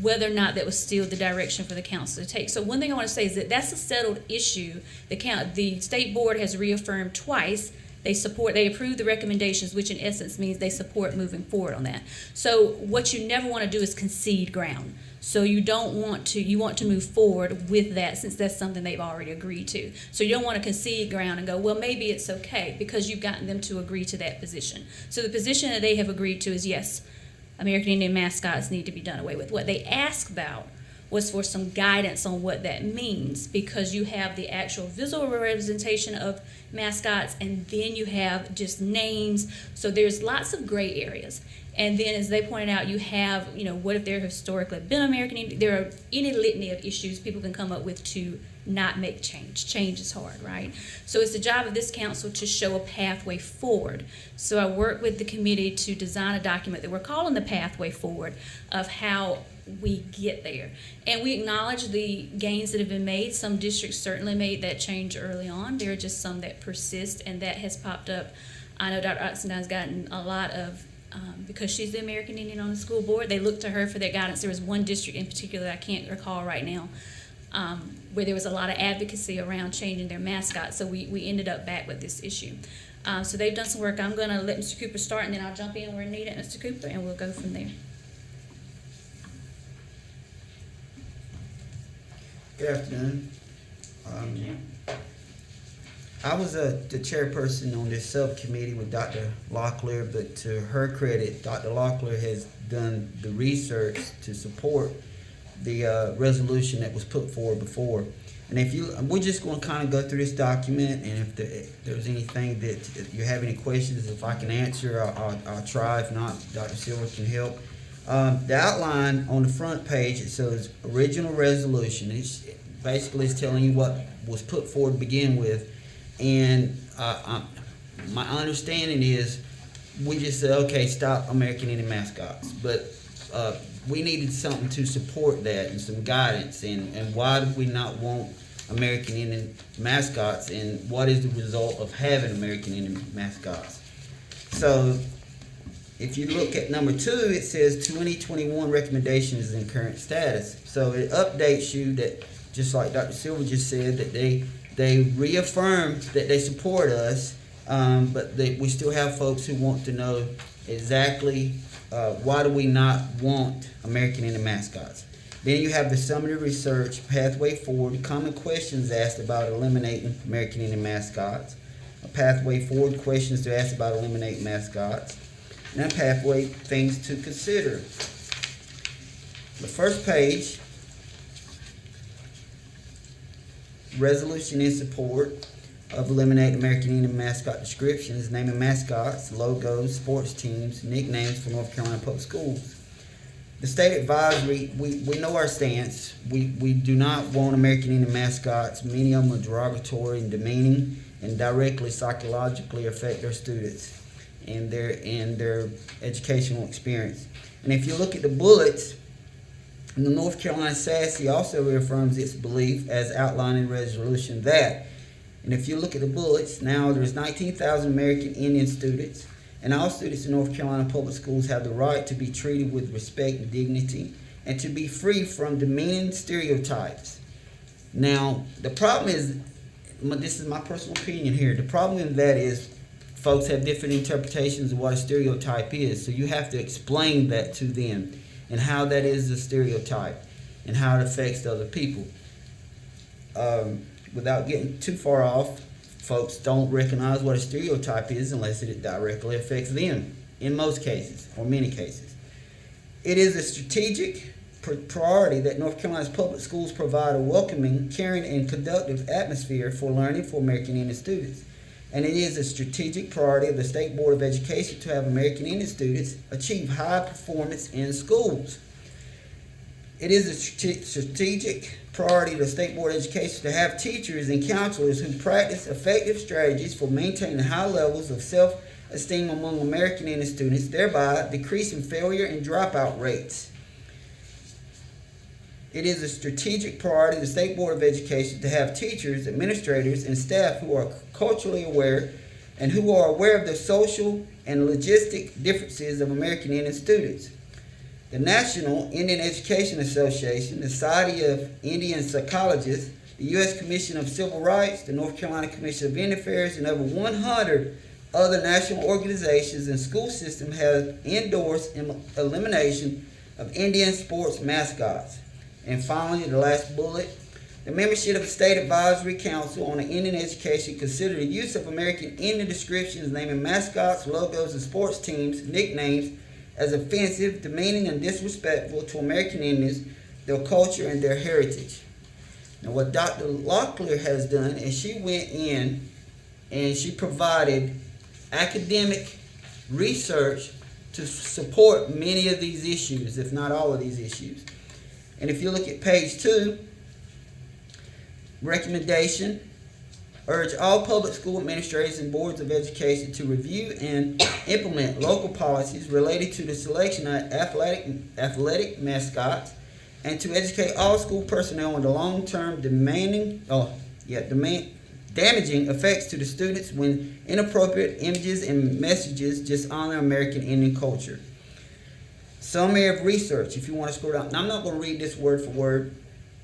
whether or not that was still the direction for the council to take. So one thing I want to say is that that's a settled issue. The state board has reaffirmed twice they approve the recommendations, which in essence means they support moving forward on that. So what you never want to do is concede ground. So you want to move forward with that, since that's something they've already agreed to. So you don't want to concede ground and go, well, maybe it's okay, because you've gotten them to agree to that position. So the position that they have agreed to is, yes, American Indian mascots need to be done away with. What they asked about was for some guidance on what that means, because you have the actual visual representation of mascots, and then you have just names. So there's lots of gray areas. And then, as they pointed out, you have, what if there historically been American Indian? There are any litany of issues people can come up with to not make change. Change is hard, right? So it's the job of this council to show a pathway forward. So I worked with the committee to design a document that we're calling the pathway forward of how we get there. And we acknowledge the gains that have been made. Some districts certainly made that change early on. There are just some that persist, and that has popped up. I know Dr. Otzendown's gotten a lot of, because she's the American Indian on the school board, they look to her for their guidance. There was one district in particular that I can't recall right now, where there was a lot of advocacy around changing their mascot. So we ended up back with this issue. So they've done some work. I'm going to let Mr. Cooper start, and then I'll jump in where needed, Mr. Cooper, and we'll go from there. Good afternoon. I was the chairperson on this subcommittee with Dr. Locklear, but to her credit, Dr. Locklear has done the research to support the resolution that was put forward before. And we're just going to kind of go through this document, and if there's anything that if you have any questions, if I can answer, I'll try. If not, Dr. Silver can help. The outline on the front page, it says original resolution. It's basically telling you what was put forward to begin with. And my understanding is we just said, okay, stop American Indian mascots. But we needed something to support that and some guidance. And why do we not want American Indian mascots, and what is the result of having American Indian mascots? So if you look at number 2, it says 2021 recommendations in current status. So it updates you that, just like Dr. Silver just said, that they reaffirmed that they support us, but we still have folks who want to know exactly why do we not want American Indian mascots. Then you have the summary research, pathway forward, common questions asked about eliminating American Indian mascots, a pathway forward, questions to ask about eliminating mascots, and a pathway, things to consider. The first page, resolution in support of eliminating American Indian mascot descriptions, naming mascots, logos, sports teams, nicknames for North Carolina Public Schools. The state advisory, we know our stance. We do not want American Indian mascots. Many of them are derogatory and demeaning and directly psychologically affect their students and their educational experience. And if you look at the bullets, the North Carolina SASE also reaffirms its belief, as outlined in resolution, that, and if you look at the bullets, now there's 19,000 American Indian students, and all students in North Carolina public schools have the right to be treated with respect and dignity, and to be free from demeaning stereotypes. Now, the problem is, this is my personal opinion here, the problem in that is folks have different interpretations of what a stereotype is, so you have to explain that to them, and how that is a stereotype, and how it affects other people. Without getting too far off, folks don't recognize what a stereotype is unless it directly affects them, in most cases, or many cases. It is a strategic priority that North Carolina's public schools provide a welcoming, caring, and conducive atmosphere for learning for American Indian students. And it is a strategic priority of the State Board of Education to have American Indian students achieve high performance in schools. It is a strategic priority of the State Board of Education to have teachers and counselors who practice effective strategies for maintaining high levels of self-esteem among American Indian students, thereby decreasing failure and dropout rates. It is a strategic priority of the State Board of Education to have teachers, administrators, and staff who are culturally aware and who are aware of the social and logistic differences of American Indian students. The National Indian Education Association, the Society of Indian Psychologists, the U.S. Commission of Civil Rights, the North Carolina Commission of Indian Affairs, and over 100 other national organizations and school systems have endorsed elimination of Indian sports mascots. And finally, the last bullet, the membership of the State Advisory Council on Indian Education consider the use of American Indian descriptions naming mascots, logos, and sports teams, nicknames, as offensive, demeaning, and disrespectful to American Indians, their culture, and their heritage. Now, what Dr. Locklear has done is she went in and she provided academic research to support many of these issues, if not all of these issues. And if you look at page 2, recommendation, urge all public school administrators and boards of education to review and implement local policies related to the selection of athletic mascots, and to educate all school personnel on the long-term damaging effects to the students when inappropriate images and messages dishonor American Indian culture. Summary of research, if you want to scroll down. Now, I'm not going to read this word for word.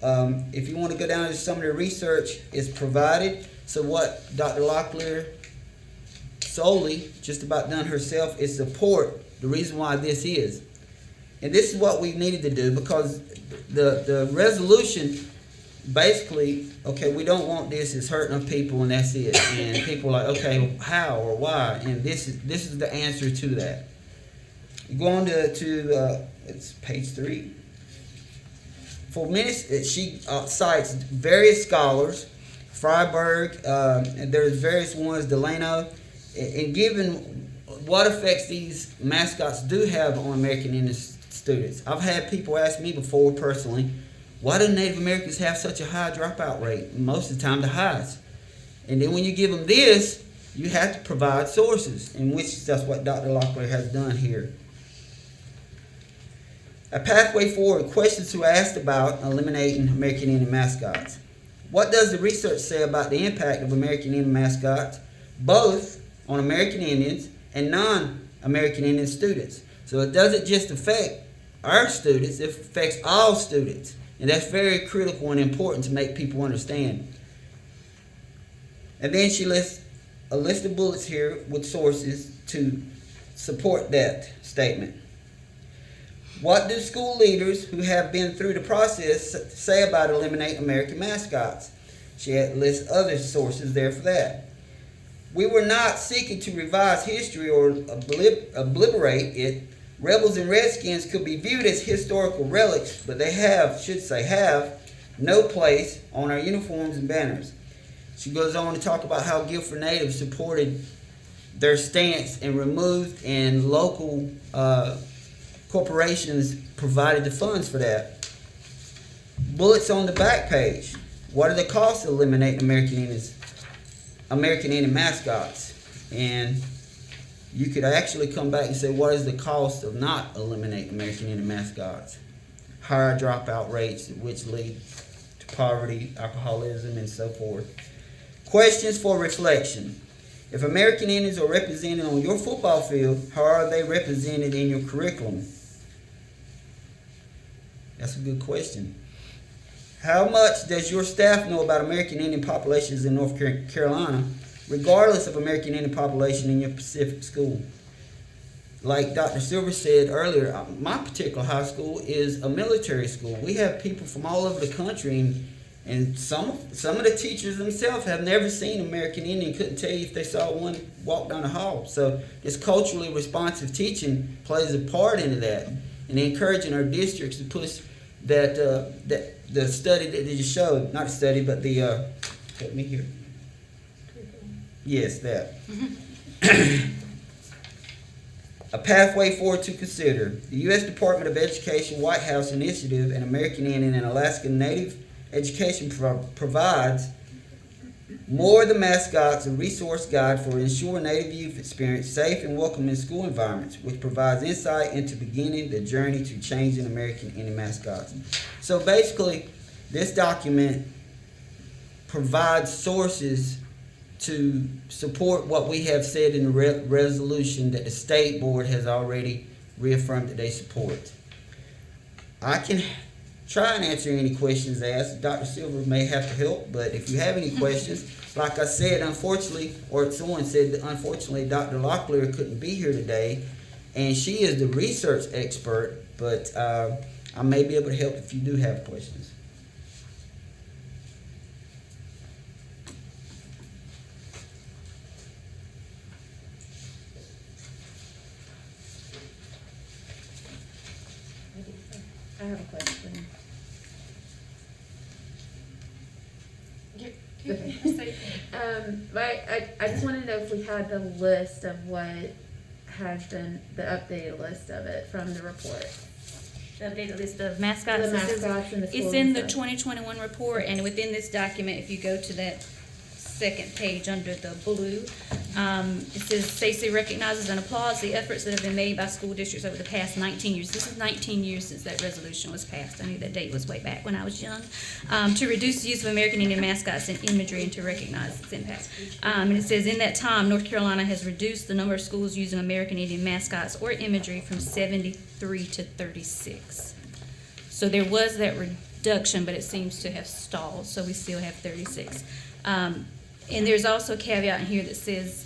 If you want to go down to the summary of research, it's provided. So what Dr. Locklear solely just about done herself is support the reason why this is. And this is what we needed to do, because the resolution basically, okay, we don't want this, it's hurting our people and that's it. And people are like, okay, how or why? And this is the answer to that. You go on to it's page 3. For minutes, she cites various scholars, Freiberg, and there's various ones, Delano, and given what effects these mascots do have on American Indian students. I've had people ask me before personally, why do Native Americans have such a high dropout rate? Most of the time, the highest. And then when you give them this, you have to provide sources, in which that's what Dr. Locklear has done here. A pathway forward, questions to ask about eliminating American Indian mascots. What does the research say about the impact of American Indian mascots, both on American Indians and non-American Indian students? So it doesn't just affect our students, it affects all students. And that's very critical and important to make people understand. And then she lists a list of bullets here with sources to support that statement. What do school leaders who have been through the process say about eliminating American mascots? She lists other sources there for that. We were not seeking to revise history or obliterate it. Rebels and Redskins could be viewed as historical relics, but they have no place on our uniforms and banners. She goes on to talk about how Guilford Natives supported their stance and removed, and local corporations provided the funds for that. Bullets on the back page. What are the costs of eliminating American Indian mascots? And you could actually come back and say, what is the cost of not eliminating American Indian mascots? Higher dropout rates, which lead to poverty, alcoholism, and so forth. Questions for reflection. If American Indians are represented on your football field, how are they represented in your curriculum? That's a good question. How much does your staff know about American Indian populations in North Carolina, regardless of American Indian population in your Pacific school? Like Dr. Silver said earlier, my particular high school is a military school. We have people from all over the country, and some of the teachers themselves have never seen American Indian, couldn't tell you if they saw one walk down the hall. So this culturally responsive teaching plays a part into that, and encouraging our districts to push that the study that they just showed, not a study, but the help me here. Yes, that. A pathway forward to consider. The U.S. Department of Education White House Initiative and American Indian and Alaska Native Education provides More the Mascots, a resource guide for ensure Native youth experience safe and welcoming school environments, which provides insight into beginning the journey to changing American Indian mascots. So basically, this document provides sources to support what we have said in the resolution that the state board has already reaffirmed that they support. I can try and answer any questions asked. Dr. Silver may have to help, but if you have any questions, like I said, unfortunately, or someone said that unfortunately Dr. Locklear couldn't be here today, and she is the research expert, but I may be able to help if you do have questions. I have a question. I just want to know if we had the list of what has been, the updated list of it from the report. The updated list of mascots. The mascots and the schools It's in the and stuff. 2021 report, and within this document, if you go to that second page under the blue, it says Stacey recognizes and applauds the efforts that have been made by school districts over the past 19 years. This is 19 years since that resolution was passed. I knew that date was way back when I was young. To reduce the use of American Indian mascots and imagery and to recognize its impact. And it says in that time, North Carolina has reduced the number of schools using American Indian mascots or imagery from 73 to 36. So there was that reduction, but it seems to have stalled, so we still have 36. And there's also a caveat in here that says,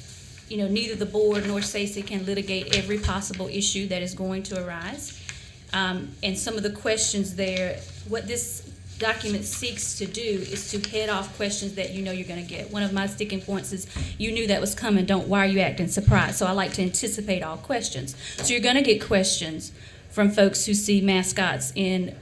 you know, neither the board nor Stacey can litigate every possible issue that is going to arise. And some of the questions there, what this document seeks to do is to head off questions that you know you're going to get. One of my sticking points is you knew that was coming. Why are you acting surprised? So I like to anticipate all questions. So you're going to get questions from folks who see mascots in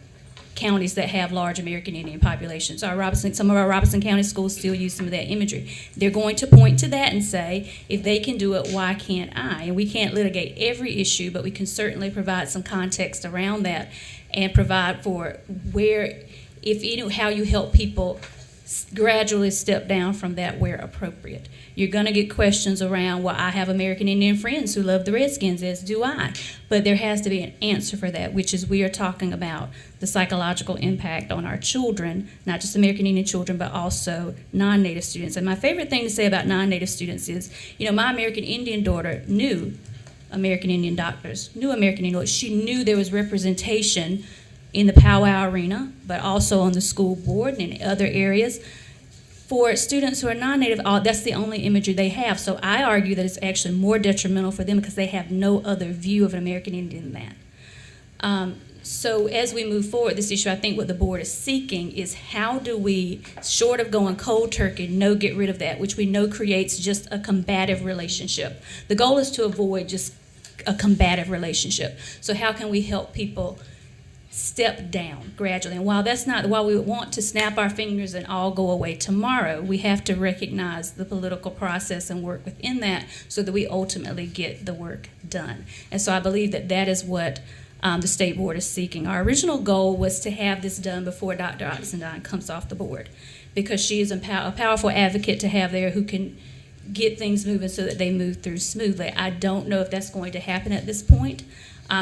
counties that have large American Indian populations. Some of our Robertson County schools still use some of that imagery. They're going to point to that and say, if they can do it, why can't I? And we can't litigate every issue, but we can certainly provide some context around that and provide for how you help people gradually step down from that where appropriate. You're going to get questions around, well, I have American Indian friends who love the Redskins, as do I. But there has to be an answer for that, which is we are talking about the psychological impact on our children, not just American Indian children, but also non-Native students. And my favorite thing to say about non-Native students is, my American Indian daughter knew American Indian doctors, knew American Indian lawyers. She knew there was representation in the powwow arena, but also on the school board and in other areas. For students who are non-Native, that's the only imagery they have. So I argue that it's actually more detrimental for them because they have no other view of an American Indian than that. So as we move forward this issue, I think what the board is seeking is how do we, short of going cold turkey, get rid of that, which we know creates just a combative relationship. The goal is to avoid just a combative relationship. So how can we help people step down gradually? And while we want to snap our fingers and all go away tomorrow, we have to recognize the political process and work within that so that we ultimately get the work done. And so I believe that is what the state board is seeking. Our original goal was to have this done before Dr. Oxendine comes off the board, because she is a powerful advocate to have there who can get things moving so that they move through smoothly. I don't know if that's going to happen at this point.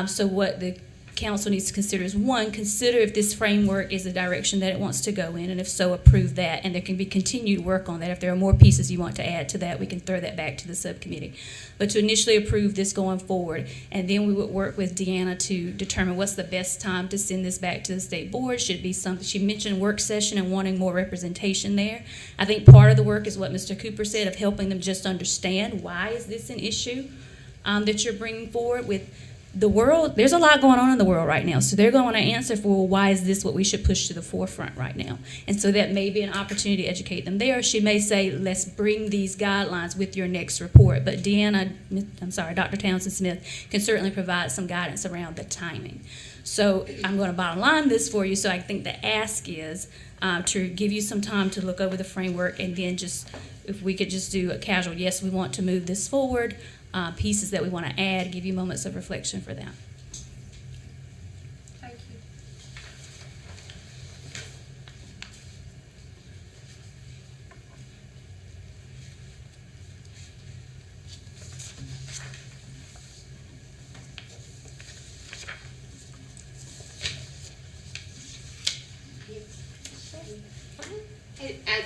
So what the council needs to consider is, one, consider if this framework is the direction that it wants to go in, and if so, approve that, and there can be continued work on that. If there are more pieces you want to add to that, we can throw that back to the subcommittee. But to initially approve this going forward, and then we would work with Deanna to determine what's the best time to send this back to the state board. Should it be something, she mentioned work session and wanting more representation there. I think part of the work is what Mr. Cooper said, of helping them just understand why is this an issue that you're bringing forward with the world. There's a lot going on in the world right now, so they're going to want to answer for, well, why is this what we should push to the forefront right now? And so that may be an opportunity to educate them there. She may say, let's bring these guidelines with your next report. But Dr. Townsend Smith can certainly provide some guidance around the timing. So I'm going to bottom line this for you. So I think the ask is to give you some time to look over the framework, and then just, if we could just do a casual, yes, we want to move this forward, pieces that we want to add, give you moments of reflection for that. Thank you.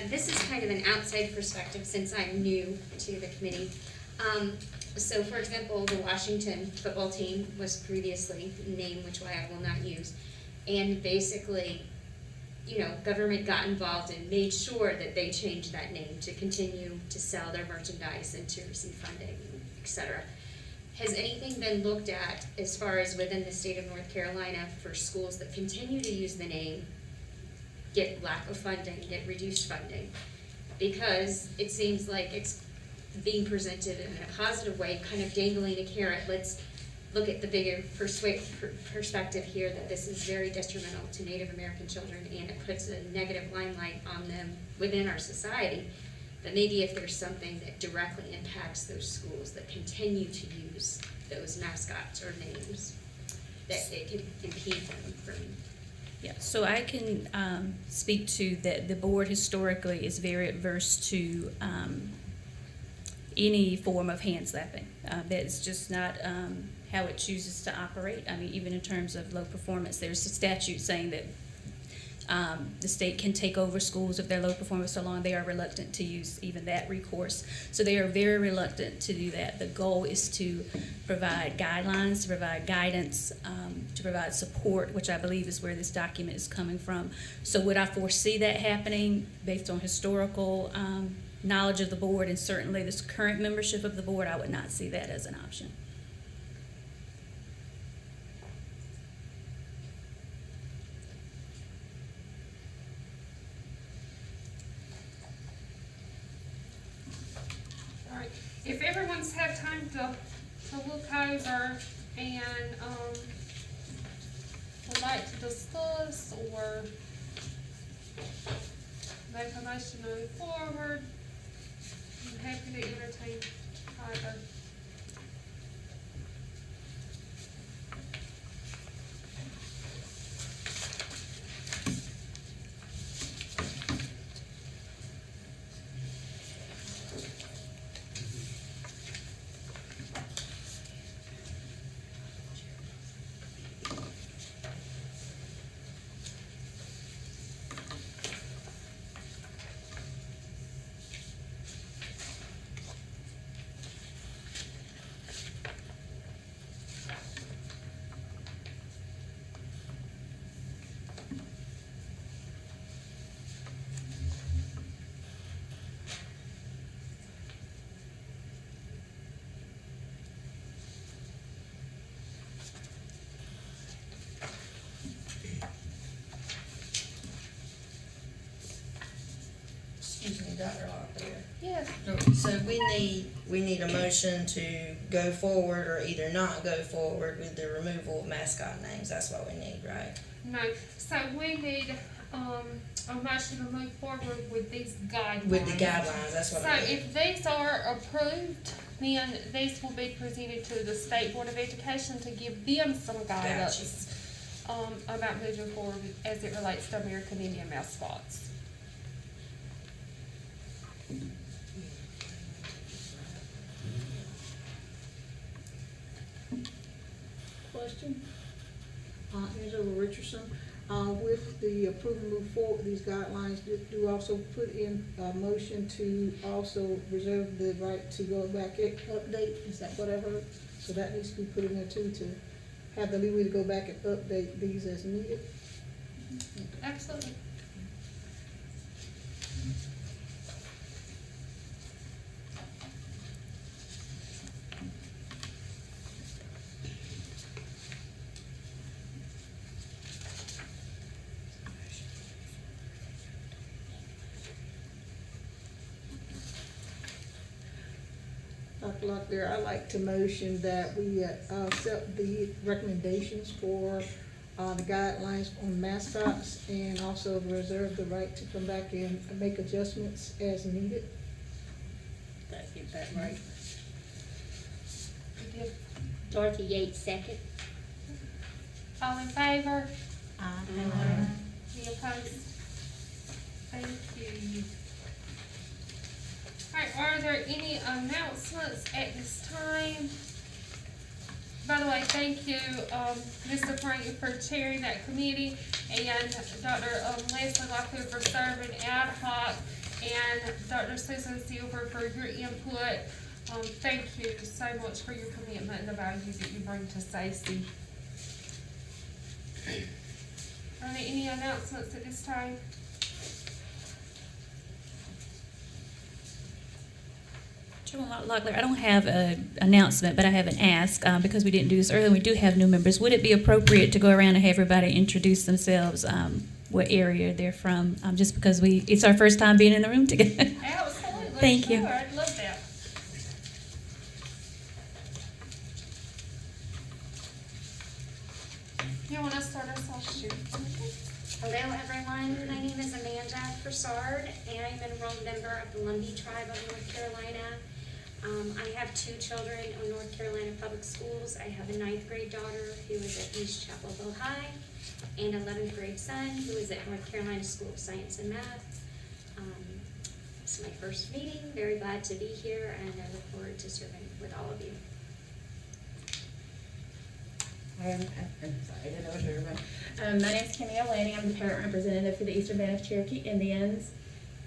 This is kind of an outside perspective since I'm new to the committee. So, for example, the Washington football team was previously named, which I will not use, and basically, government got involved and made sure that they changed that name to continue to sell their merchandise and to receive funding, etc. Has anything been looked at as far as within the state of North Carolina for schools that continue to use the name, get lack of funding, get reduced funding? Because it seems like it's being presented in a positive way, kind of dangling a carrot. Let's look at the bigger perspective here, that this is very detrimental to Native American children, and it puts a negative limelight on them within our society. But maybe if there's something that directly impacts those schools that continue to use those mascots or names, that it could impede them from. Yeah, so I can speak to that. The board historically is very adverse to any form of hand slapping. That's just not how it chooses to operate. I mean, even in terms of low performance, there's a statute saying that the state can take over schools if they're low performance, so long they are reluctant to use even that recourse. So they are very reluctant to do that. The goal is to provide guidelines, to provide guidance, to provide support, which I believe is where this document is coming from. So would I foresee that happening based on historical knowledge of the board, and certainly this current membership of the board? I would not see that as an option. if everyone's had time to look over and, would like to discuss or make a motion to move forward, I'm happy to entertain either. Excuse me, Dr. Locklear. Yes. So we need a motion to go forward or either not go forward with the removal of mascot names. That's what we need, right? No, so we need, a motion to move forward with these guidelines. With the guidelines, that's what I So mean. if these are approved, then these will be presented to the State Board of Education to give them some guidance, about moving forward as it relates to American Indian mascots. Question? Angela Richardson, with the approval move forward with these guidelines, do also put in a motion to also reserve the right to go back and update, is that what I heard? So that needs to be put in there too, to have the leeway to go back and update these as needed? Absolutely. Dr. Locklear, I'd like to motion that we accept the recommendations for the guidelines on mascots and also reserve the right to come back and make adjustments as needed. Did I get that right? Dorothy Yates, second. All in favor? Aye. Any opposed? Thank you. Alright, are there any announcements at this time? By the way, thank you, Mr. Frank for chairing that committee, and Dr. Leslie Lockwood for serving ad hoc, and Dr. Susan Silver for your input. Thank you so much for your commitment and the value that you bring to SACE. Are there any announcements at this time? Chairman Locklear, I don't have an announcement, but I have an ask, because we didn't do this earlier, we do have new members. Would it be appropriate to go around and have everybody introduce themselves, what area they're from, just because it's our first time being in the room together? Absolutely. Thank you. Sure, I'd love that. You want to start us off? Hello, everyone. My name is Amanda Broussard, and I'm an enrolled member of the Lumbee Tribe of North Carolina. I have 2 children in North Carolina Public Schools. I have a 9th grade daughter who is at East Chapelville High, and 11th grade son who is at North Carolina School of Science and Math. It's my first meeting. Very glad to be here, and I look forward to serving with all of you. I'm sorry, I didn't know what you were doing. My name's Camille Lanning. I'm the parent representative for the Eastern Band of Cherokee Indians.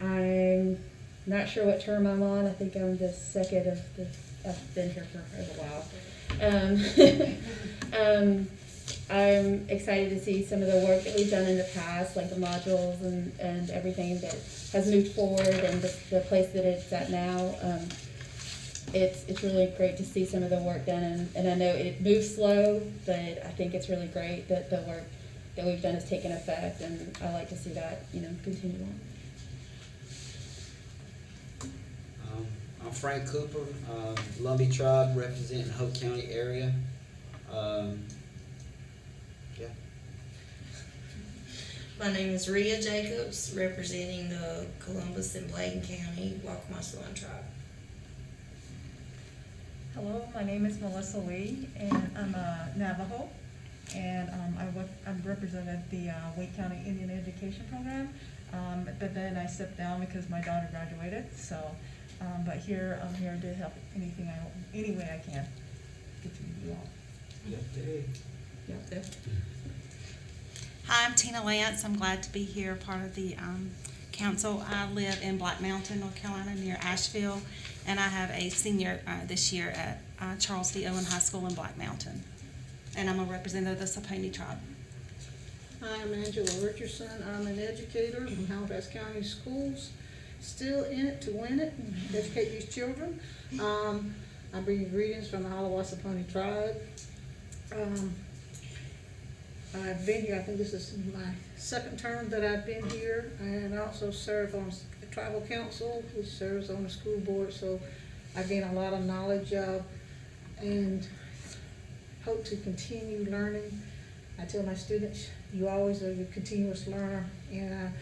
I'm not sure what term I'm on. I think I'm the second of the, I've been here for a while. I'm excited to see some of the work that we've done in the past, like the modules and everything that has moved forward and the place that it's at now. It's really great to see some of the work done, and I know it moves slow, but I think it's really great that the work that we've done has taken effect, and I like to see that, continue on. I'm Frank Cooper, Lumbee Tribe, representing Hope County area. Yeah. My name is Rhea Jacobs, representing the Columbus and Bladen County Waccamaw tribe. Hello, my name is Melissa Lee, and I'm a Navajo, and I've represented the Wake County Indian Education Program, but then I stepped down because my daughter graduated. So, but here I'm here to help any way I can. Get to you all. Yep, there. Hi, I'm Tina Lance. I'm glad to be here, part of the council. I live in Black Mountain, North Carolina, near Asheville, and I have a senior this year at Charles D. Owen High School in Black Mountain. And I'm a representative of the Saponi tribe. Hi, I'm Angela Richardson. I'm an educator from Halifax County Schools. Still in it to win it, educate these children. I bring you greetings from the Saponi tribe. I've been here, I think this is my second term that I've been here, and I also serve on the tribal council, which serves on the school board, so I gain a lot of knowledge and hope to continue learning. I tell my students, you always are a continuous learner, and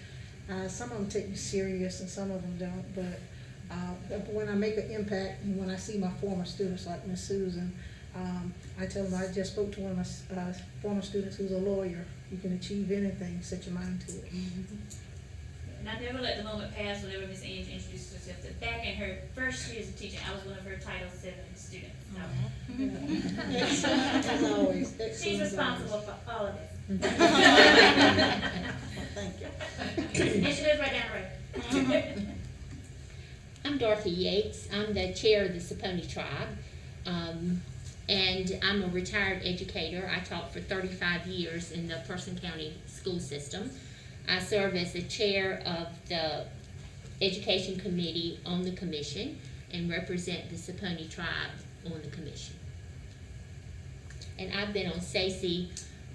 some of them take me serious and some of them don't, but when I make an impact and when I see my former students like Miss Susan, I tell them, I just spoke to one of my former students who's a lawyer. You can achieve anything, set your mind to it. And I never let the moment pass whenever Miss Angie introduced herself. That back in her first years of teaching, I was one of her Title VII students. So. Excellent as always. Excellent. She's responsible for all of this. Thank you. And she lives right down the road. I'm Dorothy Yates. I'm the chair of the Saponi tribe. And I'm a retired educator. I taught for 35 years in the Person County school system. I serve as the chair of the Education Committee on the commission and represent the Saponi tribe on the commission. And I've been on SACE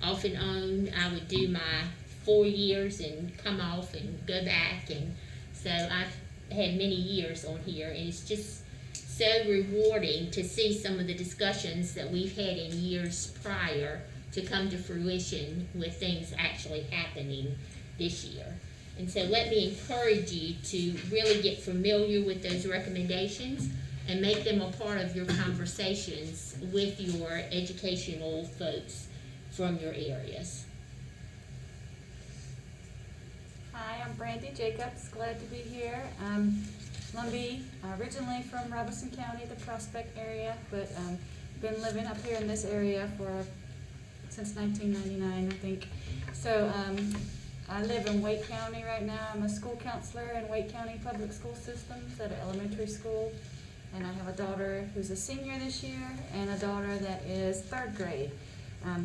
off and on. I would do my 4 years and come off and go back, and so I've had many years on here, and it's just so rewarding to see some of the discussions that we've had in years prior to come to fruition with things actually happening this year. And so let me encourage you to really get familiar with those recommendations and make them a part of your conversations with your educational folks from your areas. Hi, I'm Brandy Jacobs, glad to be here. Lumbee, originally from Robertson County, the Prospect area, but been living up here in this area since 1999, I think. So I live in Wake County right now. I'm a school counselor in Wake County Public School Systems at an elementary school, and I have a daughter who's a senior this year and a daughter that is 3rd grade.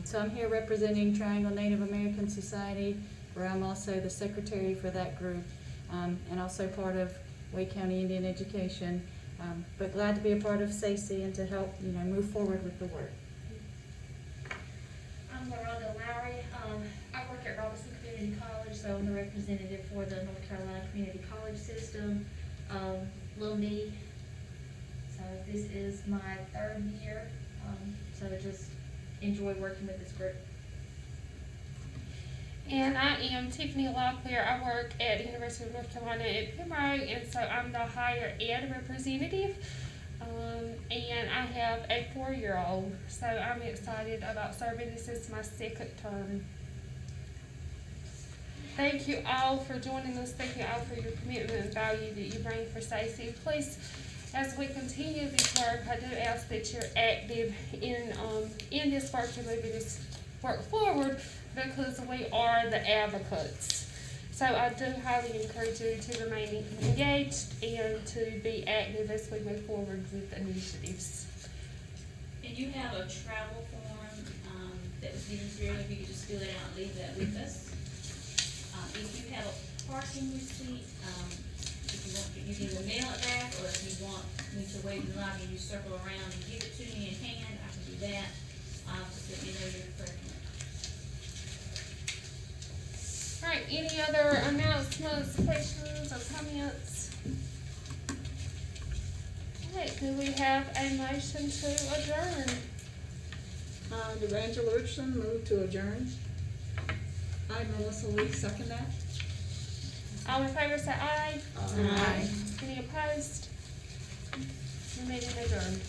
So I'm here representing Triangle Native American Society, where I'm also the secretary for that group, and also part of Wake County Indian Education, but glad to be a part of SACE and to help move forward with the work. I'm Miranda Lowry. I work at Robertson Community College, so I'm the representative for the North Carolina Community College System. Little me. So this is my 3rd year, so I just enjoy working with this group. And I am Tiffany Locklear. I work at the University of North Carolina at Pembroke, and so I'm the higher ed representative. And I have a 4-year-old, so I'm excited about serving. This is my 2nd term. Thank you all for joining us. Thank you all for your commitment and value that you bring for SACE. Please, as we continue this work, I do ask that you're active in this work to move this work forward, because we are the advocates. So I do highly encourage you to remain engaged and to be active as we move forward with initiatives. And you have a travel form that was given to you. If you could just fill it out and leave that with us. If you have a parking receipt, if you want, you can either mail it back, or if you want me to wait in the lobby and you circle around and give it to me in hand, I can do that. Just let me know your preference. All right, any other announcements, questions, or comments? All Do we have a motion to adjourn? Angela Richardson, move to adjourn. I, Melissa Lee, second that. All in favor say aye. Aye. Any opposed? The meeting adjourned.